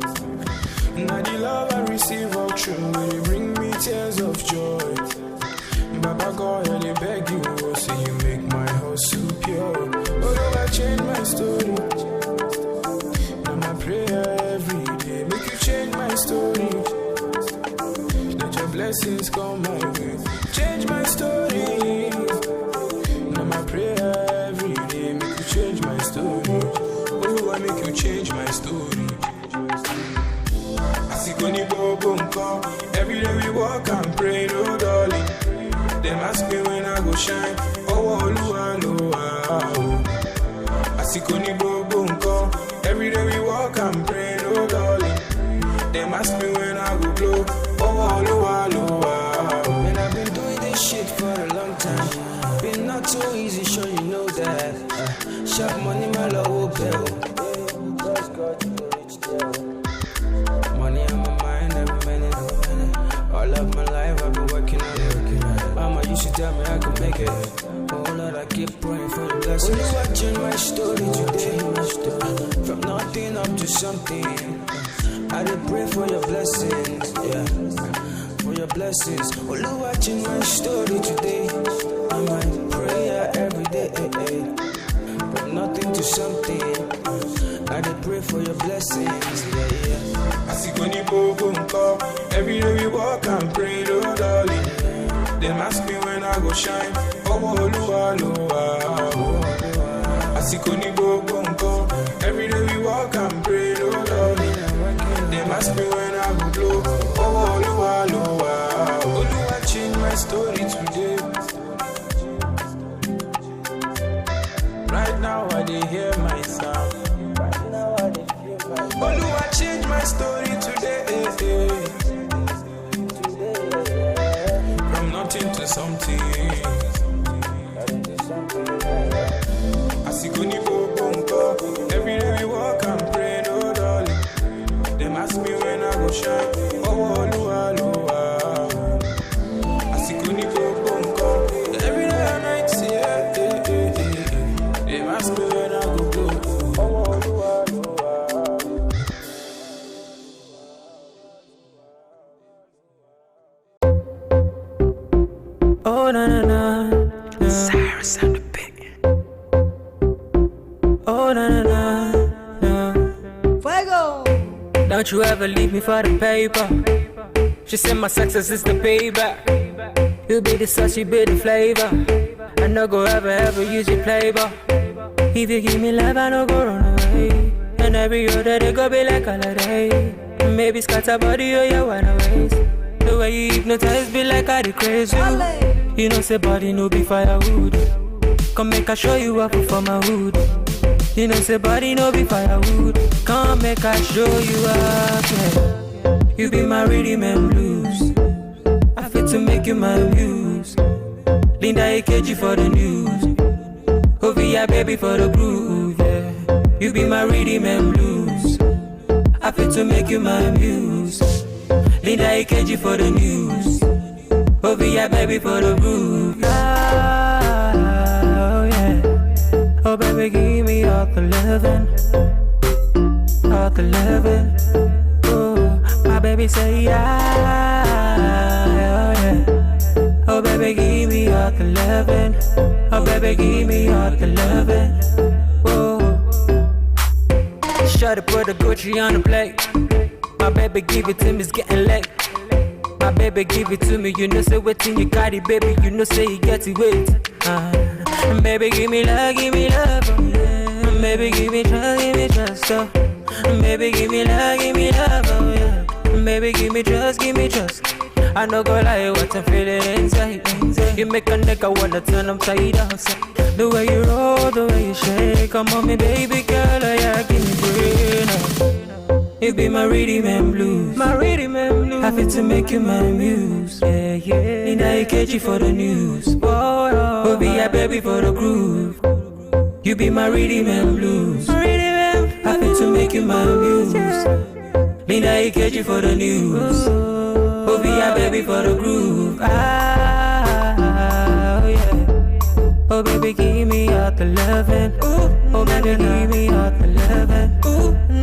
Now the love I receive all true, they bring me tears of joy. Baba God, I they beg you, oh, say you make my heart so pure. Although I change my story, now my prayer every day, make you change my story. Let your blessings come my way, change my story. Now my prayer every day, make you change my story. Oh, I make you change my story. I see Goni Bobo every day we walk and pray, no darling. Them ask me when I go shine. Oh, I see Koni Bobo nko. Every day we walk and pray, no darling. Them ask me when I go blow. Oh, man, I've been doing this shit for a long time. Been not too easy, sure you know that. Sharp money, my low bill. Money on my mind every minute. All of my life I've been working on it. Mama used to tell me I could make it. Oh Lord, I keep praying for the blessings. Only watching my story today. From nothing up to something. I did pray for your blessings, yeah. For your blessings. Only watching my story today. And my prayer every day. From nothing to something. I did pray for your blessings, yeah. I see Koni Bobo nko. Every day we walk and pray, no darling. Them ask me when I go shine. Oh, I see Koni Bobo nko. Every day we walk and pray, no darling. Them ask me when I go blow. Oh, I change my story today. Right now I dey hear my sound. Oh, I change my story today. Nothing to something. I see Koni Bobo nko. Every day we walk and pray, no darling. Them ask me when I go shine. Oh, I see Koni Bobo nko. Every day and night, yeah. Them ask me when I go blow. Oh na na na, Cyrus on the beat. Oh na na na, Fuego. Don't you ever leave me for the paper. She said my success is the payback. You be the sauce, you be the flavor. I no go ever use your playboy. If you give me love, I no go run away. And every other day go be like holiday. Maybe scatter body or you wanna waste. The way you hypnotize be like I the crazy. You know say body no be firewood. Come make I show you up for my hood. You know say body no be firewood. Come make I show you up, yeah. You be my rhythm and blues. I fit to make you my muse. Linda AKG for the news. Ovia baby for the groove, yeah. You be my rhythm and blues. I fit to make you my muse. Linda AKG for the news. Ovia baby for the groove. Oh yeah. Oh baby give me all the loving. All the loving. Oh my baby baby say yeah. Oh baby, give me all the loving. Oh baby, give me all the loving. Whoa. Shut up, put the Gucci on the plate. My baby, give it to me, it's getting late. My baby, give it to me, you know say waiting you got it, baby, you know say you get it wait. Baby, give me love, oh, yeah. Baby, give me trust, oh. Baby, give me love, oh, yeah. Baby, give me trust. I no go lie, what I'm feeling inside. You make a nigga wanna turn upside down. The way you roll, the way you shake, come on me, baby girl, oh yeah, give me brain. You be my rhythm and blues. Happy to make you my muse. Yeah. Need I catch you for the news. Oh, be a baby for the groove. You be my rhythm and blues. Happy to make you my muse. Need I catch you for the news. Oh, be a baby for the groove. Oh yeah. Oh baby, give me all the loving. Oh baby, give me all the loving.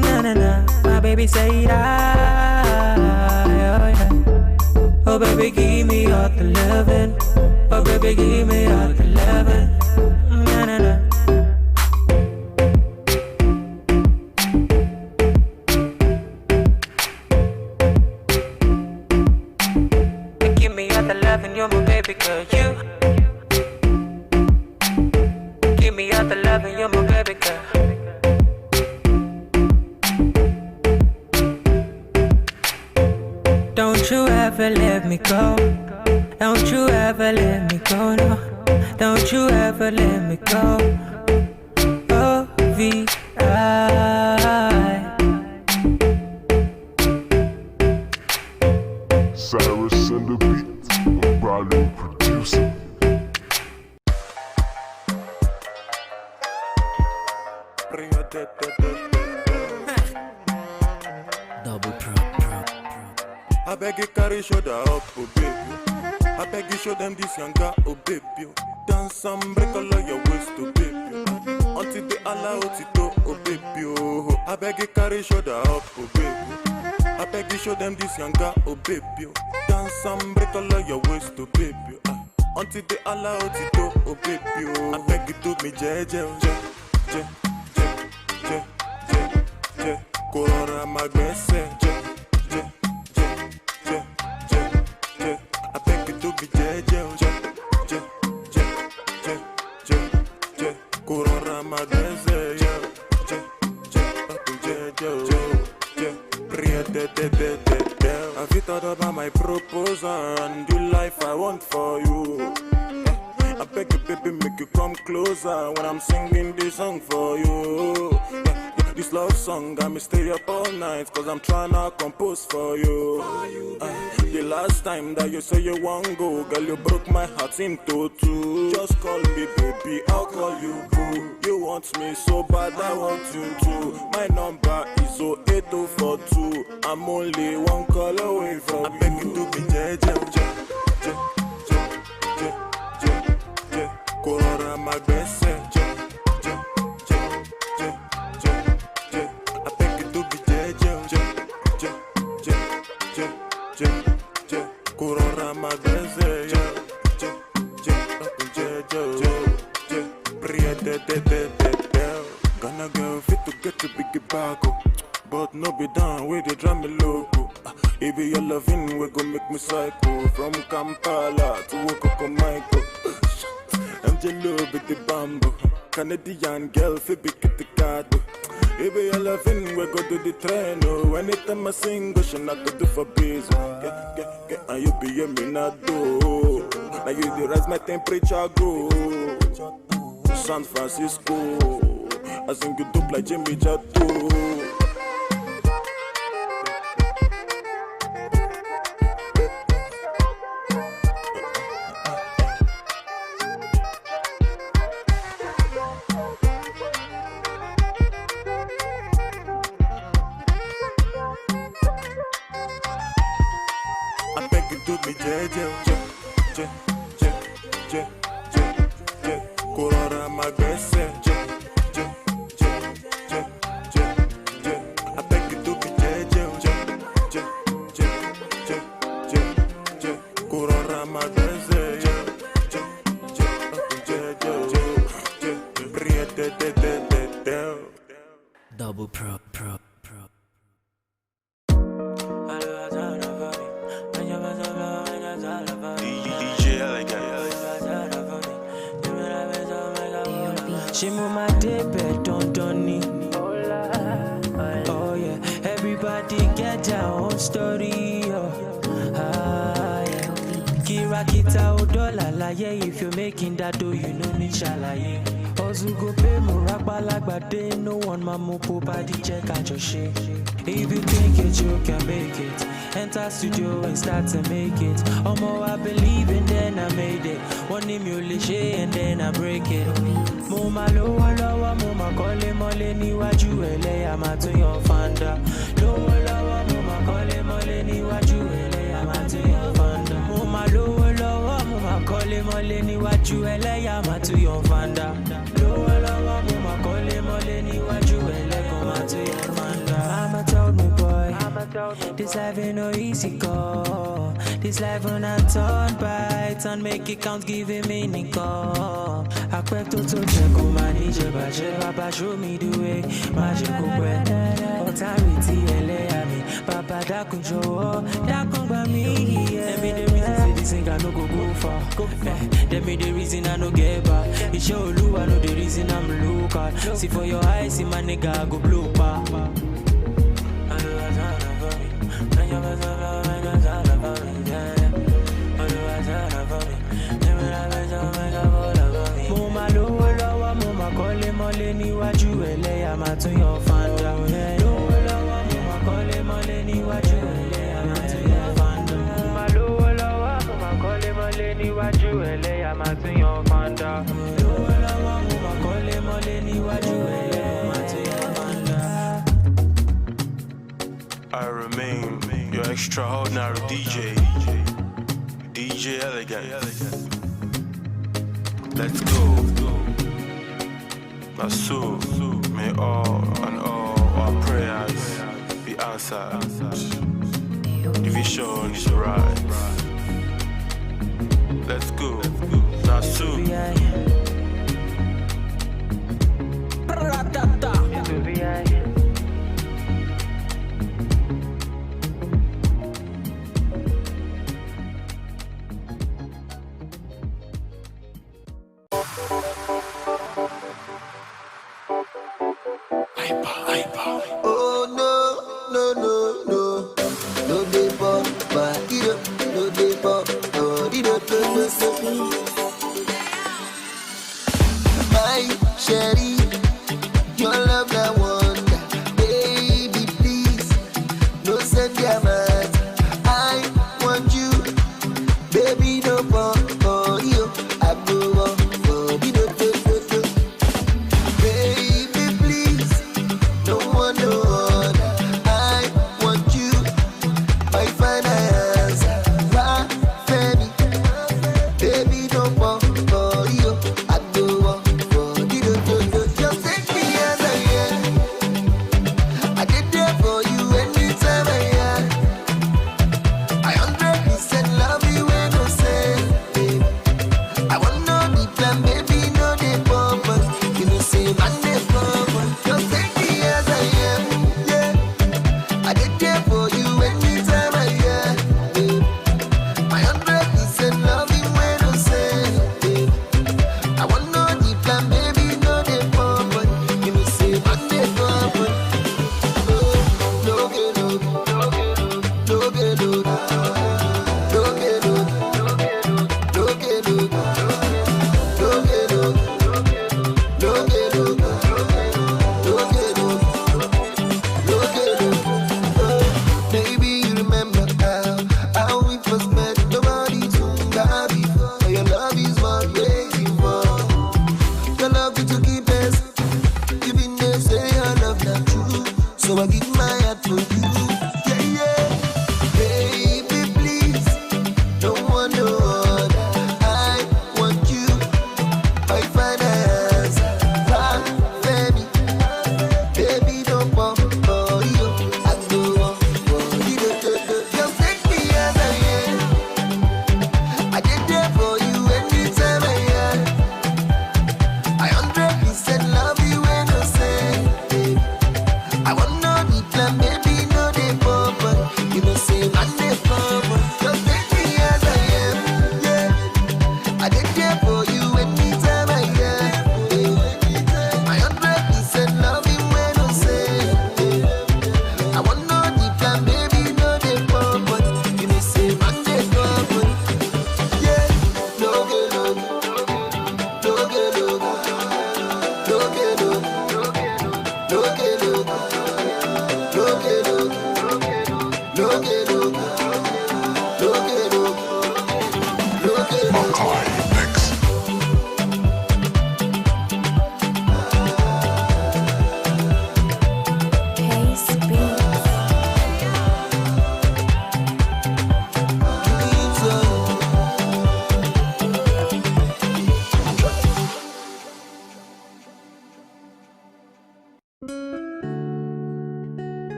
Na na na. My baby say yeah. Oh baby, give me all the loving. Oh baby, give me all the loving. Na na na. Give me all the loving, you're my baby girl. You give me all the loving, you're my baby girl. Don't you ever let me go. Don't you ever let me go, no. Don't you ever let me go. O-V-I. Cyrus and the beat, a Bralo producer. Double pro. I beg you carry shoulder up, oh baby. I beg you show them this younger, oh baby. Dance and break all of your waist, oh baby. Until they allow it to, oh baby. Oh, I beg you carry shoulder up, oh baby. I beg you show them this younger, oh baby. Dance and break all of your waist, oh baby. Until they allow it to, oh baby. Oh, I beg you to me, jeje. Corona magbese, I beg you to be jeje. Corona magbese, Have you thought about my proposal and the life I want for you? I beg you, baby, make you come closer when I'm singing this song for you. This love song got me stay up all night, cause I'm trying to compose for you. The last time that you say you won't go, girl, you broke my heart into two. Just call me baby, I'll call you boo. You want me so bad, I want you too. My number is 08042. I'm only one call away from you. I beg you to be jeje. Corona magbese. Corona magbese. Gonna go fit to get to big bago, but no be down with the drum logo. If your loving we go make me psycho. From Kampala to Okokomaiko. I'm jello with the bamboo. Canadian girl fi big at the card. If your loving we go to the train. Oh, anytime I sing, go she not to do for biz. Get, and you be a minado. Now you the rise my temperature go. San Francisco, I sing you dope like Jimmy Jatto. I beg you to be jeje. Corona magbese. I beg you to be jeje. Double pro. DJ Elegant. She move my day bed, don't need. Oh yeah, everybody get their own story. Yeah. Kira kita odola la yeah. If you're making that dough, you know me shalaye. Ozu go pay mo rapalagba day. No one mamu body check out your shit. If you think it, you can make it. Enter studio and start to make it. Omo, I believe and then I made it. One name you liché and then I break it. Mo ma lowa lowa, mo ma kole mole ni waju ele ama to your fanda. Lowa lowa, mo ma kole mole ni waju ele ama to your fanda. Mo ma lowa lowa, mo ma kole mole ni waju ele ama to your fanda. Lowa lowa, mo ma kole mole ni waju ele ama to your fanda. Mama told me, boy, this life ain't no easy go. This life when I turn by turn, make it count, give it meaning go. I quit to check on my DJ, Papa show me the way. Magic way, authority, LA, Papa Dakun Joe, Dakun by me. Let me the reason say this ain't got no go far. Let me the reason I no get back. It show you I know the reason I'm looking. See for your eyes, see my nigga go blue pa. Mole ni waju ele ama to your fanda. Lowo lowo mo ma kole mole ni waju ele ama to your fanda. Ma lowo lowo mo ma kole mole ni waju ele ama to your fanda. Lowo lowo mo ma kole mole ni waju ele ama to your fanda. I remain your extraordinary DJ Elegant. Let's go. So may all our prayers be answered. The vision is right. Let's go. Now so. Oh no, no dey pop, but no dey pop, oh my sherry, your love that wonder, baby please, no send your mind, I want you, baby no pop, oh you, I go on, oh you do.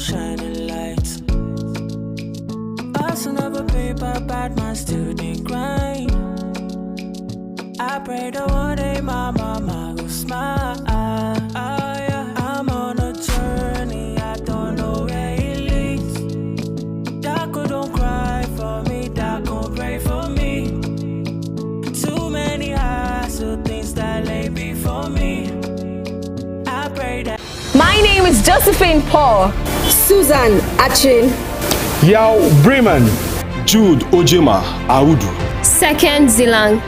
shining lights. Hustle of a paper, bad man still dey grind. I pray that one day my mama will smile. Yeah. I'm on a journey, I don't know where it leads. Daco don't cry for me, Daco pray for me. Too many hassle things that lay before me. I pray that. My name is Josephine Paul. Susan Achin. Yao Bremen, Jude Ojima Audu. Second Zilang.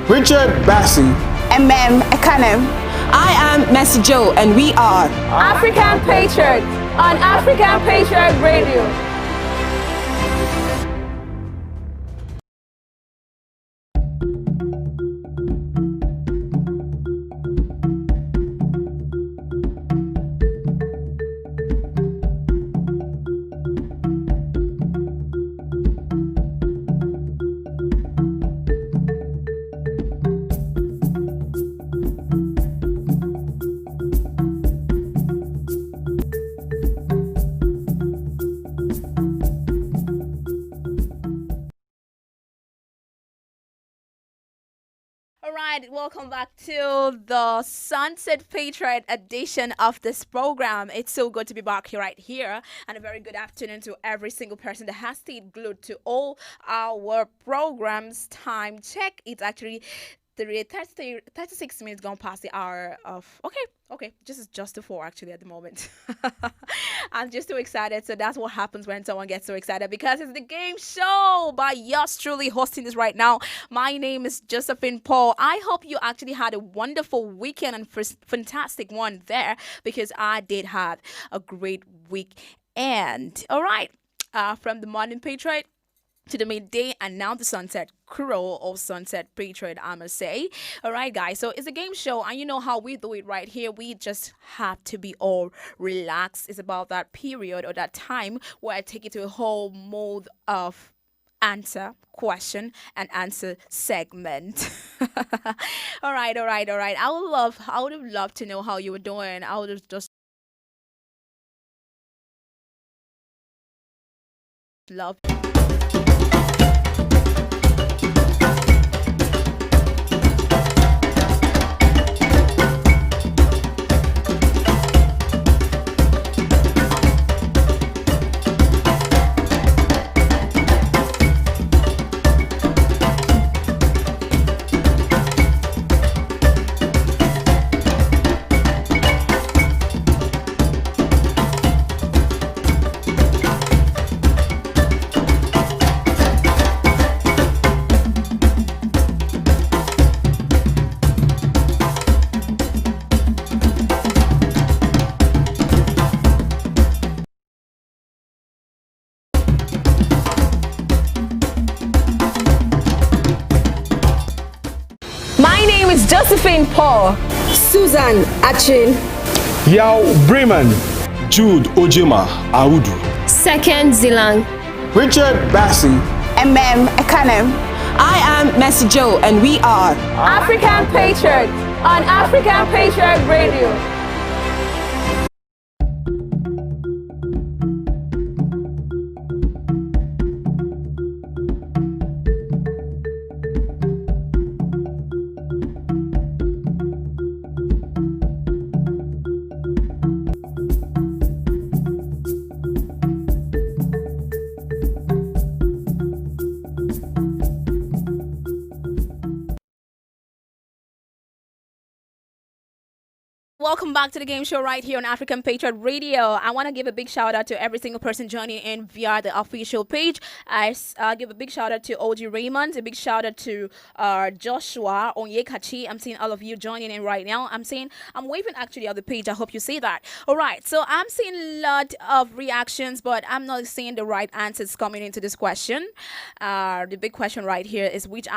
Richard Bassi. Ekanem. I am Mercy Joe, and we are African Patriot on African Patriot Radio. Welcome back to the Sunset Patriot edition of this program. It's so good to be back here right here, and a very good afternoon to every single person that has stayed glued to all our programs. Time check. It's actually 36 minutes gone past the hour of okay, just to 4 actually at the moment. I'm just too excited. So that's what happens when someone gets so excited, because it's the game show by yours truly hosting this right now. My name is Josephine Paul. I hope you actually had a wonderful weekend and fantastic one there, because I did have a great week. And all right, from the Morning Patriot to the midday, and now the Sunset Crow or Sunset Patriot, I must say. All right, guys, so it's a game show, and you know how we do it right here. We just have to be all relaxed. It's about that period or that time where I take you to a whole mode of answer, question, and answer segment. All right. I would have loved to know how you were doing. I would have just loved. Josephine Paul. Susan Achin. Yao Bremen, Jude Ojima Audu. Second Zilang. Richard Bassi. Ekanem. I am Mercy Joe, and we are African Patriot on African Patriot Radio. Welcome back to the game show right here on African Patriot Radio. I want to give a big shout out to every single person joining in via the official page. I give a big shout out to OG Raymond, a big shout out to Joshua Onyekachi. I'm seeing all of you joining in right now. I'm waving actually on the page. I hope you see that. All right, so I'm seeing a lot of reactions, but I'm not seeing the right answers coming into this question. The big question right here is which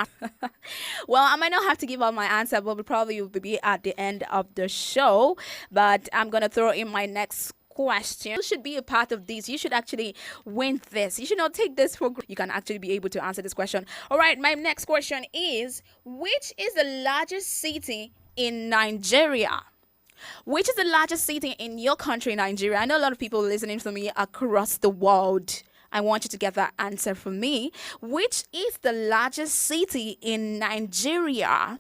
well, I might not have to give out my answer, but we probably will be at the end of the show. But I'm gonna throw in my next question. You should be a part of this. You should actually win this. You should not take this for granted. You can actually be able to answer this question. All right, my next question is, which is the largest city in Nigeria? Which is the largest city in your country, Nigeria? I know a lot of people listening to me across the world. I want you to get that answer from me. Which is the largest city in Nigeria?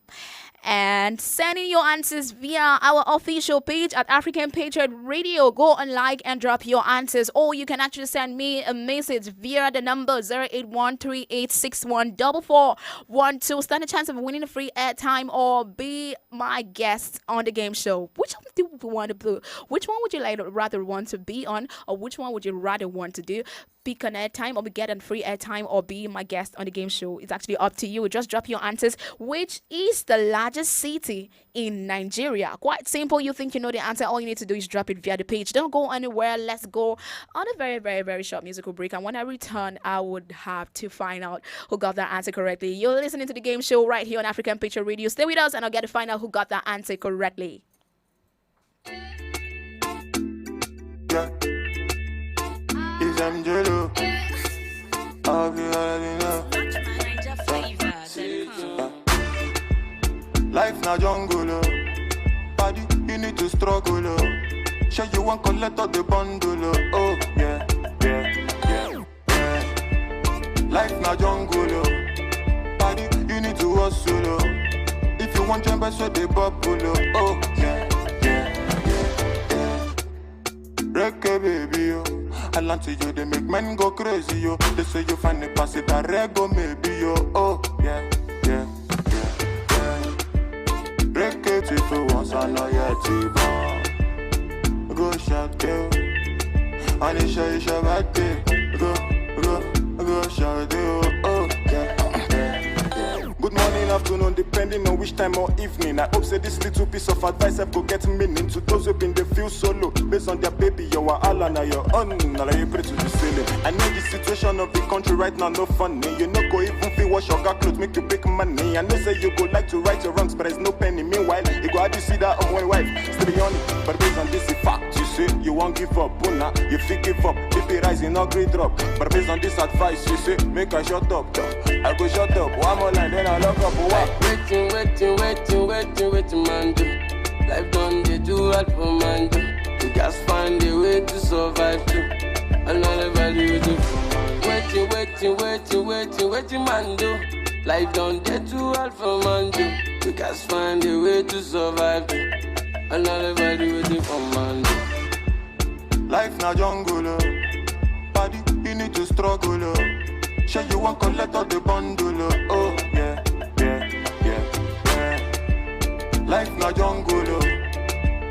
And send in your answers via our official page at African Patriot Radio. Go on like and drop your answers. Or you can actually send me a message via the number 08138614412. Stand a chance of winning a free airtime or be my guest on the game show. Which one do you want to do? Which one would you rather want to be on? Or which one would you rather want to do? Pick an airtime or be get a free airtime or be my guest on the game show. It's actually up to you. Just drop your answers. Which is the largest city in Nigeria? Quite simple. You think you know the answer. All you need to do is drop it via the page. Don't go anywhere. Let's go on a very, very, very short musical break. And when I return, I would have to find out who got that answer correctly. You're listening to the game show right here on African Patriot Radio. Stay with us and I'll get to find out who got that answer correctly. Yeah. It's Angelo. I'll be already know. Life na jungle, oh. Body, you need to struggle, oh. Sure you want collect all the bundle, oh. Yeah, yeah, yeah, yeah. Life na jungle, oh. Body, you need to hustle, oh. If you want jump, so they bubble, oh. Yeah, yeah, yeah, yeah. Reggae baby, oh. I land to you, they make men go crazy, yo. They say you find the pass it, I rego maybe, yo. Oh, yeah, yeah, yeah, yeah. Reggae if you want, I know you're T-Bone. Go shout, yo. And it's your birthday. Go shout, yo. Oh, yeah, yeah, yeah. Good morning, afternoon, depending on which time or evening. I hope say this little piece of advice I go get meaning to those who been they feel solo. Based on their baby, you are all and your own. Now you pray to the ceiling. I know the situation of the country right now, no funny. You know, go even feel wash your clothes, make you big money. I know say you go like to right your wrongs, but there's no penny. Meanwhile, you go how do you see that on my wife? Still on it, but based on this fact, you say you won't give up. Buna, you feel give up. BP rising, no great drop. But based on this advice, you say make I shut up. I go shut up. One more line, then I lock up. Waiting, man. Do. Life done, they do hard for man. Do. You guys find a way to survive too. Another value do. Waiting, man. Do. Life done, they do hard for man. Do. You guys find a way to survive too. Another value do for man. Do. Life na jungle, oh. Body, you need to struggle, oh. Sure you want collect all the bundle, oh. Yeah, yeah, yeah, yeah. Life na jungle, oh.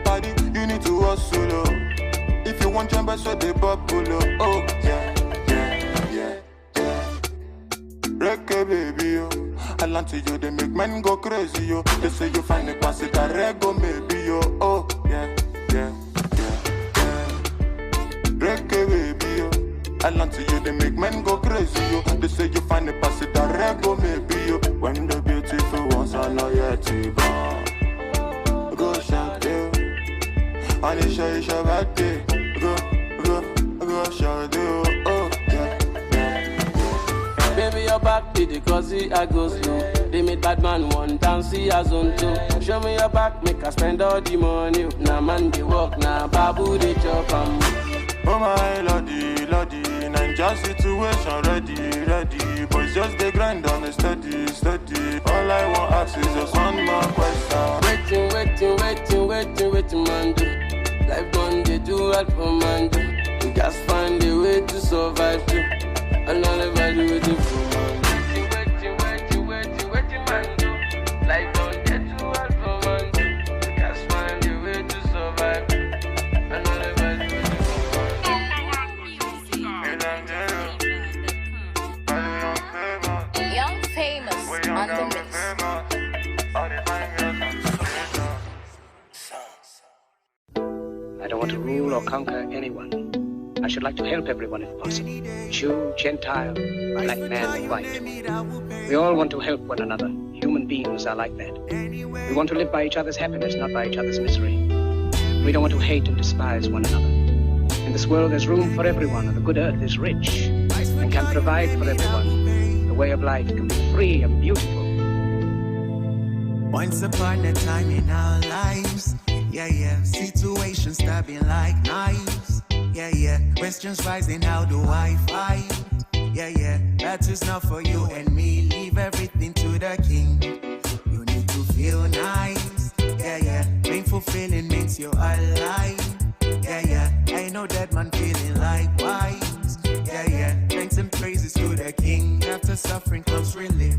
Body, you need to hustle, oh. If you want jump, so they bubble, oh. Yeah, yeah, yeah, yeah. Reggae baby, oh. I land to you, they make men go crazy, yo. They say you find the pass it, I rego maybe, yo. Oh, yeah, yeah, yeah, yeah. Reggae baby, yo. I land to you, they make men go crazy, yo. They say you find the pass it, I rego maybe, yo. When the beautiful ones are not yet T-Bone. Go shout, yo. And it's your birthday. Go shout, yo. Oh, yeah, yeah, yeah. Baby, your back to the cozy, I go slow. They made bad man one dance, see as on two. Show me your back, make I spend all the money. Now man, they walk, now babu, they chop, oh my lordy, Ninja situation ready. Boys just they grind on a steady. All I want ask is just one more question. Waiting, man. Do. Life done, they do hard for man. Do. You guys find a way to survive too. Another value waiting for man. Waiting, man. Do. Life done, they do hard for man. Do. You guys find a way to survive. Another value waiting for man. Young famous on the mix. I don't want to rule or conquer anyone. I should like to help everyone if possible. Jew, Gentile, black man, white. We all want to help one another. Human beings are like that. We want to live by each other's happiness, not by each other's misery. We don't want to hate and despise one another. In this world there's room for everyone, and the good earth is rich and can provide for everyone. The way of life can be free and beautiful. Once upon a time in our lives, Yeah, yeah. Situations stabbing like knives. Yeah, yeah. Questions rising, how do I fight? Yeah, yeah. That is not for you and me. Leave everything to the king. You need to feel nice. Yeah, yeah. Painful feeling means you're alive. Yeah, yeah. Ain't no dead man feeling likewise. Yeah, yeah. Thanks and praises to the king. After suffering comes relief.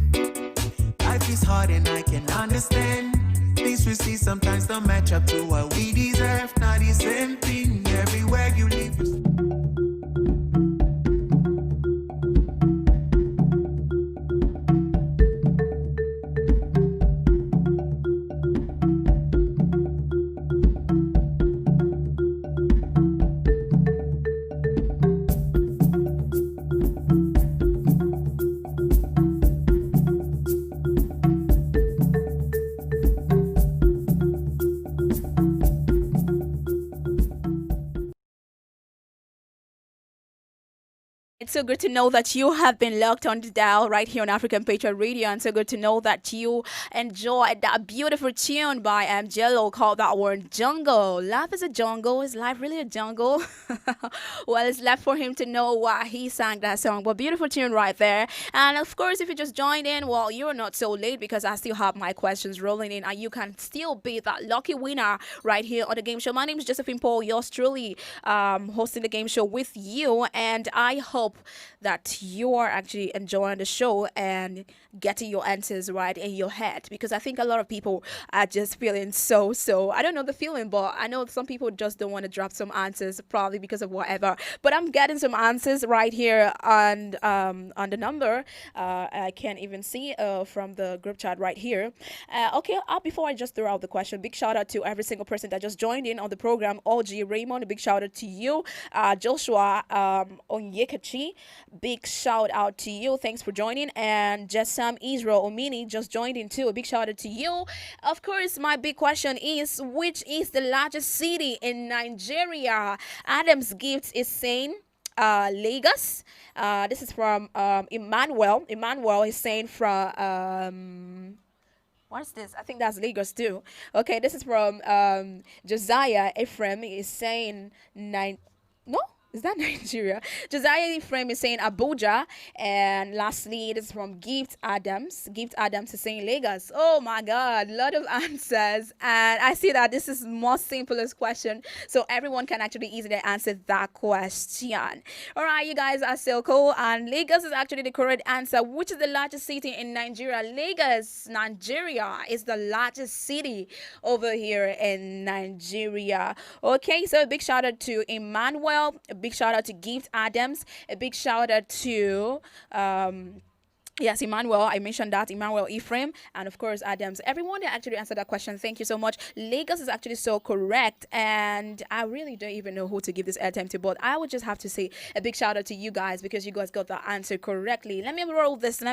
Life is hard and I can understand. Things we see sometimes don't match up to what we deserve. Not the same thing everywhere you live. It's so good to know that you have been locked on the dial right here on African Patriot Radio, and so good to know that you enjoyed that beautiful tune by Jello called that word jungle. Life is a jungle. Is life really a jungle? Well, it's left for him to know why he sang that song. But beautiful tune right there. And of course, if you just joined in, well, you're not so late because I still have my questions rolling in, and you can still be that lucky winner right here on the game show. My name is Josephine Paul, yours truly, hosting the game show with you, and I hope that you are actually enjoying the show and getting your answers right in your head, because I think a lot of people are just feeling so I don't know the feeling, but I know some people just don't want to drop some answers, probably because of whatever, but I'm getting some answers right here on the number. I can't even see from the group chat right here. Okay, before I just throw out the question, big shout out to every single person that just joined in on the program. OG Raymond, a big shout out to you. Joshua Onyekachi, big shout out to you. Thanks for joining. And Jessam Israel Omini just joined in too. A big shout out to you. Of course, my big question is, which is the largest city in Nigeria? Adam's Gift is saying Lagos. This is from Emmanuel. Emmanuel is saying from what's this? I think that's Lagos too. Okay, this is from Josiah Ephraim is saying no? Is that Nigeria? Josiah Ephraim is saying Abuja. And lastly, this is from Gift Adams. Gift Adams is saying Lagos. Oh my God, a lot of answers. And I see that this is the most simplest question, so everyone can actually easily answer that question. All right, you guys are so cool. And Lagos is actually the correct answer. Which is the largest city in Nigeria? Lagos, Nigeria is the largest city over here in Nigeria. Okay, so a big shout out to Emmanuel. A big shout out to Gift Adams. A big shout out to yes, Emmanuel, I mentioned that, Emmanuel Ephraim, and of course Adams. Everyone that actually answered that question, thank you so much. Lagos is actually so correct, and I really don't even know who to give this airtime to, but I would just have to say a big shout out to you guys, because you guys got the answer correctly. Let me roll this.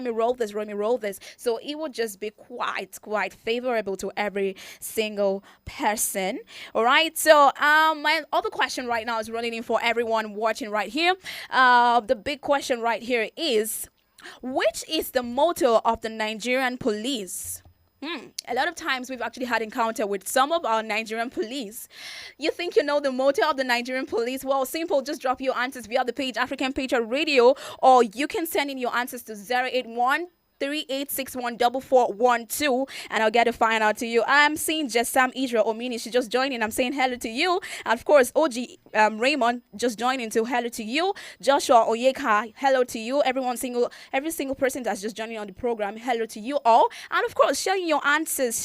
So it would just be quite favorable to every single person. All right, so my other question right now is running in for everyone watching right here. The big question right here is, which is the motto of the Nigerian police? A lot of times we've actually had encounter with some of our Nigerian police. You think you know the motto of the Nigerian police? Well, simple, just drop your answers via the page African Patriot Radio, or you can send in your answers to 081 38614412, and I'll get to find out to you. I'm seeing Jessam Israel Omini. She just joined in. I'm saying hello to you. And of course, OG Raymond just joining to hello to you. Joshua Oyeka, hello to you. Every single person that's just joining on the program, hello to you all. And of course, share in your answers.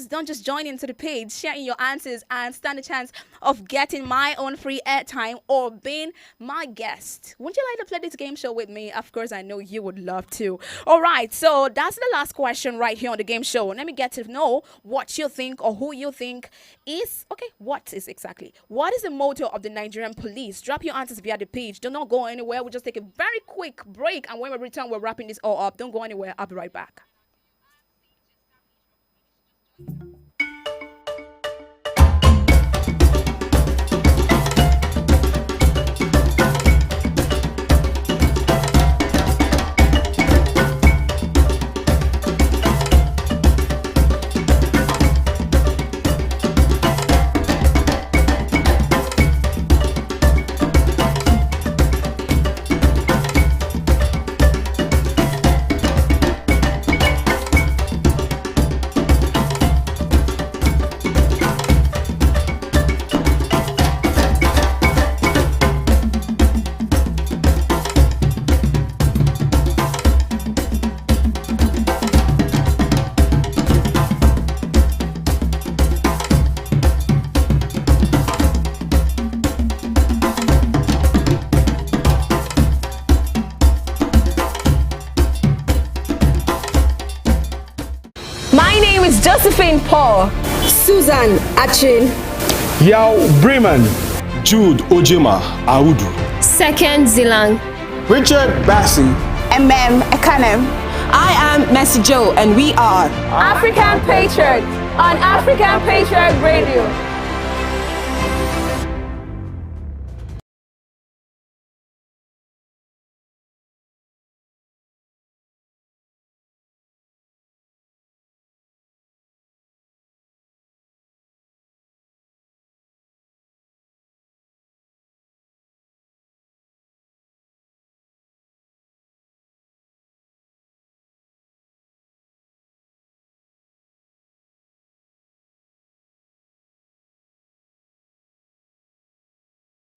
Don't just join into the page. Share in your answers and stand a chance of getting my own free airtime or being my guest. Would you like to play this game show with me? Of course, I know you would love to. All right, so that's the last question right here on the game show. Let me get to know what you think, or who you think is, okay, what is the motto of the Nigerian police? Drop your answers via the page. Do not go anywhere. We'll just take a very quick break, and when we return, we're wrapping this all up. Don't go anywhere. I'll be right back. Josephine Paul, Susan Achin, Yao Bremen, Jude Ojema Audu, Second Zilang, Richard Bassi, MM Ekanem. I am Messi Joe, and we are African Patriot on African Patriot Radio.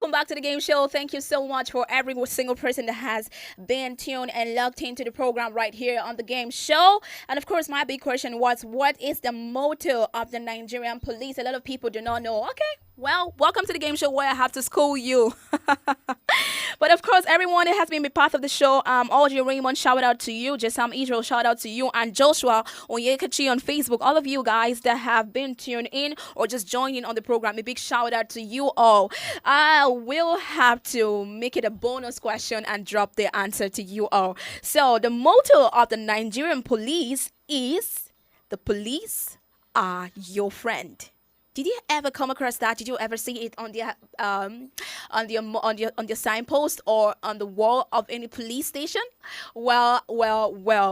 Welcome back to the game show. Thank you so much for every single person that has been tuned and logged into the program right here on the game show. And of course, my big question was, what is the motto of the Nigerian police? A lot of people do not know. Okay, well, welcome to the game show where I have to school you. But of course, everyone that has been a part of the show, Audrey Raymond, shout out to you. Jasam Israel, shout out to you. And Joshua Onyekachi on Facebook. All of you guys that have been tuned in or just joining on the program, a big shout out to you all. I will have to make it a bonus question and drop the answer to you all. So the motto of the Nigerian police is, the police are your friend. Did you ever come across that? Did you ever see it on the signpost or on the wall of any police station? Well,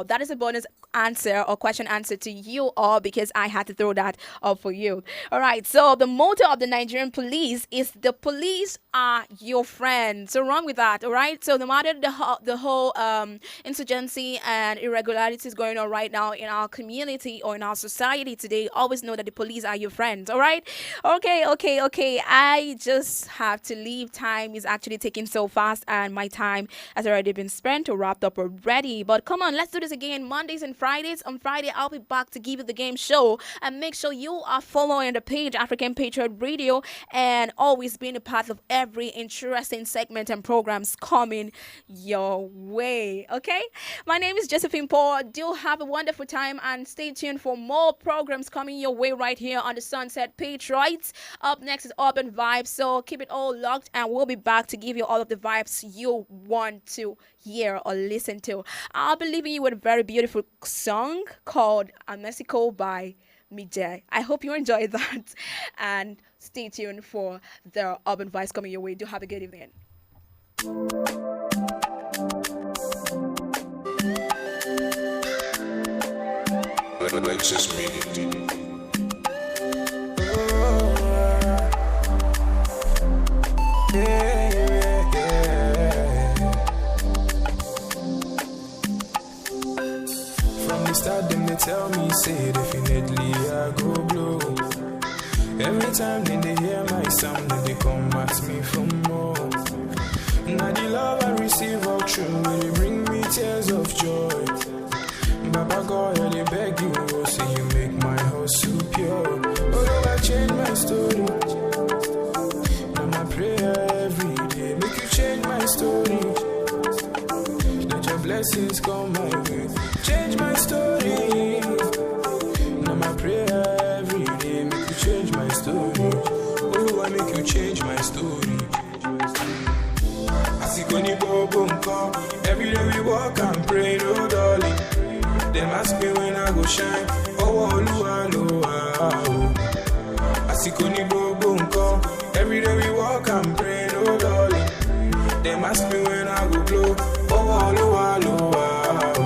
that is a bonus answer or question answer to you all, because I had to throw that up for you. All right, so the motto of the Nigerian police is, the police are your friend. So wrong with that, all right? So no matter the whole insurgency and irregularities going on right now in our community or in our society today, always know that the police are your friends, all right? Okay. I just have to leave. Time is actually taking so fast, and my time has already been spent or wrapped up already. But come on, let's do this again. Mondays and Fridays. On Friday, I'll be back to give you the game show, and make sure you are following the page African Patriot Radio and always being a part of every interesting segment and programs coming your way. Okay, my name is Josephine Paul. Do have a wonderful time, and stay tuned for more programs coming your way right here on the Sunset Patriots. Up next is Urban Vibes, so keep it all locked, and we'll be back to give you all of the vibes you want to hear or listen to. I'll be leaving you with a very beautiful song called Mexico by Mijay. I hope you enjoy that, and stay tuned for the Urban Vibes coming your way. Do have a good evening. From the start, them they tell me, say definitely I go blow. Every time they hear my sound, they come ask me for more. Now the love I receive all true, they bring me tears of joy. Baba God, I beg you, oh, say you make my heart so pure. Although I change my story, now my prayer every day, make you change my story. Let your blessings come my way, change my story. Now my prayer every day, make you change my story. Oh, I make you change my story. I see when you go boom come, every day we walk and pray, no darling. Them ask me when I go shine. Oh, I see Koni Bobo come. Every day we walk and pray, no darling. Them ask me when I go blow. Oh,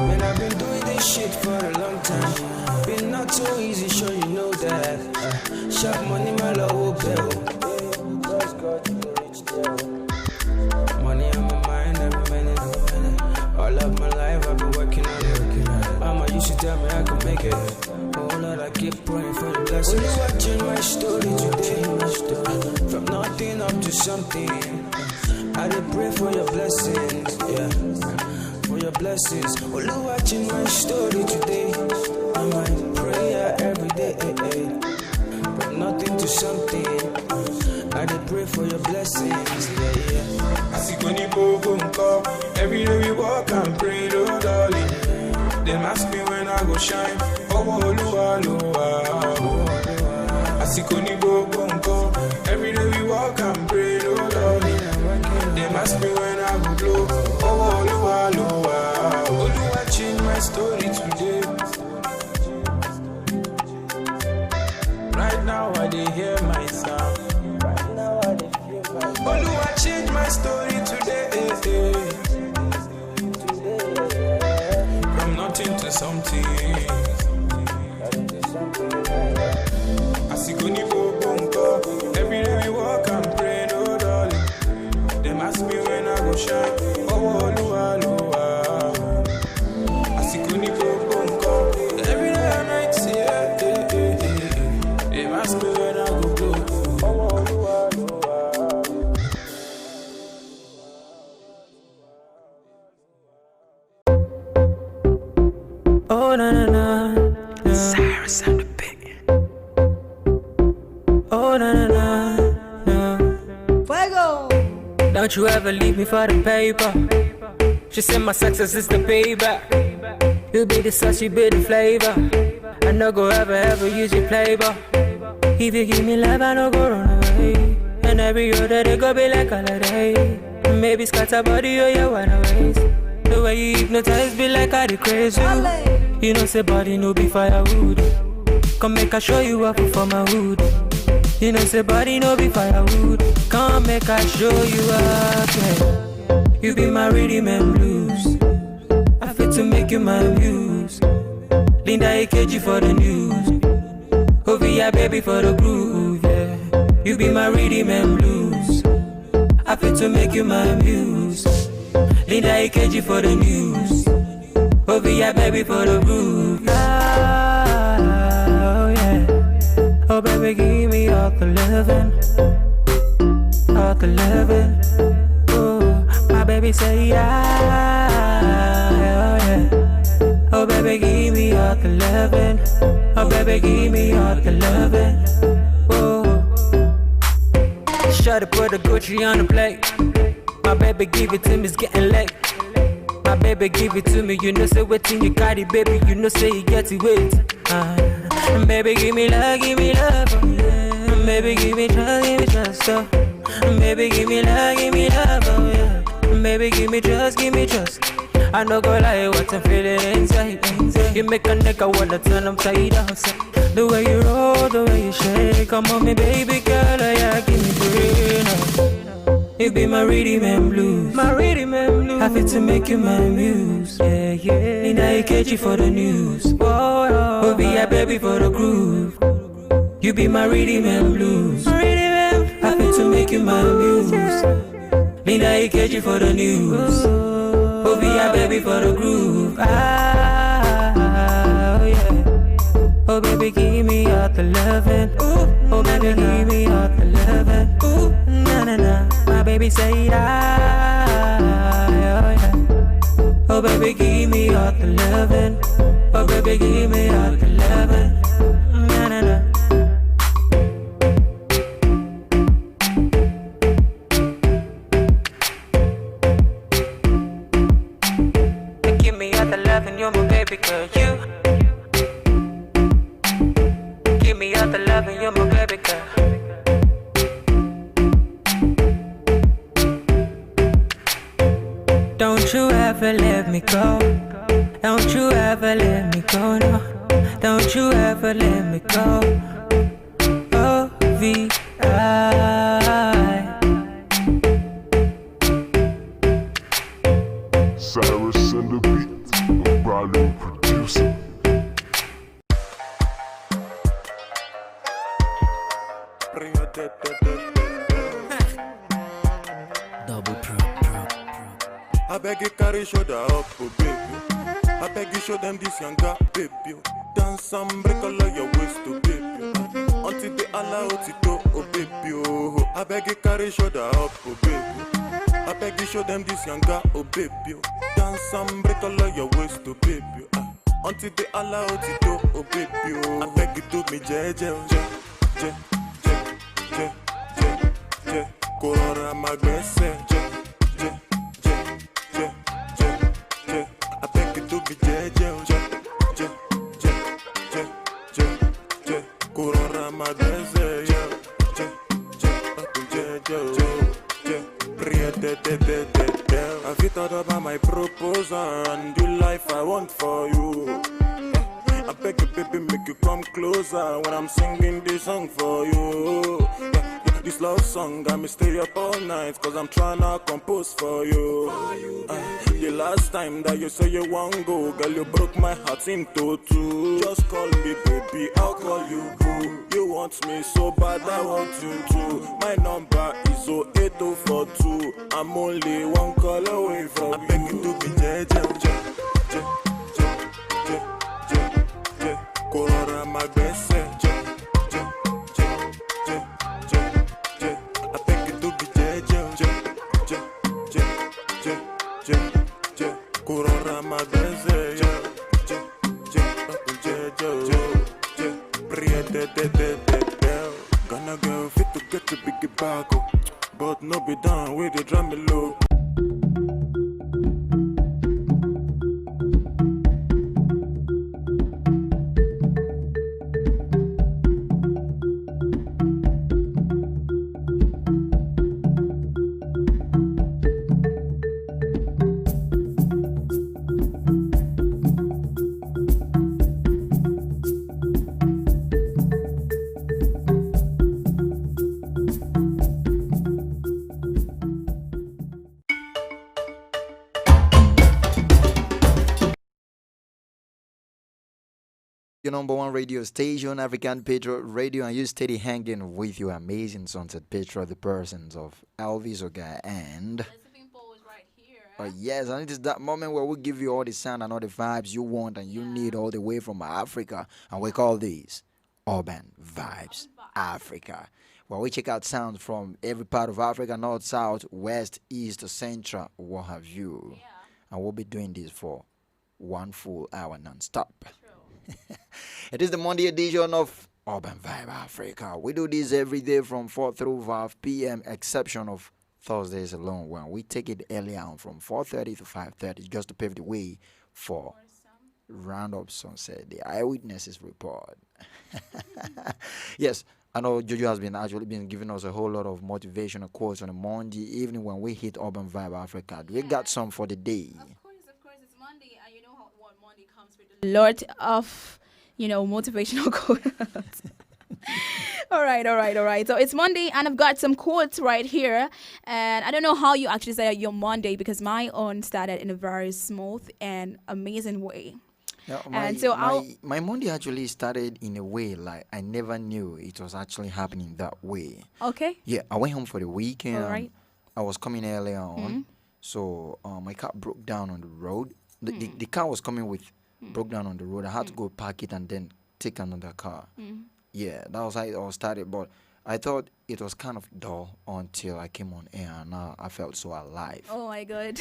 Man, I've been doing this shit for a long time. Been not so easy, sure you know that. Sharp money, my love, bill. Money on my mind, every minute. All of my life, I've been working on it. Mama used to tell me I could make it. Oh Lord, I keep praying for your blessings. Only watching my story today. From nothing up to something. I did pray for your blessings, yeah. For your blessings. Only watching my story today. And my prayer every day. From nothing to something. I did pray for your blessings, yeah. I see when you go come. Every day we walk and pray, no darling. Them ask me when I go shine. Oh, Oluwa, Oluwa. Asikoni go bongo. Every day we walk and pray, oh Lord. They must be when I go blow. Oh, Oluwa, Oluwa. Oluwa, change my story today. Right now I dey hear my sound. Oluwa, change my story today. From nothing to something. Asikoni go bongo. Every day we walk and pray, no darling. They ask me when I go shine. Oh, Oluwa, Oluwa. Asikoni go bongo. Every day and night, yeah. They ask me when I go blow. Oh, Oluwa, Oluwa. Oh, na na na. Cyrus and the Big. Oh, na na na. Fuego. Don't you ever leave me for the paper. She said my success is the payback. You be the sauce, you be the flavor. I no go ever use your playboy. If you give me love, I no go run away. And every other day go be like holiday. Maybe scatter body or your wide ways. The way you hypnotize be like I the crazy. You know say body no be firewood. Come make I show you up for my hood. You know say body no be firewood. Come make I show you up, yeah. You be my rhythm and blues. I fit to make you my muse. Linda AKG for the news. Ovia baby for the groove, yeah. You be my rhythm and blues. I fit to make you my muse. Linda AKG for the news. Ovia baby for the groove. Oh yeah. Oh baby give me all the loving. All the loving. Oh my baby say yeah. Oh yeah. Oh baby give me all the loving. Oh baby give me all the loving. Oh. Shut up, put the Gucci on the plate. My baby give it to me, it's getting late. My baby give it to me, you know say waiting you got it, baby, you know say you get it wait. Baby give me love, oh, yeah. Baby give me trust, oh. Baby give me love, oh yeah. Baby give me trust. I no go lie, what I'm feeling inside. You make a nigga wanna turn upside down. The way you roll, the way you shake, come on me baby girl, oh yeah, give me brain. You be my rhythm and blues. My rhythm and blues. Happy to make you my muse. Yeah, yeah. Need I catch you for the news. Oh, be a baby for the groove. You be my rhythm and blues. Happy to make you my muse. Need I catch you for the news. Oh, be a baby for the groove. Ah, oh yeah. Oh baby, give me all the loving. Oh baby, give me all the loving. Na na na. My baby say that. Oh yeah. Oh baby, give me all the loving. Oh baby, give me all the loving. Na na na. Give me all the loving, you're my baby girl. You. Give me all the loving, you're my baby girl. Don't you ever let me go. Don't you ever let me go, no. Don't you ever let me go. OVI. Cyrus and the beat, a Bradley producer. Double pro. I beg you carry shoulder up, oh baby. I beg you show them this younger baby. Dance and break all of your waist, oh baby. Until they allow it to, oh baby. Oh, I beg you carry shoulder up, oh baby. I beg you show them this younger, oh baby. Dance and break all of your waist, oh baby. Until they allow it to, oh baby. Oh, I beg you do me je. Corona magbese, je. I beg you do me je. closer and the life I want for you. I beg you, baby, make you come closer when I'm singing this song for you. This love song got me stay up all night, cause I'm tryna compose for you. The last time that you say you want go, girl, you broke my heart into two. Just call me baby, I'll call you boo. You want me so bad, I want you too. My number is 08042. I'm only one call away from you. I beg you to be Corora my best Gonna go fit to get the big back, but no be done with the drum low. Your number one radio station, African Patriot Radio, and you steady hanging with your amazing Sunset Patriot, the persons of Elvis Oga and... yes, and it is that moment where we give you all the sound and all the vibes you want and you need all the way from Africa. And we call these Urban Vibes Africa, where we check out sounds from every part of Africa, north, south, west, east, central, what have you. And we'll be doing this for 1 full hour non-stop. It is the Monday edition of Urban Vibe Africa. We do this every day from 4 through 5 p.m. exception of Thursdays alone, when we take it early on from 4:30 to 5:30 just to pave the way for Roundup Sunset, the Eyewitnesses Report. Yes, I know Jojo has been giving us a whole lot of motivational quotes on a Monday evening when we hit Urban Vibe Africa. We got some for the day. It's Monday, and you know what Monday comes with a lot of, motivational quotes. All right. So it's Monday, and I've got some quotes right here. And I don't know how you actually say your Monday, because my own started in a very smooth and amazing way. Yeah, my Monday actually started in a way like I never knew it was actually happening that way. Okay. Yeah, I went home for the weekend. All right. I was coming earlier on, so my car broke down on the road. The car was coming with broke down on the road. I had to go park it and then take another car. Yeah, that was how it all started. But I thought it was kind of dull until I came on air, and now I felt so alive. Oh my God!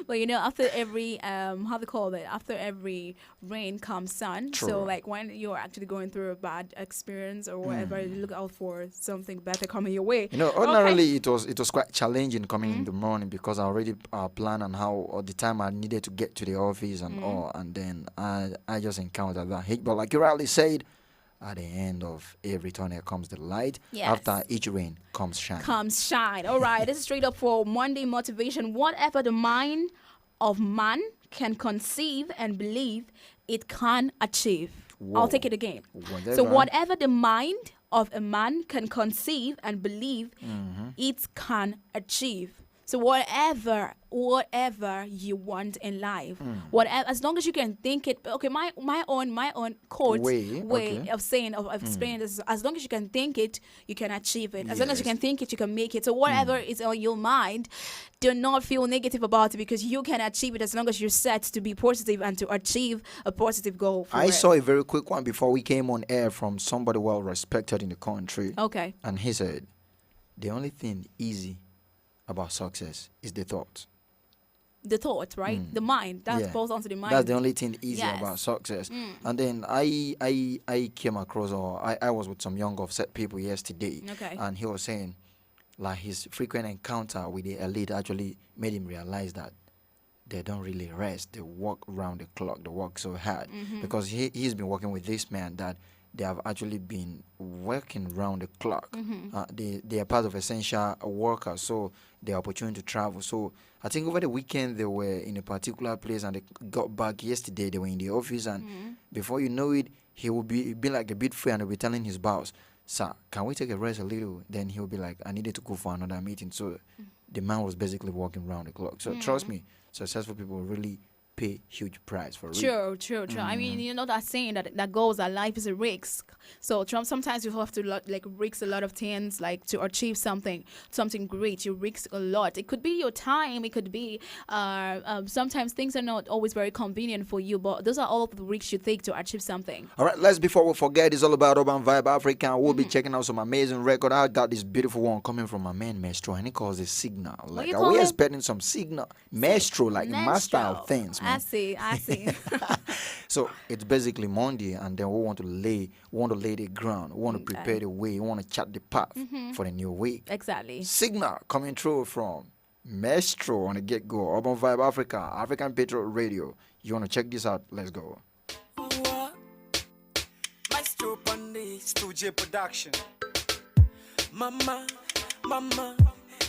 But after every how they call it, after every rain comes sun. True. So like when you're actually going through a bad experience or whatever, you look out for something better coming your way. Ordinarily it was quite challenging coming in the morning, because I already planned on how or the time I needed to get to the office and all, and then I just encountered that hate. But like you rightly said, at the end of every tunnel comes the light. Yes. After each rain comes shine. All right, this is straight up for Monday motivation. Whatever the mind of man can conceive and believe, it can achieve. Whoa. I'll take it again. So whatever the mind of a man can conceive and believe, it can achieve. So whatever you want in life, whatever, as long as you can think it. Okay, my own quote way of saying of explaining this. As long as you can think it, you can achieve it. As long as you can think it, you can make it. So whatever is on your mind, do not feel negative about it, because you can achieve it as long as you're set to be positive and to achieve a positive goal. I saw a very quick one before we came on air from somebody well respected in the country. Okay. And he said, the only thing easy about success is the thought. The thought, right? The mind. That falls onto the mind. That's the only thing easy about success. And then I came across, or I was with some young offset people yesterday. Okay. And he was saying, like, his frequent encounter with the elite actually made him realize that they don't really rest. They work around the clock. They work so hard. Because he's been working with this man that they have actually been working round the clock. Mhm. They are part of essential workers, so they are opportunity to travel. So I think over the weekend they were in a particular place and they got back yesterday. They were in the office, and before you know it, he will be like a bit free and he'll be telling his boss, "Sir, can we take a rest a little?" Then he'll be like, "I needed to go for another meeting." So the man was basically working round the clock. So trust me, successful people really pay huge price for it. True. I mean, you know that saying that goes that life is a risk. So sometimes you have to like risk a lot of things, like to achieve something great. You risk a lot. It could be your time. It could be sometimes things are not always very convenient for you, but those are all the risks you take to achieve something. All right, before we forget, it's all about Urban Vibe Africa. We'll be checking out some amazing record. I got this beautiful one coming from my man Maestro, and he calls it Signal. Like, you are call we it? expecting some Signal? Maestro, like master of things, man. I see. So it's basically Monday, and then we want to lay the ground. We want to prepare the way. We want to chart the path for the new week. Exactly. Signal coming through from Maestro on the get-go. Urban Vibe Africa, African Patriot Radio. You want to check this out? Let's go. Maestro Pandey, Studio Production. Mama,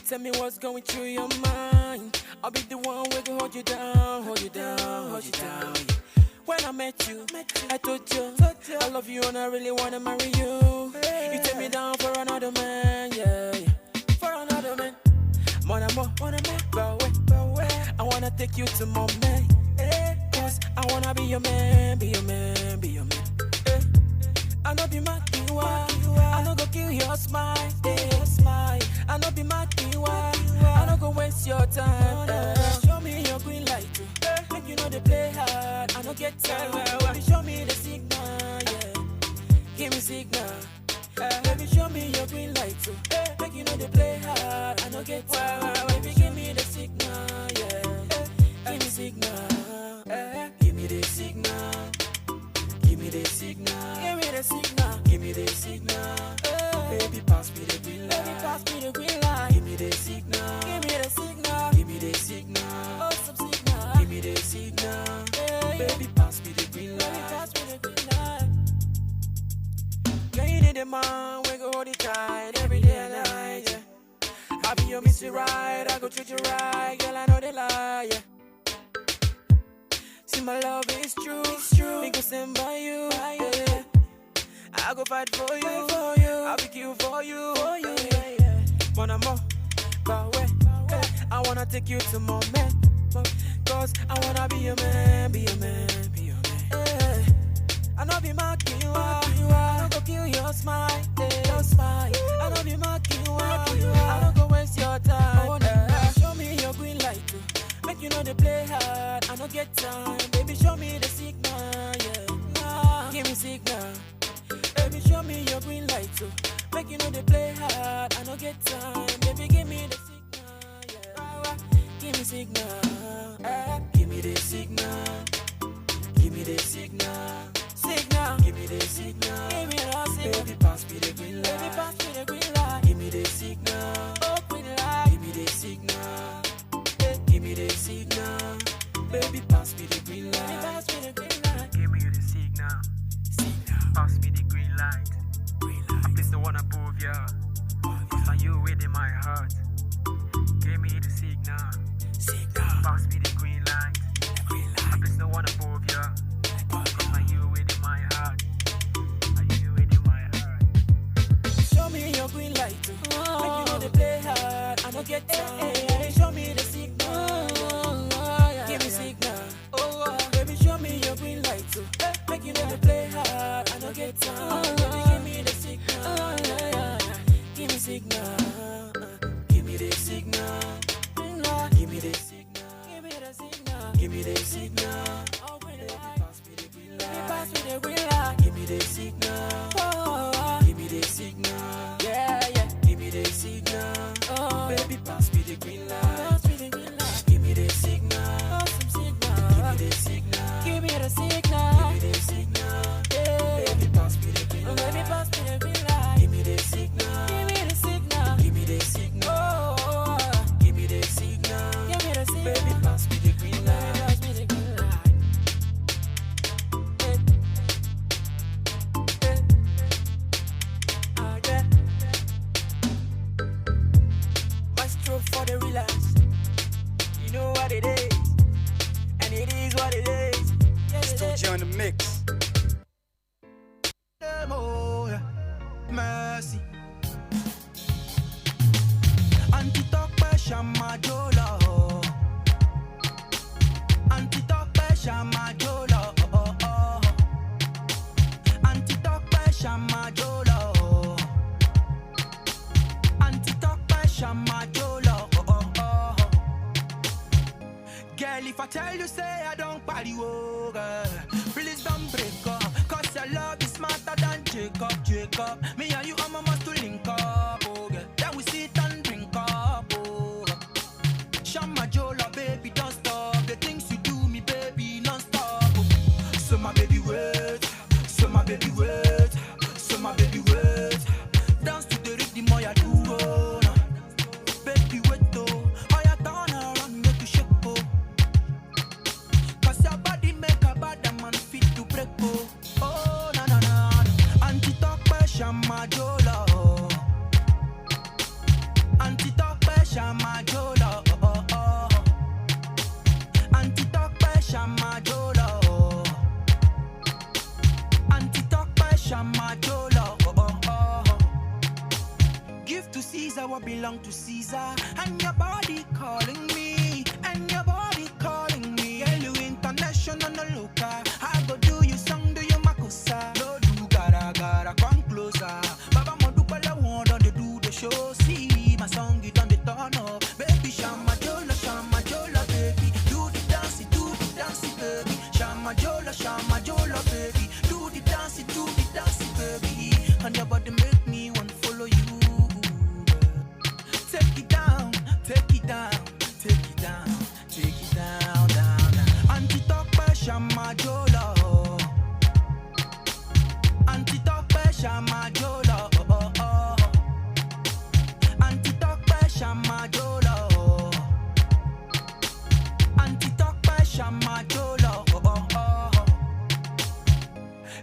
tell me what's going through your mind. I'll be the one who will hold you down. When I met you, I told you I love you and I really wanna marry you. You take me down for another man, yeah. For another man. Mon amour, go away. I wanna take you to my man. Cause I wanna be your man. I know be mad you are. I know go kill your smile. I know be mad you are. I know go waste your time. Show me your green light. Make you know they play hard. I know get time. Baby, show me the signal. Yeah. Give me signal. Baby, show me your green light. Make you know they play hard. I know get time. Baby, give me the signal. Yeah. Give me signal. Give me the signal. Give me the signal. Give me the signal. Give me the signal. Baby, pass me the green light. Baby, pass me the green light. Give me the signal. Give me the signal. Give me the signal. Oh, some signal. Give me the signal. Baby, pass me the green light. Baby, pass me the green light. Girl, you need the man. We go hold it tight every day and night. Yeah. I be your missy ride. I go treat you right. Girl, I know they lie. Yeah. See, my love is true. Me go stand by you. Yeah. I go fight for you. I'll be kill for you. Yeah. Mon amour, go away. I wanna take you to my man. Cause I wanna be your man. Yeah. I know be mocking you. I know go kill your smile. I know be mocking you. I know go waste your time. Show me your green light. Make you know they play hard. I don't get time. Baby, show me the signal. Yeah. Give me signal. Baby, show me your green light. So make you know they play hard. I don't get time. Baby, give me the signal. Yeah. Give me signal. Give me the signal. Give me the signal. Give me the signal. Give me the signal. Baby, pass me the green light. Baby, pass me the green light. Give me the signal. Oh, green light. Give me the signal. Give me the signal. Baby, pass me the green light. Baby, pass me the green light. Give me the signal. Pass me the green light. I place the one above ya. It's on you within my heart. Give me the signal. Pass me the green light. I place the one above ya. It's on you within my heart. Are you within my heart? Show me your green light. Make you know they play hard. I don't get time. Show me the signal. Give me signal. Baby, show me your green light. Make you know they play hard. I don't get time. Baby, give me the signal. Give me signal. Give me the signal. Give me the signal. Give me the signal. Give me the signal. Pass me the green light. Pass me the green light. Give me the signal. Give me the signal. Yeah. Give me the signal. Baby, pass me the green light. Pass me the green light. Give me the signal. Some signal. Give me the signal. Give me the signal. Give me the signal. Yeah. Baby, pass me the green light. Baby, pass me the green light. Give me the signal. Give me the signal. Give me the signal. Give me the signal. Give me the signal. Baby, pass me the green light. Pass me the green light. It is what it is. Still G on the mix. Mercy. Anti-talk Shama Jola. Anti-talk Shama Jola. Anti-talk Shama Jola. Anti-talk Shama Jola. Girl, if I tell you, say I don't party, oh, girl, please don't break up. Cause your love is smarter than Jacob. Me and you, I'm a must to link up, oh, girl. Then we sit and drink up, oh. Shama Jola, baby, don't stop. The things you do me, baby, non-stop, oh. So my baby wait, so my baby wait, so my baby wait. Dance to the rhythm, oh, you do, oh, no. Baby wait, oh, oh, you turn around, make you shake, oh. Cause your body make a bad man fit to break, oh. Oh, na na na. Anti-talk Shama Jola. Anti-talk Shama Jola. Anti-talk Shama Jola. Anti-talk Shama Jola. Give to Caesar what belong to Caesar. And your body calling me. And your body calling me. Yeah, you international, no local. I go do you song, do you makosa. No do gara, come closer. Baba Modupala won't on the do the show. See my song, it on the turn up. Baby, Shama Jola, baby. Do the dance, baby. Shama Jola, baby. Do the dance, baby. And your body make me want to follow you. Take it down, take it down, take it down, take it down, down, down. Anti-talk Shama Jola. Anti-talk Shama Jola. Anti-talk Shama Jola. Anti-talk Shama Jola.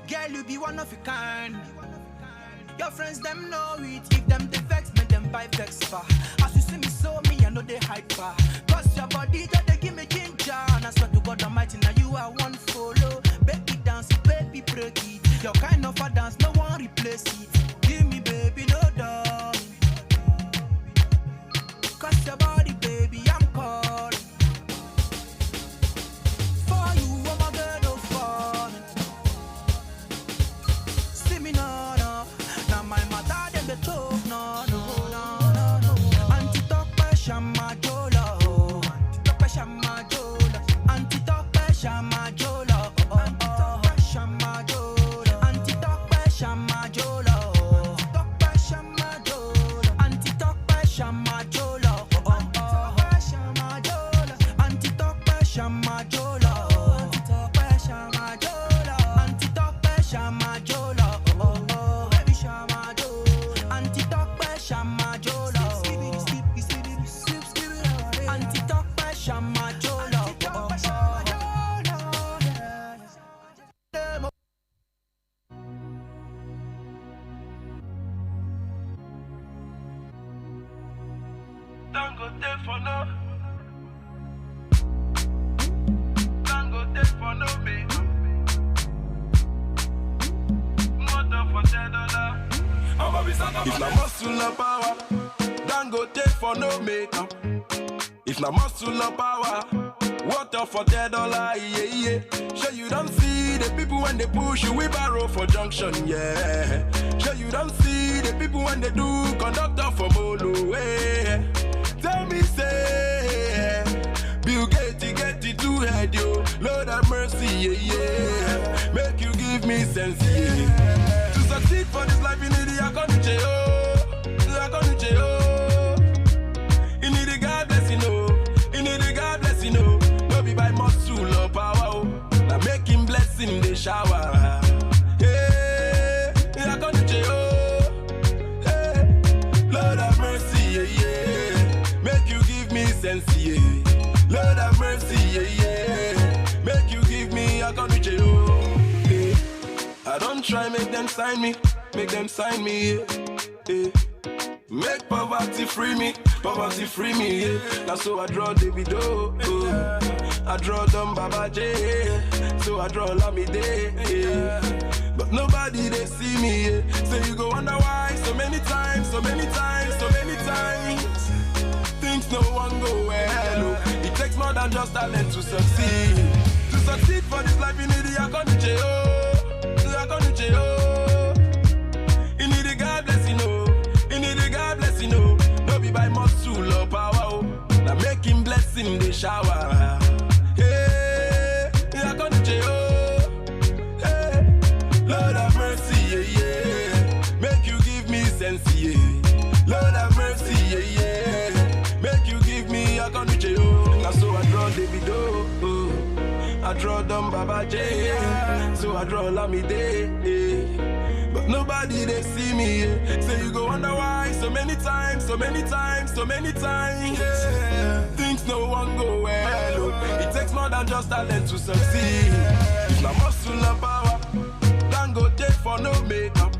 Girl, you be one of a kind. Your friends them know it. If them they vex, make them buy vex far. As you see me, so me, I know they hyper. Cause your body that they give me ginger. And I swear to God Almighty, now you are one follow. Baby dance it, baby break it. Your kind of a dance, no one replace it. Give me baby, no doubt. Cause your body, baby, I'm calling. For you, I'm a girl, no fun. See me now, no. Now my mother, them the talk, no, no, no, no, no. Anti-talk Shama Jola. Anti-talk Shama Jola. Anti-talk Shama Jola. Anti-talk Shama Jola. Anti-talk Shama Jola. Anti-talk Shama Jola. Anti-talk Shama Jola. Anti-talk Shama Jola. Anti-talk Shama Jola. Anti-talk Shama Jola. Baby Shama Jola. Anti-talk Shama Jola. Anti-talk Shama Jola. Don't go there for no. Don't go there for no, baby. Mother for $10. If na muscle no power, don't go there for no makeup. If na muscle no power, water for $10, yeah, yeah. Sure you don't see the people when they push you, we borrow for junction, yeah. Sure you don't see the people when they do conductor for Molo, yeah. Tell me, say, Bill Gates get it to head, yo. Lord have mercy, yeah, yeah. Make you give me sense, yeah. To succeed for this life, you need the Akonuche, oh. The Akonuche, oh. You need the God blessing, oh. You need the God blessing, oh. No be by muscle or power, oh. Now make him blessing the shower. Yeah, the Akonuche, oh. Hey, Lord have mercy, yeah, yeah. Make you give me sense, yeah. Lord have mercy, yeah, yeah. Make you give me a Akonuche, oh. Yeah. I don't try make them sign me, yeah, yeah. Make poverty free me, yeah. That's so I draw David, oh. I draw them Baba J, so I draw Lamide. But nobody they see me. So you go wonder why so many times, so many times, so many times. Things no one go well. It takes more than just talent to succeed. To succeed for this life, you need the Akonuche, the Akonuche, you need the God blessing, you need the God blessing, don't be by muscle or power, now making blessing the shower. Hey, the Akonuche, hey, Lord have mercy, yeah, yeah. Make you give me sense, yeah. Lord have mercy, yeah, yeah. Make you give me Akonuche, now so I draw David, I draw them Baba J, so I draw Lamide. But nobody they see me. So you go wonder why so many times, so many times, so many times. Things no one go well. It takes more than just talent to succeed. If na muscle and power, don't go take for no makeup.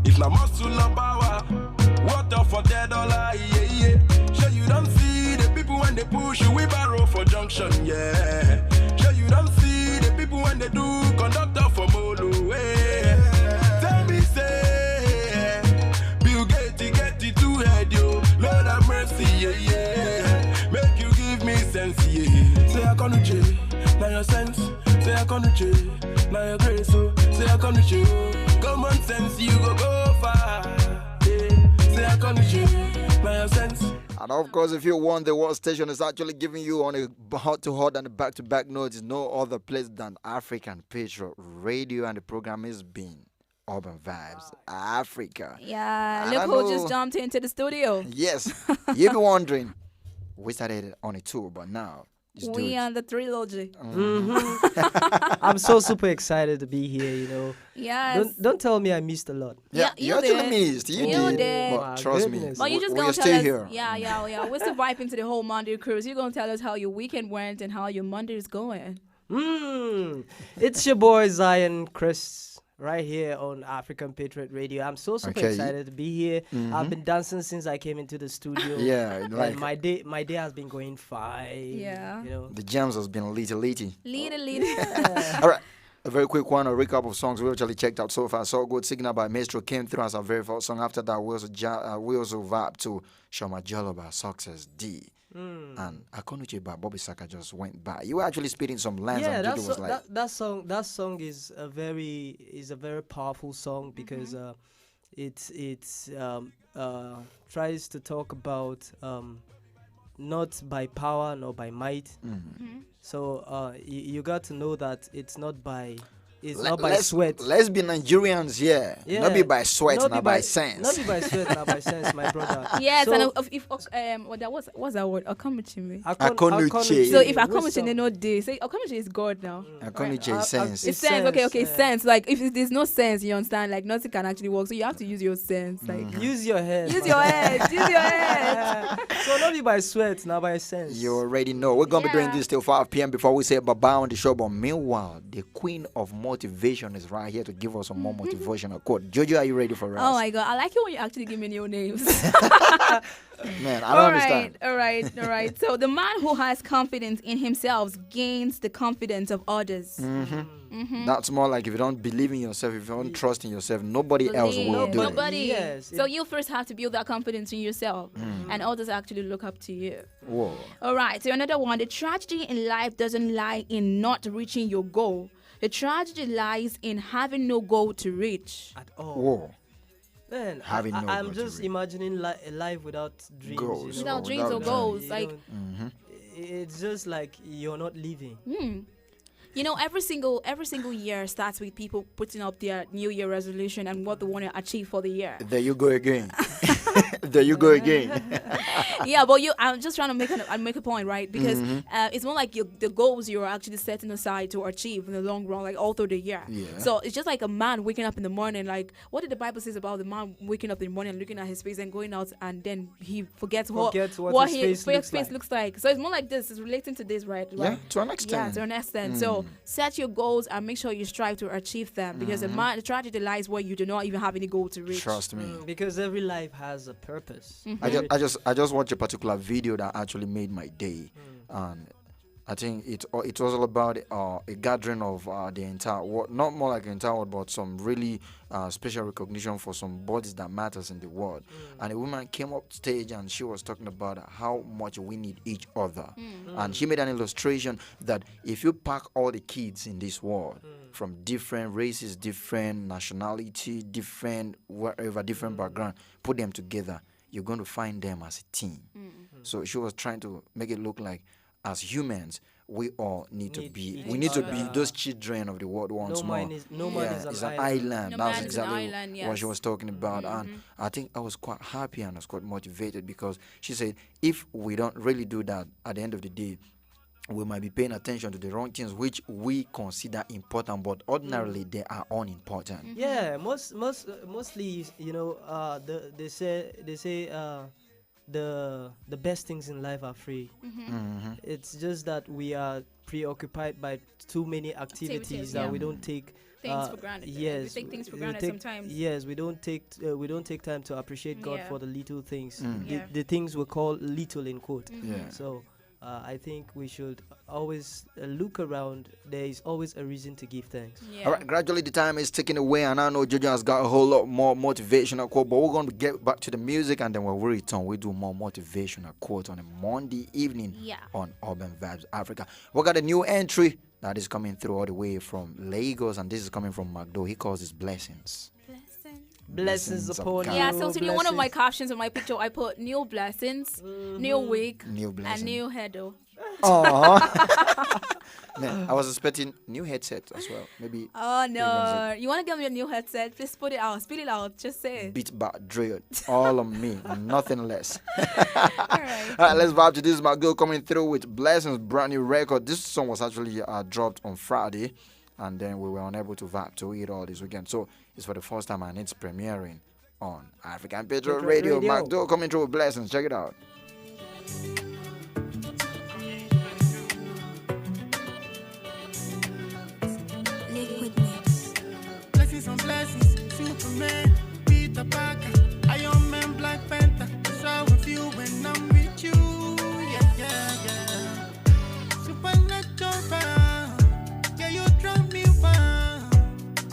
If na muscle and power, water for $10, yeah, yeah. Sure you don't see the people when they push you, we borrow for junction, yeah. Sure you don't see the people when they do conductor for Molo, yeah. Tell me, say, Bill Gates get it to head, yo. Lord have mercy, yeah, yeah. Make you give me sense, yeah. Say I can't do now your sense. Say I can't do now your grace, so. Say I can't do common sense, you go far, yeah. Say I can't do now your sense. And of course, if you want, the world station is actually giving you on a hot to hot and a back to back note is no other place than African Patriot Radio, and the program is being Urban Vibes Africa. Yeah, And look I who know- just jumped into the studio. Yes, you'll be wondering, we started on a tour, but now it's We on the trilogy. I'm so super excited to be here, you know. Yes. Don't tell me I missed a lot. Yeah, you actually missed. You did. But My trust me, goodness. Well, you just we're gonna still tell us, here. yeah. We're still vibing to the whole Monday cruise. You're gonna tell us how your weekend went and how your Monday is going. It's your boy Zion Chris right here on African Patriot Radio. I'm so super Okay, excited to be here. Mhm. I've been dancing since I came into the studio. Yeah, and like- my day has been going fine. Yeah. You know. The jams has been little. Leader. All right. A very quick one, a recap of songs we actually checked out so far. So Good Signal by Maestro came through as our very first song. After that, we also vibe to Shoma Jolo by Success D. And Akonuche by Bobby Saka just went by. You were actually spitting some lines, Yeah, and that, Judy was like, that song is a very powerful song because it's tries to talk about not by power nor by might. So you got to know that it's not by sweat. Let's be Nigerians here. Yeah. Not be by sweat, Not not be by by- sense. Not be by sweat, not by sense, my brother. Yes, So- and what's that word? Akamuchime. Akonuche. So if Akamuchime they know this, say Akamuchime is God now. Akonuche is sense. It's sense. Okay, sense. Like if there's no sense, you understand? Like nothing can actually work. So you have to use your sense. Like Use your head. use your head. Use your head. So not be by sweat, not by sense. You already know. We're going to be doing Yeah. this till 5 p.m. before we say bye-bye on the show. But meanwhile, the queen of motivation is right here to give us some more motivational quote. Jojo, are you ready for us? Oh my God, I like it when you actually give me new names. Man, I don't understand. All right. So the man who has confidence in himself gains the confidence of others. That's more like if you don't believe in yourself, if you don't trust in yourself, nobody else will do it. Nobody. Yes, So you first have to build that confidence in yourself, and others actually look up to you. Whoa. All right. So another one: the tragedy in life doesn't lie in not reaching your goal. The tragedy lies in having no goal to reach. At all. Whoa. Man, Having no I'm goal to just imagining a life without dreams. Goals. You know? Without dreams or goals, You like don't- it's just like you're not living. you know, every single year starts with people putting up their New Year resolution and what they want to achieve for the year. There you go again. There you go again. Yeah, but I'm just trying to make a point, right? Because it's more like the goals you're actually setting aside to achieve in the long run, like all through the year. Yeah. So it's just like a man waking up in the morning, like what did the Bible says about the man waking up in the morning and looking at his face and going out, and then he forgets what his face looks looks like. So it's more like this. It's relating to this, right? Yeah, to an extent. Yeah, to an extent. So set your goals and make sure you strive to achieve them, because the tragedy lies where you do not even have any goal to reach. Trust me. Because every life has a purpose. I just watched a particular video that actually made my day, and I think it was all about a gathering of the entire world, not more like the entire world, but some really special recognition for some bodies that matters in the world. And a woman came up stage and she was talking about how much we need each other. And she made an illustration that if you pack all the kids in this world from different races, different nationality, different wherever, different background, put them together, you're going to find them as a team. So she was trying to make it look like as humans, we all need to be those children of the world once more. No man is an an island. No That's man is an exactly island, what yes. she was talking about. And I think I was quite happy and I was quite motivated because she said, if we don't really do that, at the end of the day, we might be paying attention to the wrong things which we consider important, but ordinarily they are unimportant. Yeah, mostly, you know, they say the best things in life are free. It's just that we are preoccupied by too many activities that we don't take things for granted. Yes, We take things for granted sometimes. Yes, we don't take time to appreciate God for the little things, Yeah. the things we call little in quote. Yeah. So I think we should always look around. There is always a reason to give thanks. All right, gradually the time is ticking away, and I know Jojo has got a whole lot more motivational quote, but we're going to get back to the music, and then when we return, we do more motivational quote on a Monday evening on Urban Vibes Africa. We got a new entry that is coming through all the way from Lagos, and this is coming from Magdo. He calls this blessings. Blessings upon you. Yeah, so today one of my captions on my picture, I put new blessings, new week, New blessings. and new heado. Man, I was expecting new headset as well. Maybe. Oh no! You want to give me a new headset? Please put it out, spit it out, just say it. Beat back drill, all on me, nothing less. All right, let's vibe to this. Is my girl coming through with Blessings, brand new record. This song was actually dropped on Friday, and then we were unable to vibe to it all this weekend. So it's for the first time and it's premiering on African Patriot Radio. Magdo coming through with Blessings. Check it out. Blessings on blessings, Superman, Peter Parker, Iron Man, Black Panther. So with you when I'm with you, yeah. Supernatural, yeah, you drive me wild.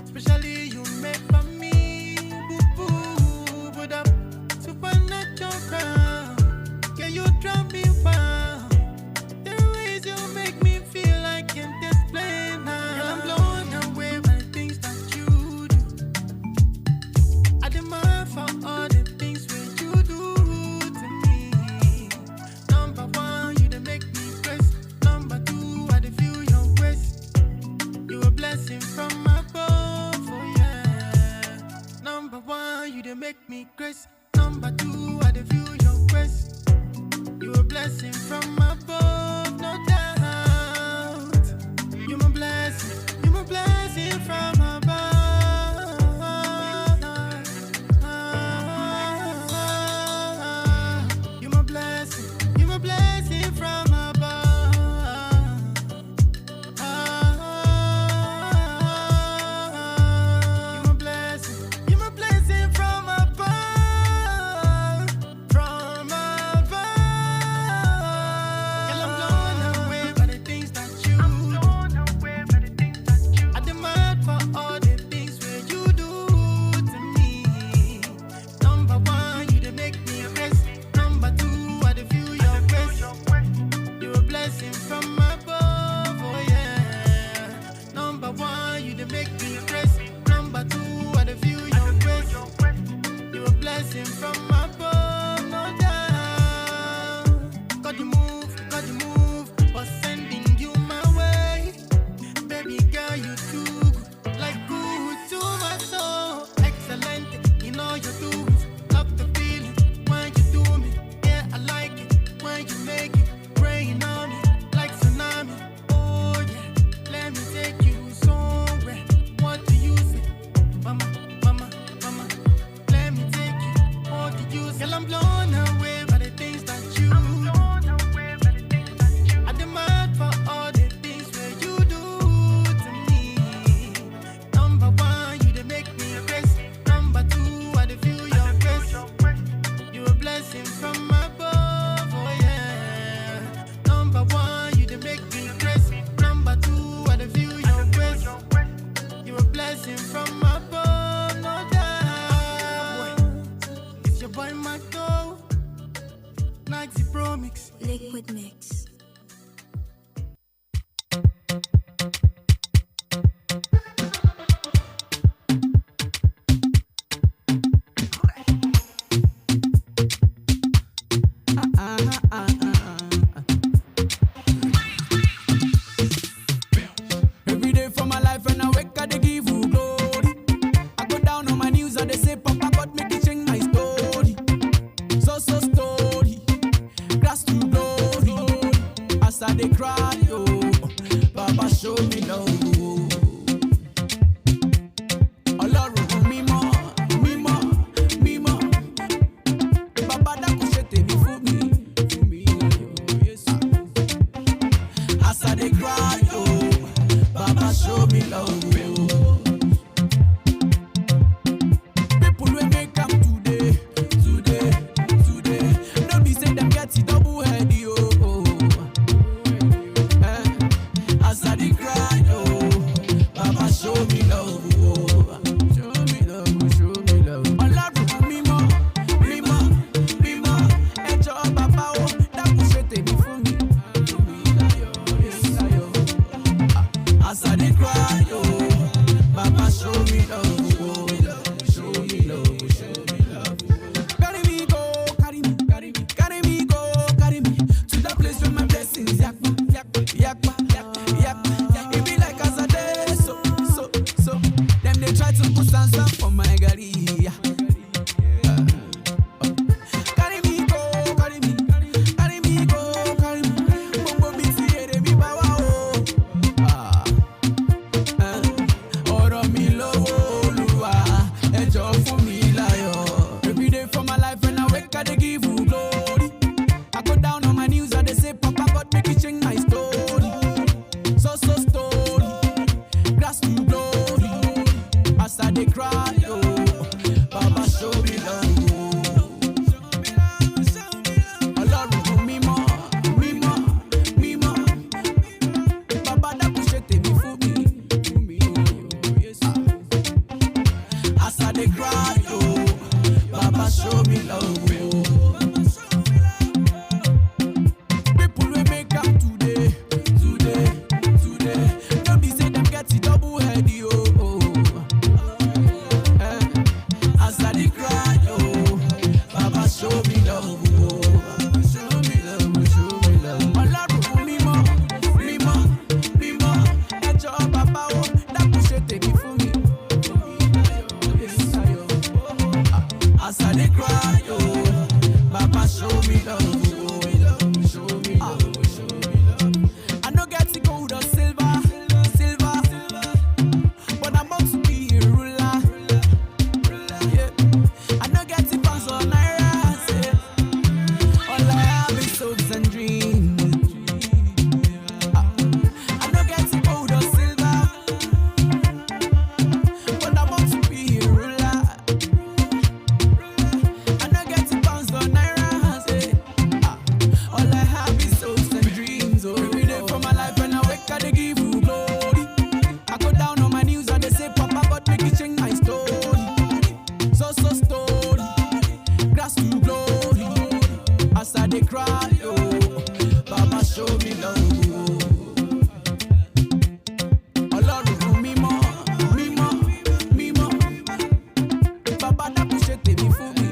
Especially you make for me, boo, but up. Supernatural, yeah, you drive me wild. The ways you make me feel I can't explain now. Girl, I'm blown away by the things that you do. I demand for all the things that you do to me. Number one, you dey make me press. Number two, I dey feel your grace. You a blessing from above, oh yeah. Number one, you dey make me grace. Number two, I dey feel your grace. You a blessing from above, no doubt. You my blessing from above. You my blessing from above. You my blessing from above. Baba show me love. People will make up today. Don't be say them get it double head, yo. As I dey cry, yo, Baba show me love. Show me love. Ọlọ́run mímọ́, ẹjọ́ bàbá o, dákun ṣe tèmi fún mi. As I dey cry, yo, Baba show me love. Show me love. Carry me go to that place where my blessings yakpa. It be like as I dey so. Them they try to put sansa for my gari. Carry me go. Bongo biti ere mi bawa o. Ọ̀rọ̀ mi lọ́wọ́ Olúwa, ẹ jọ̀ọ́ fún mi láyọ̀. Every day for my life when I wake I dey give you glory. I go down on my knees, I dey say, Papa God make you change my story. So story, grass to glory. As I dey cry, yo, Baba show me love. Ọlọ́run mímọ́, Baba dákun ṣe tèmi fún mi. As I dey cry, yo, Baba show me love. People will make up today. Don't be say them get it double head, yo. As I dey cry, yo, Baba show me love. Ọlọ́run mímọ́, ẹjọ́ bàbá o, dákun ṣe tèmi fún mi. As I dey cry, yo, Baba show me love. I no get the gold or silver, but I'm about to be a ruler. Yeah. I no get the pounds or naira, all I have is hopes and dreams. I no get the gold or silver, but I'm about to be a ruler. I no get the pounds or naira, all I have is hopes and dreams. Oh, every day for my life when I wake I dey give you glory. I go down on my knees and they say, Papa God make you change my story. So story, grass to glory. As I dey cry, yo, Baba show me love. Ọlọ́run mímọ́, Baba dákun ṣe tèmi fún mi.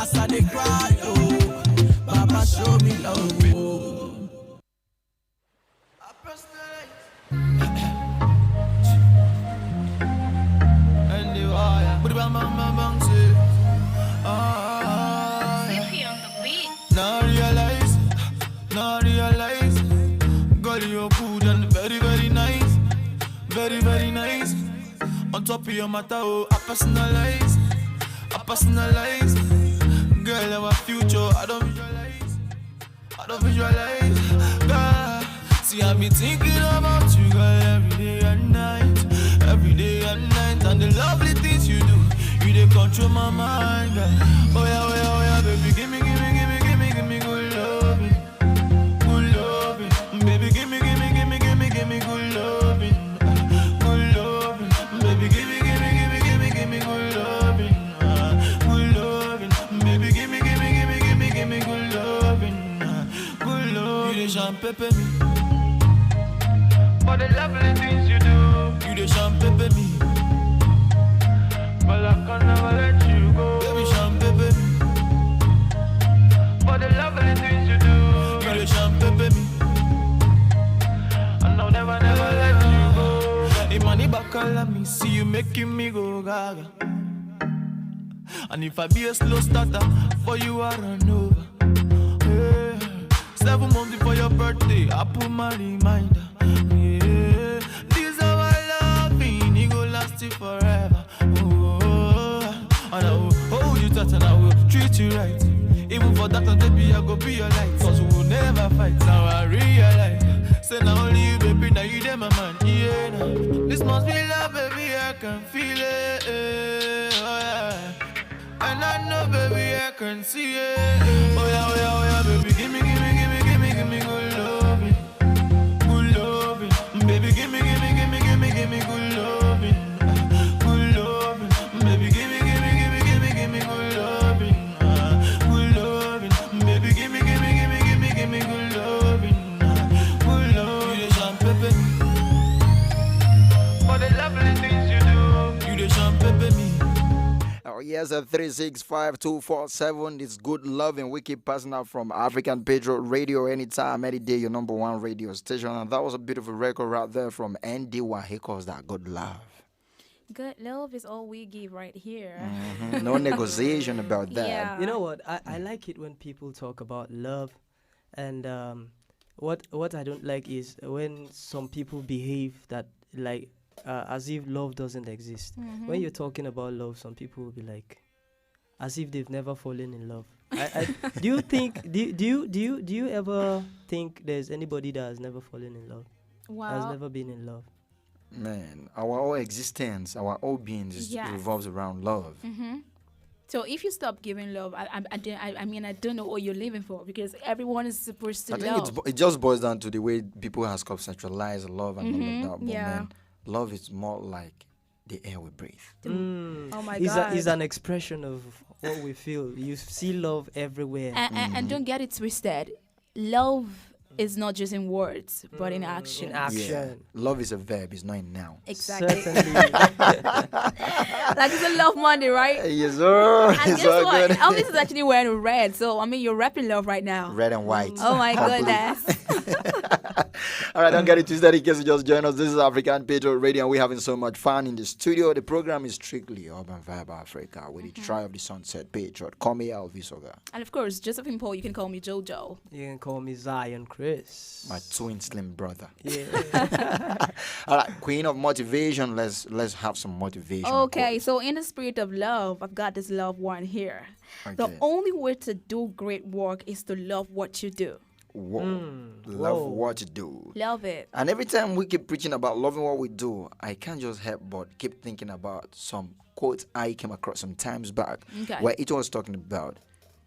As I dey cry, yo, Baba show me love. And the wire, put it on my say, now realize, girl you're good and very, very nice, very, very nice. On top of your matter, oh, I personalize. Girl, our future, I don't visualize. Girl, see, I be thinking about you, girl, every day and night, and the lovely things you do, they control my mind, girl. Oh yeah, baby, give me good loving, baby, give me good loving, baby, give me good loving, baby, give me good loving. You dey champagne me, for the lovely things you do. You dey champagne me, but I can never let you go. Baby, champagne me, for the lovely things you do. You dey champagne me, and I'll never let you go. Imani bakala me, see you making me go gaga. And if I be a slow starter, for you I run over. Yeah. 7 months before your birthday, I put my reminder. Yeah. This how I love me, it go last you forever. Oh, and I will hold you tight and I will treat you right. Even for that, baby, I go be your light. Cause we will never fight. Now I realize yeah, my man, yeah. This must be love, baby, I can feel it. Oh, yeah. And I know, baby, I can see it. Oh, yeah, oh, yeah, oh, yeah, baby, give me good loving. Good loving. Baby, give me good loving. Good loving. Baby, give me good loving. Good loving. Baby, give me good loving. Good loving. You the champagne. For the lovely things you do. You the champagne me. Oh, yes, at 365-247. It's good loving. We keep passing out from African Patriot Radio anytime, any day, your number one radio station. And that was a beautiful record right there from Andy Wahiko's That Good Love. Good love is all we give right here. No negotiation about that. Yeah. You know what? I like it when people talk about love, and what I don't like is when some people behave that like as if love doesn't exist. When you're talking about love, some people will be like, as if they've never fallen in love. Do you think? Do you ever think there's anybody that has never fallen in love? Has never been in love? Man, our whole existence, our whole being revolves around love. So if you stop giving love, I mean, I don't know what you're living for, because everyone is supposed to I love. think it just boils down to the way people have conceptualized love and all of that. But man, love is more like the air we breathe. Oh my God. It's an expression of what we feel. You see love everywhere. And don't get it twisted. Love is not just in words, but in action. Yeah. Love is a verb, it's not a noun. Exactly. Like it's a love Monday, right? Yes, sir. And It's guess all what? good. Elvis is actually wearing red, so I mean, you're repping love right now. Red and white. Oh my goodness. All right, don't get it twisted in case you just join us. This is African Patriot Radio, and we're having so much fun in the studio. The program is strictly Urban Vibe Africa with the Tribe of the Sunset Patriot. Call me Elvis Oga. And of course, Josephine Paul, you can call me Jojo. You can call me Zion Chris. My twin slim brother. Yeah. All right, Queen of Motivation. Let's have some motivation. Okay, so in the spirit of love, I've got this love one here. The Okay. only way to do great work is to love what you do. Love what you do. Love it. And every time we keep preaching about loving what we do, I can't just help but keep thinking about some quotes I came across some times back, Okay. where it was talking about,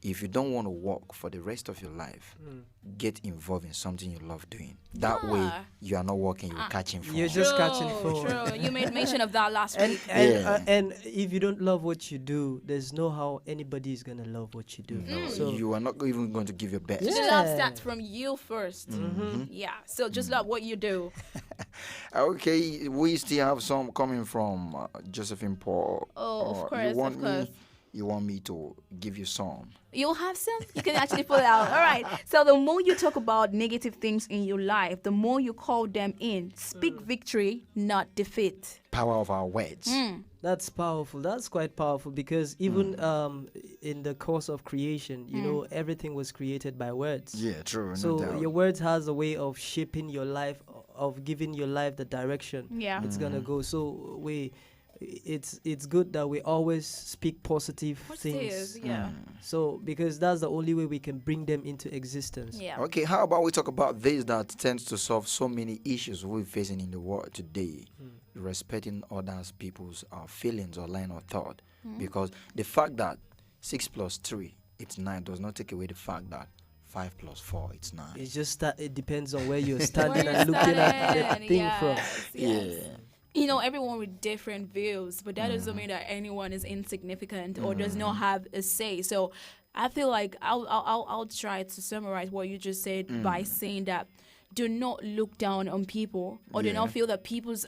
if you don't want to work for the rest of your life, get involved in something you love doing. That way, you are not working, you're catching fun. You're just catching phone. True. You made mention of that last week. And if you don't love what you do, there's no how anybody is gonna love what you do. No, So you are not even going to give your best. The love starts from you first. Yeah, so just love what you do. Okay, we still have some coming from Josephine Paul. Oh, of course, of course. You want me to give you some? You'll have some. You can actually pull it out. All right. So the more you talk about negative things in your life, the more you call them in. Speak victory, not defeat. Power of our words. that's powerful. That's quite powerful because even in the course of creation, you know, everything was created by words. Yeah, true. So no doubt. your words has a way of shaping your life, of giving your life the direction it's gonna go. So it's good that we always speak positive things. Yeah. So because that's the only way we can bring them into existence. Yeah. Okay, how about we talk about this that tends to solve so many issues we're facing in the world today, respecting others people's feelings or line of thought. Because the fact that 6 plus 3 it's 9 does not take away the fact that 5 plus 4 it's 9. It's just that it depends on where you're standing and looking at the thing from. Yeah. You know, everyone with different views, but that doesn't mean that anyone is insignificant or does not have a say. So I feel like I'll try to summarize what you just said by saying that do not look down on people or do not feel that people's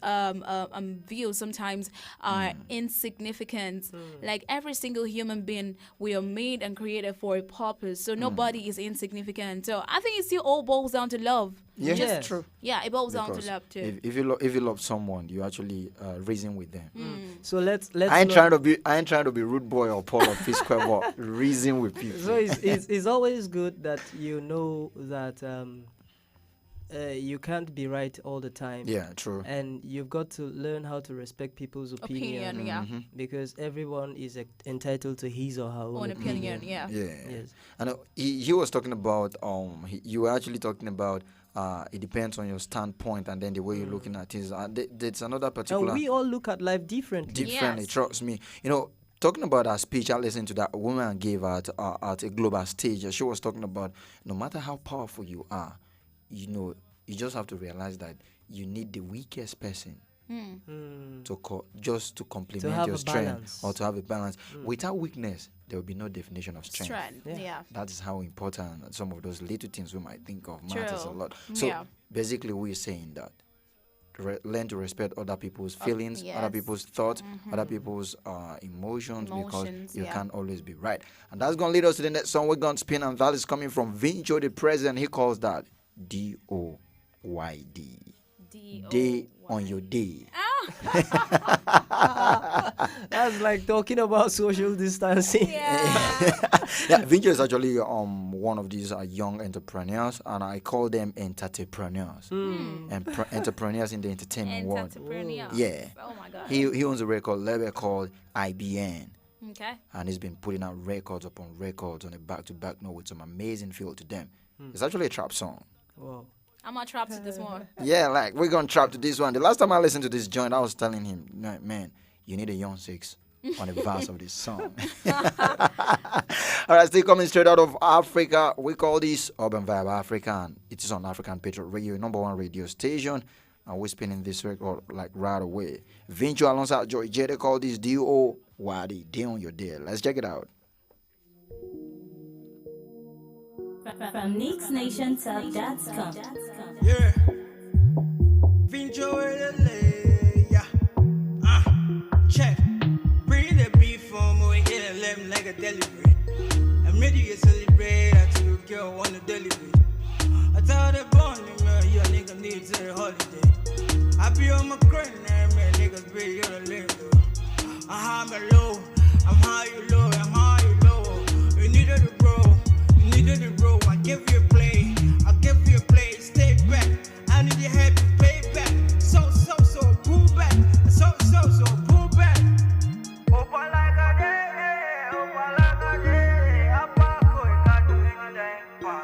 views sometimes are insignificant. Like every single human being, we are made and created for a purpose. So nobody is insignificant. So I think it still all boils down to love. Yeah, Just, true. Yeah, it boils down Because to love too. if you love someone, you actually reason with them. So let's. I ain't trying to be rude boy or Paul or P-Square, but reason with people. So it's always good that you know that you can't be right all the time. Yeah, true. And you've got to learn how to respect people's opinion. Because everyone is entitled to his or her own opinion. Yeah. Yeah. Yes. And he was talking about you were actually talking about it depends on your standpoint and then the way you're looking at things. There's another particular. And we all look at life differently. Differently, trust me. You know, talking about her speech, I listened to that woman gave at a global stage. She was talking about no matter how powerful you are, you know, you just have to realize that you need the weakest person just to complement your strength or to have a balance. Without weakness, there will be no definition of strength. That is how important some of those little things we might think of matters a lot. So basically, we're saying that learn to respect other people's feelings, other people's thoughts, other people's emotions, because you can't always be right. And that's going to lead us to the next song we're going to spin, and that is coming from Vincho the President. He calls that DOYD. Day on your day. That's like talking about social distancing. Vincho is actually one of these young entrepreneurs, and I call them entrepreneurs. Entrepreneurs in the entertainment world. Yeah. Oh my God. He owns a record label called IBN. Okay. And he's been putting out records upon records on a back-to-back note with some amazing feel to them. It's actually a trap song. Wow. I'm gonna trap to this one. Yeah, like we're gonna trap to this one. The last time I listened to this joint, I was telling him, man, you need a young six on the verse of this song. All right, still coming straight out of Africa. We call this Urban Vibe Africa, and it is on African Patriot Radio, #1 radio station. And we're spinning this record like right away. Vincho alongside Joy J, they call this DOYD, Day on Your Day. Let's check it out. From NixNationTop.com. Yeah. Vincho yeah. Check. Bring the beef from over here and let me like a delivery. I'm ready to celebrate until the girl want to deliver. I tell the bonding man, your nigga needs a holiday. I be on my grind, man, niggas be here to live. I'm high low, I'm high, you low, I'm high, you low. You needed to grow. Needed a row, I give you a play, I give you a play, stay back. I need your happy payback. So, pull back. So, pull back. Opa like a day, opa like a day. Apa koi kadu ingadeng pa.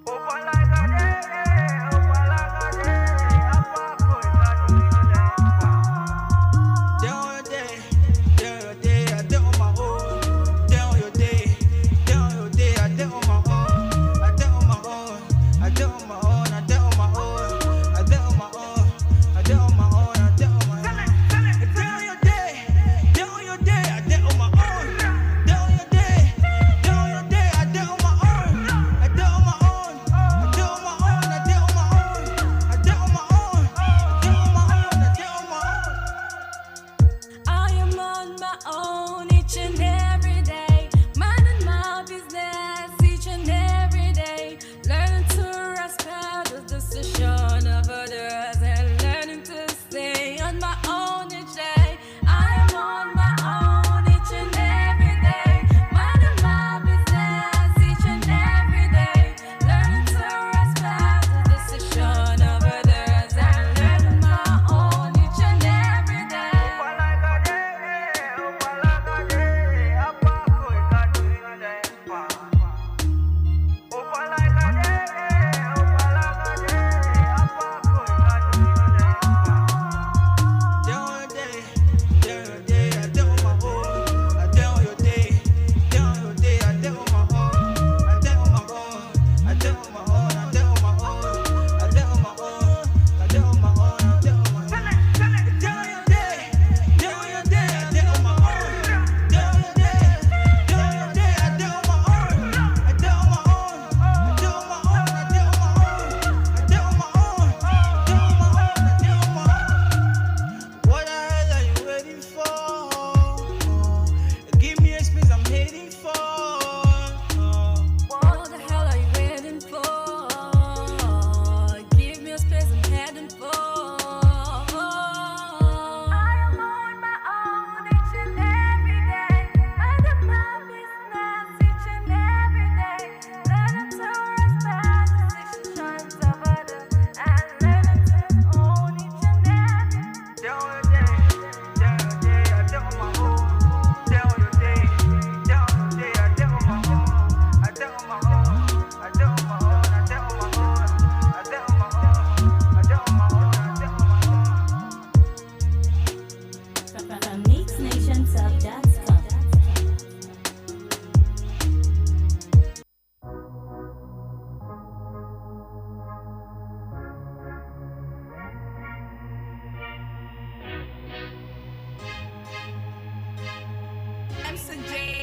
Opa like a day, opa like a day. Apa koi kadu ingadeng pa. Day on your day, I day on my own. Day on your day. I did on my own, I did on my own, I did on my own, I did on my own.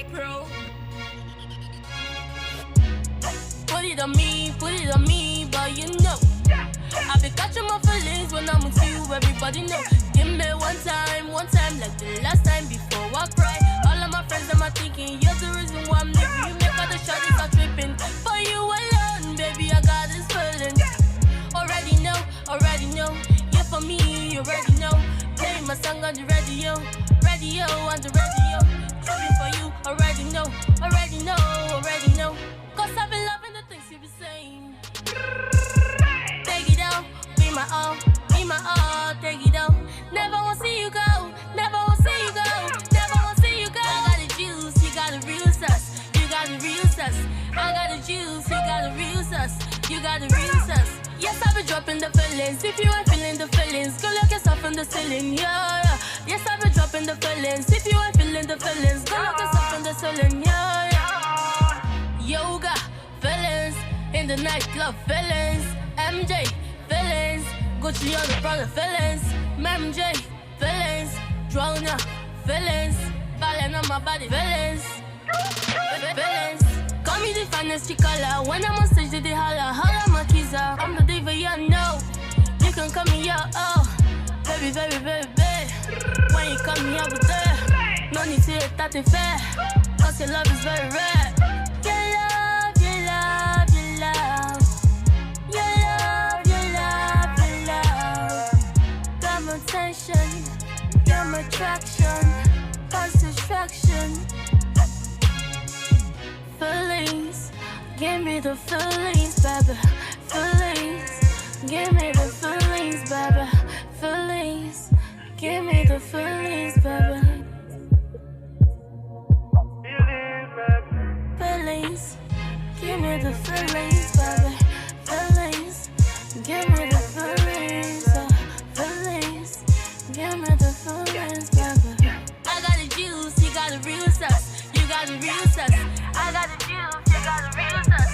Pro. Put it on me, but you know I be catching my feelings when I'm with you, everybody know. Give me one time, like the last time before I cry. All of my friends, them are thinking you're the reason why I'm leaving. You make all the shorties start tripping. For you alone, baby, I got this feeling. Already know, yeah for me, you already know. Play my song on the radio, on the radio. Tripping for you, already know. Cause I've been loving the things you be saying. Take it out, be my all, take it out. Never wanna see you go, I got the juice, you got the real sus. I got the juice, you got the real sus. Yes, I've been dropping the feelings. If you ain't feeling the feelings, go look yourself in the ceiling, yeah. Yes, I've been dropping the feelings. If you ain't feeling the feelings, go look yourself in the ceiling, yeah. Yoga, feelings, in the nightclub, feelings. MJ, feelings, Gucci on the brother, feelings. MJ, feelings, Drona, feelings, balling on my body, feelings. Call me the finest chicala. When I'm on stage, they holla my keys out. I'm the diva, you know. You can call me out, oh. Baby. When you call me out with there, no need to hit that fair. Cause your love is very rare. Your love. Got my attention, got my attraction, cause distraction. Feelings, give me the feelings, baby. Feelings, give me the feelings, baby. Feelings, give me the feelings, baby. Feelings, give me the feelings, baby. Feelings, give me the feelings, feelings, give me the feelings, baby. I got the juice, you got the real sus. I got the juice, you got the real sus.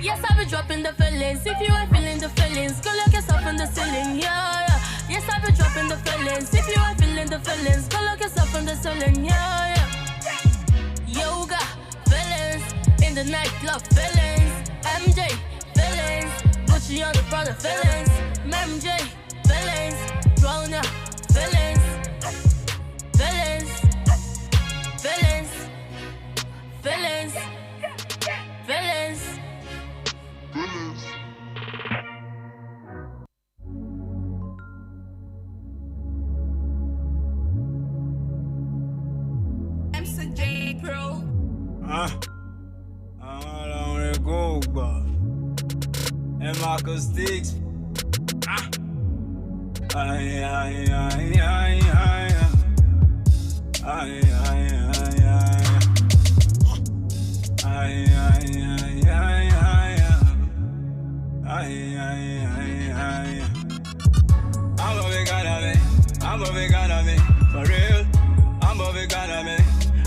Yes, I've been dropping the feelings. If you ain't feeling the feelings, go look yourself in the ceiling, yeah. Yes, I've been dropping the feelings. If you ain't feeling the feelings, go look yourself in the ceiling, yeah. Yoga, feelings, in the nightclub, feelings. MJ, feelings, Gucci on the brother, feelings. MJ, feelings, Drona, feelings. Feelings. MJ Pro. How long it go, but and Marco Sticks. I'm a vegan of me, for real.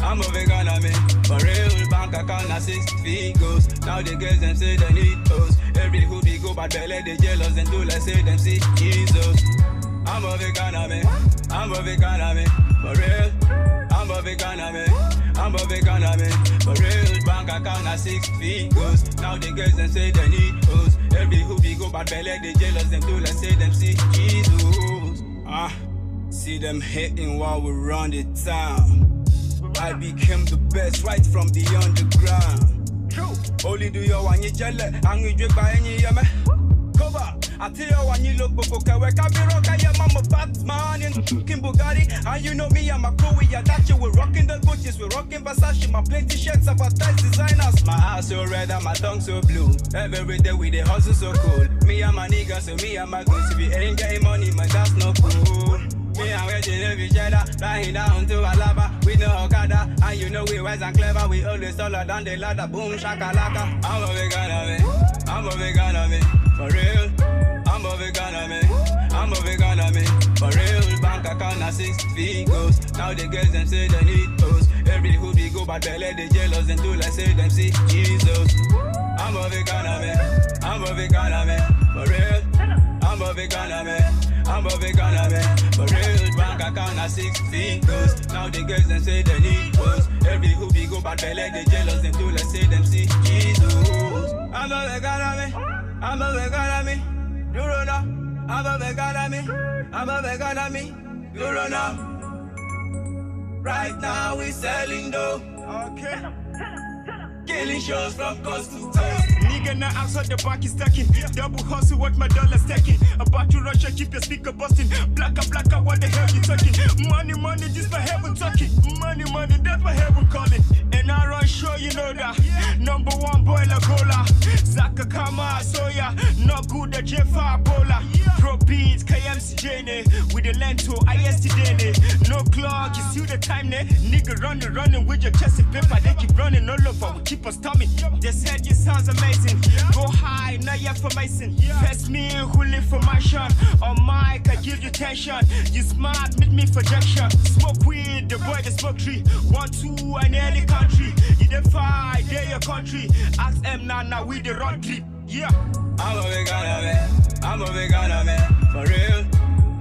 I'm a vegan of me, for real. Bank account na 6 figures. Now the girls them say they need us. Every hoodie go bad belly, they jealous and do like say them see Jesus. I'm a vegan of me, for real. I'm a vegan of me, for real. Bank account na 6 figures. Now the girls them say they need us. Every hoodie go bad belly, they jealous and do like say them see Jesus. See them hating while we run the town. I became the best right from the underground. Only do you want you jelly, and you drink by any yama. Cover, I tell you when you look Bokoka, where can be rock, I am a Batman in fucking Bugatti. And you know me, I'm a cool, we are that you. We're rocking the Gucci's, we're rocking Versace, my plenty shirts, advertise designers. My eyes so red and my tongue so blue. Every day we the hustle so cool. Me and my niggas, so me and my goons. If you ain't getting money, man, that's no cool. Me and Reggie live each other, lying down to Alaba. We know Okada, and you know we wise and clever. We always taller than the ladder, boom shakalaka. I'm a vegan of me, for real. I'm a vegan of me, for real. Bank account na 6 figures. Now the girls them say they need us. Every hoodie go bad belly, they jealous and do like say them see Jesus. I'm a vegan of me, for real. I'm a vegan of me, for real. Bank account na on 6 fingers. Now the girls them say they need us. Every hoopy go bad belly, they jealous them too. Let's say them see Jesus. I'm a vegan of me. I'm a vegan of me. You don't know. I'm a vegan of me. I'm a vegan of me. You don't know. Right now we selling dough. Okay. Killing shows from coast to coast. Nigga, now outside the back is stacking. Double hustle, what my dollar's taking. About to rush, I keep your speaker busting. Blacker, what the hell you talking? Money, this my heaven talking. Money, that's my heaven calling. And I run show, you know that. Number one boy, La Gola. Zaka Kama, Soya. Not good at J5 Bola. Pro beats, KMC Jane. With the lento, IST no clock, you see the time, ne? Nigga running with your chest and paper. They keep running all over. Keep us tummy. They said you sounds amazing. Go high, now you're for Mason. First me who live for my shot. On mic, I give you tension. You smart, meet me for Jackson. Smoke weed, the boy, the smoke tree. 1, 2, and any country. You defy, they your country. Ask them now, we the road trip. Yeah. I'm a vegan, man. I'm a vegan, man. For real.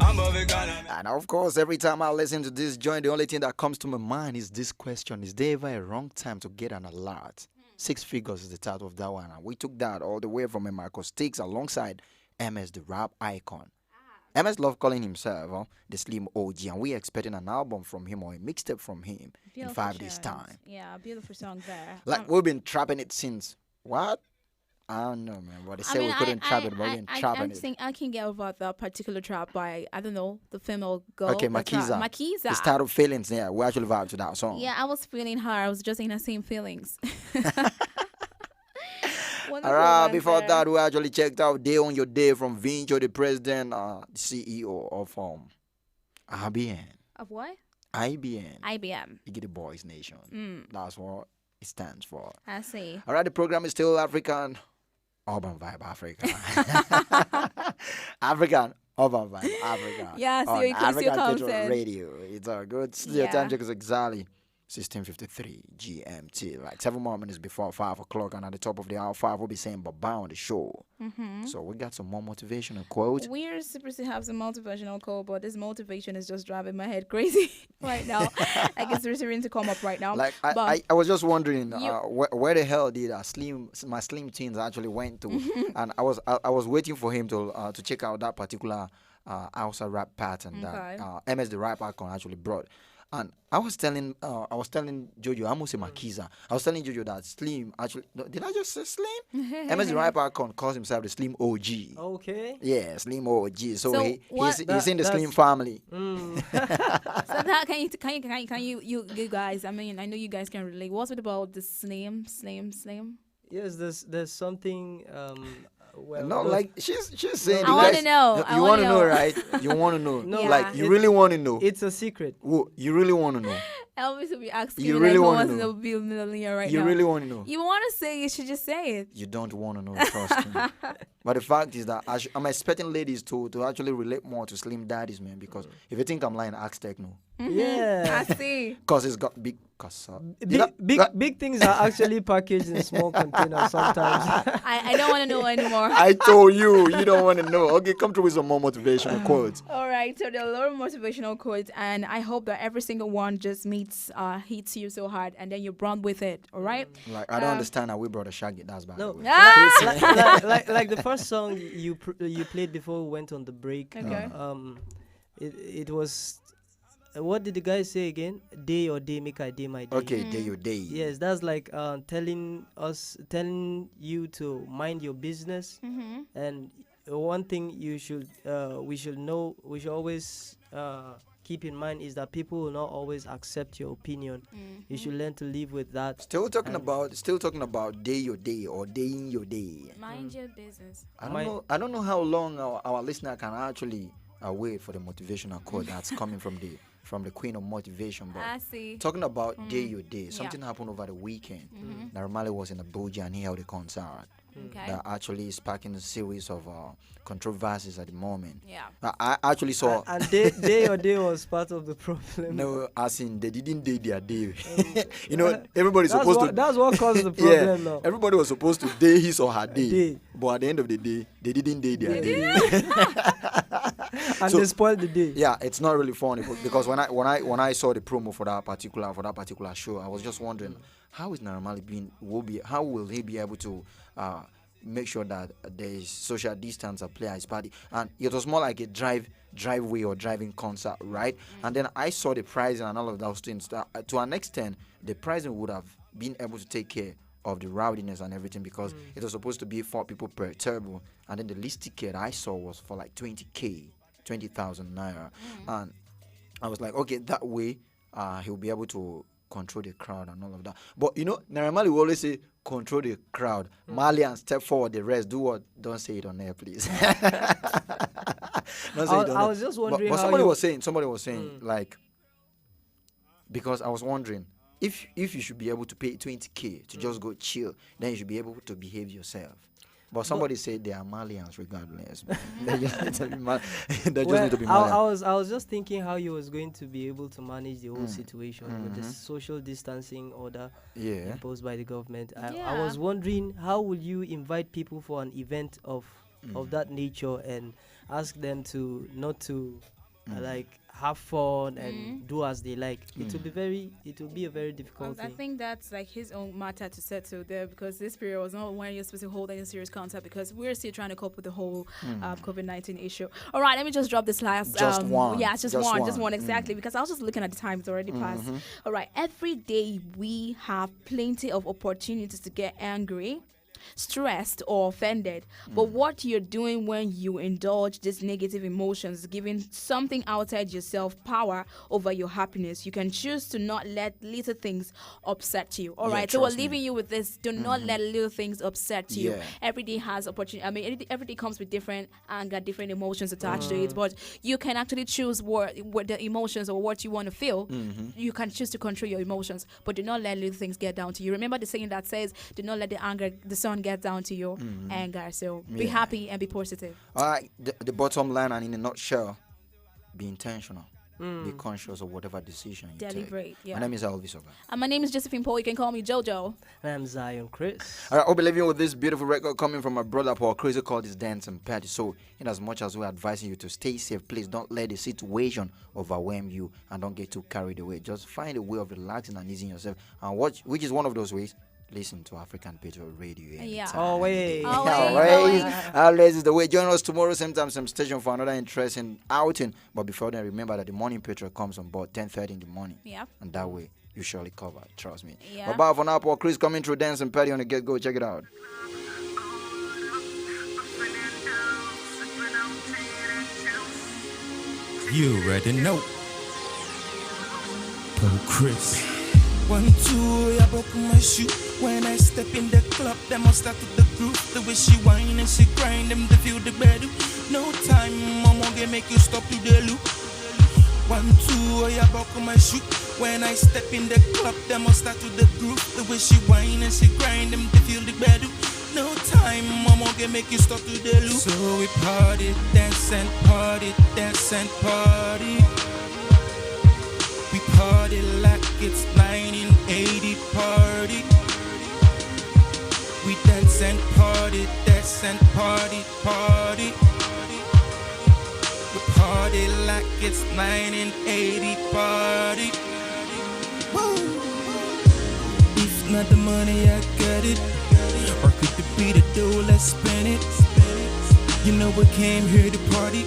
I'm a vegan, man. And of course, every time I listen to this joint, the only thing that comes to my mind is this question: is there ever a wrong time to get an alert? 6 figures is the title of that one. And we took that all the way from a Marco Sticks alongside MS, the rap icon. MS love calling himself the Slim OG, and we're expecting an album from him or a mixtape from him in 5 days' time. Yeah, beautiful song there. Like, we've been trapping it since what? I don't know, man. But they said we couldn't trap it, but we've been trapping it. I can get over that particular trap by, I don't know, the female girl. Okay, Makiza. Makiza. It's titled Feelings. Yeah, we actually vibe to that song. Yeah, I was feeling her. I was just in the same feelings. Alright, before that, we actually checked out Day on Your Day from Vincho, the president, the CEO of IBN. Of what? IBN. IBM. Iggy Boys Nation. That's what it stands for. I see. Alright, the program is still African Urban Vibe Africa. African Urban Vibe Africa. Yeah, so on African content. Radio. It's a good studio time check is exactly 16:53 GMT, like 7 more minutes before 5 o'clock, and at the top of the hour 5 we'll be saying bye-bye on the show. So we got some more motivational quotes. We're supposed to have some motivational quote, but this motivation is just driving my head crazy right now. I guess there's something to come up right now. Like I was just wondering where the hell did my slim teens actually went to, and I was waiting for him to check out that particular Hausa rap pattern that MS the rap icon actually brought. And I was telling Jojo, I almost say Makiza. I was telling Jojo that Slim actually, did I just say Slim? MS the rap icon calls himself the Slim OG. Okay. Yeah, Slim OG. So he's in the Slim family. So that can you guys? I mean, I know you guys can relate. What's it about the Slim? Yes, there's something. Well, no, like she's saying. I want to know. You want to know, right? You want to know. No, like you really want to know. It's a secret. Whoa, you really want to know. Elvis will be asking. You really want to know. Be a millionaire right you now. You really want to know. You want to say? You should just say it. You don't want to know. Trust me. But the fact is that I'm expecting ladies to actually relate more to Slim Daddies, man. Because if you think I'm lying, ask Techno. Yeah, I see. Because it's got big. Big things are actually packaged in small containers sometimes. I don't want to know anymore. I told you don't want to know. Okay, come through with some more motivational quotes. All right, so there are a lot of motivational quotes, and I hope that every single one just hits you so hard, and then you run with it. All right. Like I don't understand how we brought a Shaggy. That's bad. No, like the first song you played before we went on the break. Okay. It was. What did the guy say again? Day or day, make I day my day. Okay, day or day. Yes, that's like telling you to mind your business. And one thing we should always keep in mind is that people will not always accept your opinion. You should learn to live with that. Still talking about day your day or day in your day. Mind your business. I don't know how long our listener can actually wait for the motivational quote that's coming from the queen of motivation. But I see. Talking about day your day, something happened over the weekend. Narumale was in Abuja and he held a concert. That actually is sparking a series of controversies at the moment. Yeah. I actually saw. And day or day was part of the problem. No, as in they didn't day their day. You know, everybody's supposed to. That's what caused the problem now. Everybody was supposed to day his or her day. But at the end of the day, they didn't day their day. And So- they spoiled the day. Yeah, it's not really funny because when I saw the promo for that particular show, I was just wondering how is Naira Marley how will he be able to make sure that there is social distance at Players Party? And it was more like a driveway or driving concert, right? And then I saw the pricing and all of those things. To an extent, the pricing would have been able to take care of the rowdiness and everything because it was supposed to be 4 people per table, and then the least ticket I saw was for like 20,000 naira, and I was like, okay, that way he'll be able to control the crowd and all of that. But you know, Naira Marley will always say control the crowd. Malian, step forward, the rest do what? Don't say it on air, please. Don't say it on I air. was just wondering But how somebody you- was saying like, because I was wondering if you should be able to pay 20K to just go chill, then you should be able to behave yourself. But somebody said they are Malians regardless. They just need to be they just need to be Malian. I was just thinking how you was going to be able to manage the whole situation with the social distancing order imposed by the government. I was wondering how will you invite people for an event of that nature and ask them to not to like have fun and do as they like. It will be a very difficult I thing. think that's like his own matter to settle there, because this period was not when you're supposed to hold any serious contact, because we're still trying to cope with the whole COVID-19 issue. All right, let me just drop this last. Just one. Yeah, just one, one. exactly, because I was just looking at the time; it's already past. All right, every day we have plenty of opportunities to get angry, stressed, or offended. But what you're doing when you indulge these negative emotions, giving something outside yourself power over your happiness. You can choose to not let little things upset you. All right, so we're trust me. leaving you with this: do not let little things upset you. Yeah. Every day has opportunity. I mean, every day comes with different anger, different emotions attached to it. But you can actually choose what the emotions or what you want to feel. You can choose to control your emotions, but do not let little things get down to you. Remember the saying that says, "Do not let the sun get down to your anger." So be happy and be positive. All right, the bottom line, and in a nutshell, be intentional. Be conscious of whatever decision you Deliberate, take. yeah. My name is Elvis Oga. And my name is Josephine Paul. You can call me Jojo. I'm Zion Chris. All right, I'll be leaving you with this beautiful record coming from my brother Paul Crazy, called this Dance and Party. So, in as much as we're advising you to stay safe, please don't let the situation overwhelm you and don't get too carried away. Just find a way of relaxing and easing yourself. And which is one of those ways? Listen to African Patriot Radio. Yeah. Always. Always is the way. Join us tomorrow, same time, same station, for another interesting outing. But before then, remember that the Morning Patriot comes on board 10:30 in the morning. Yeah. And that way, you surely cover. Trust me. Yeah. But bye for now, Paul Chris coming through Dance and Party on the get-go. Check it out. You already know. Paul Chris. 1, 2, I broke my shoe. When I step in the club, them all start to the groove. The way she whine and she grind, them to feel the better. No time, mama gonna make you stop to the loop. 1, 2, I broke my shoe. When I step in the club, them all start to the groove. The way she whine and she grind, them to feel the better. No time, mama gonna make you stop to the loop. So we party, dance and party, dance and party. We party like it's 1980 party. We dance and party, party. We party like it's 1980 party. Woo! If not the money, I got it. Or could it be the dough, let's spend it. You know we came here to party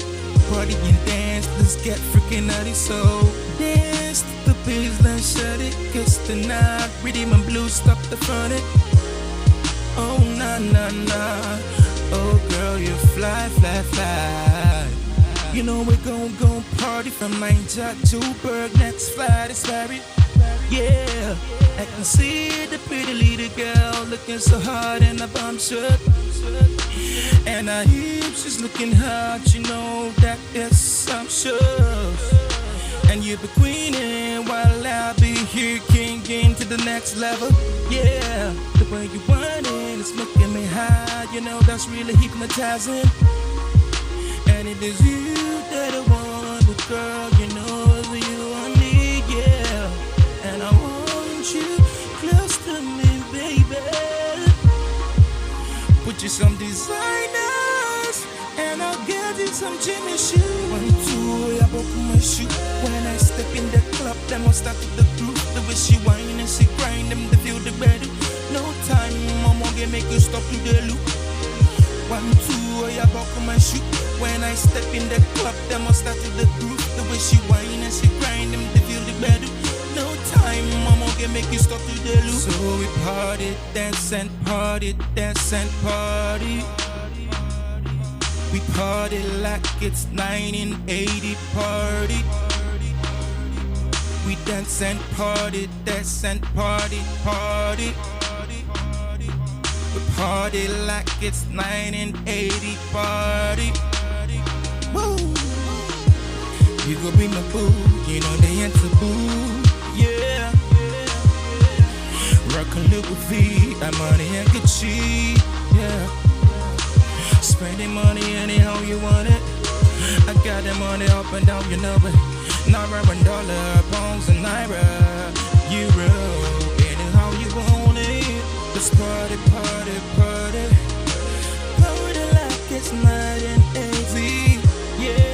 and dance. Let's get freaking naughty, so dance to the baseline, shut it. Cause tonight, rhythm and blues, stop the front it. Oh, nah, nah, nah. Oh, girl, you fly. You know we're gon' party from Niger to Berg. Next flight is ferry. Yeah, I can see the pretty little girl looking so hot in a bomb shirt. And her hips is looking hot, you know that is some sure. And you be queening while I'll be here kinging to the next level. Yeah, the way you want it is making me high, you know that's really hypnotizing. And it is you that I want, but girl, you know it's you I need, yeah. And I want you close to me, baby. Put you some designers and and I'll get you some Jimmy shoes. 1, 2, I buckle my shoe. When I step in the club, them will start to the groove. The way she whine and she grind, them to feel the bed. No time, mama get make you stop to the loop. 1, 2, I buckle my shoe. When I step in the club, them will start to the groove. The way she whine and she grind, them to feel the bed. No time, mama can make you stop to the loop. So we party, dance and party, dance and party. We party like it's 1980 party. We dance and party, party. We party like it's 1980 party. Woo! You gon' be my boo, you know they ain't taboo. Yeah, rock a little V, that money ain't get cheap. Yeah, spending money anyhow you want it. I got that money up and down, you know it. Naira and dollar, pounds and naira, euro, anyhow you want it. Let's party, party, party, party like it's 1980. Yeah.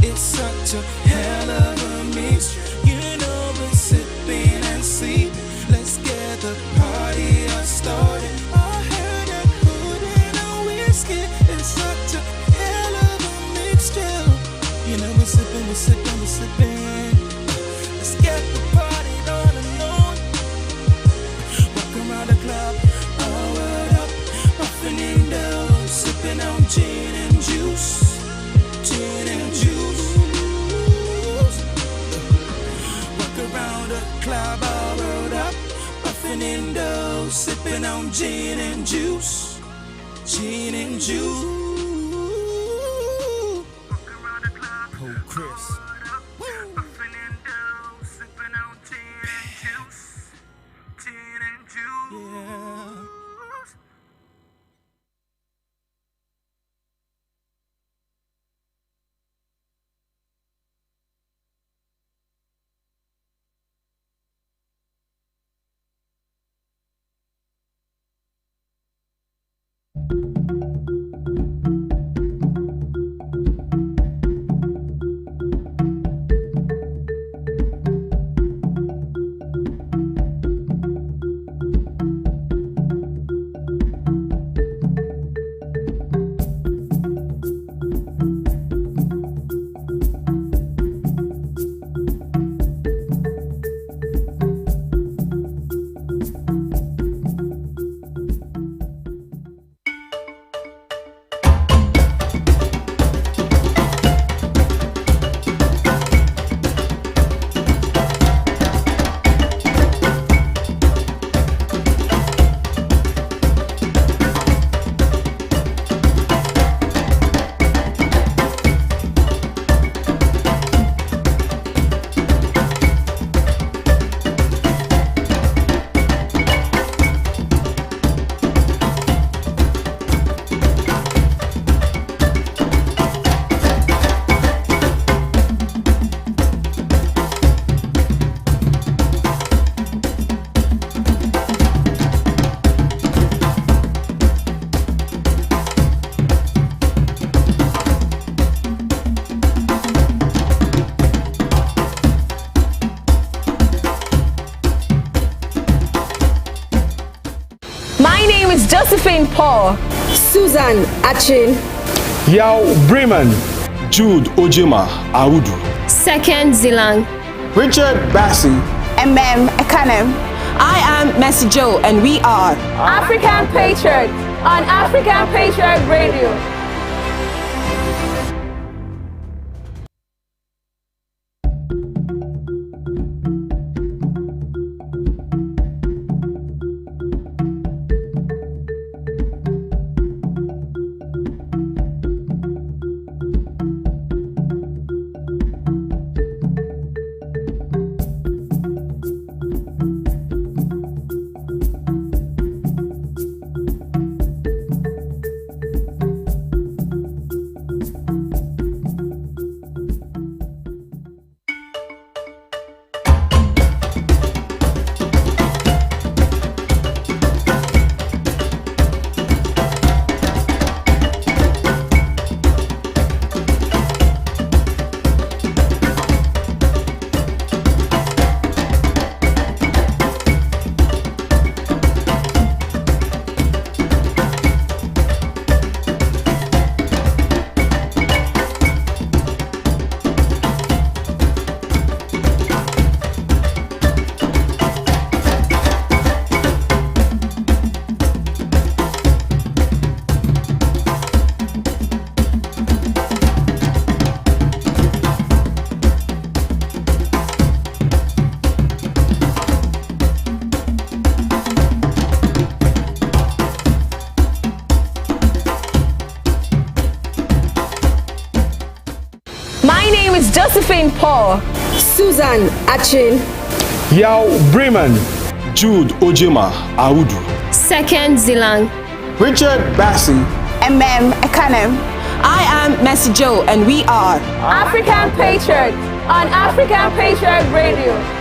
It's such a hell of a mix. You know we're sipping and sleeping. Let's get the party started. I heard that codeine and whiskey. It's such a hell of a mixture. You know we're sipping, we're sipping, we're sipping. Let's get the party on and on. Walk around the club, all word up, puffing in down, sipping on gin and juice. Gin and juice. Walk around the club, all rolled up, puffing in dough, sipping on gin and juice. Gin and juice. Walk around the club, oh Chris. Puffing in dough, sipping on gin and juice. Gin and juice. Yeah. Josephine Paul, Susan Achin, Yao Bremen, Jude Ojima Audu, Second Zilang, Richard Bassi, MM Ekanem. I am Mercy Joe, and we are African Patriot on African Patriot Radio. Josephine Paul, Susan Achin, Yao Bremen, Jude Ojima Audu, Second Zilang, Richard Bassi, Ekanem. I am Mercy Joe, and we are African Patriot on African Patriot Radio.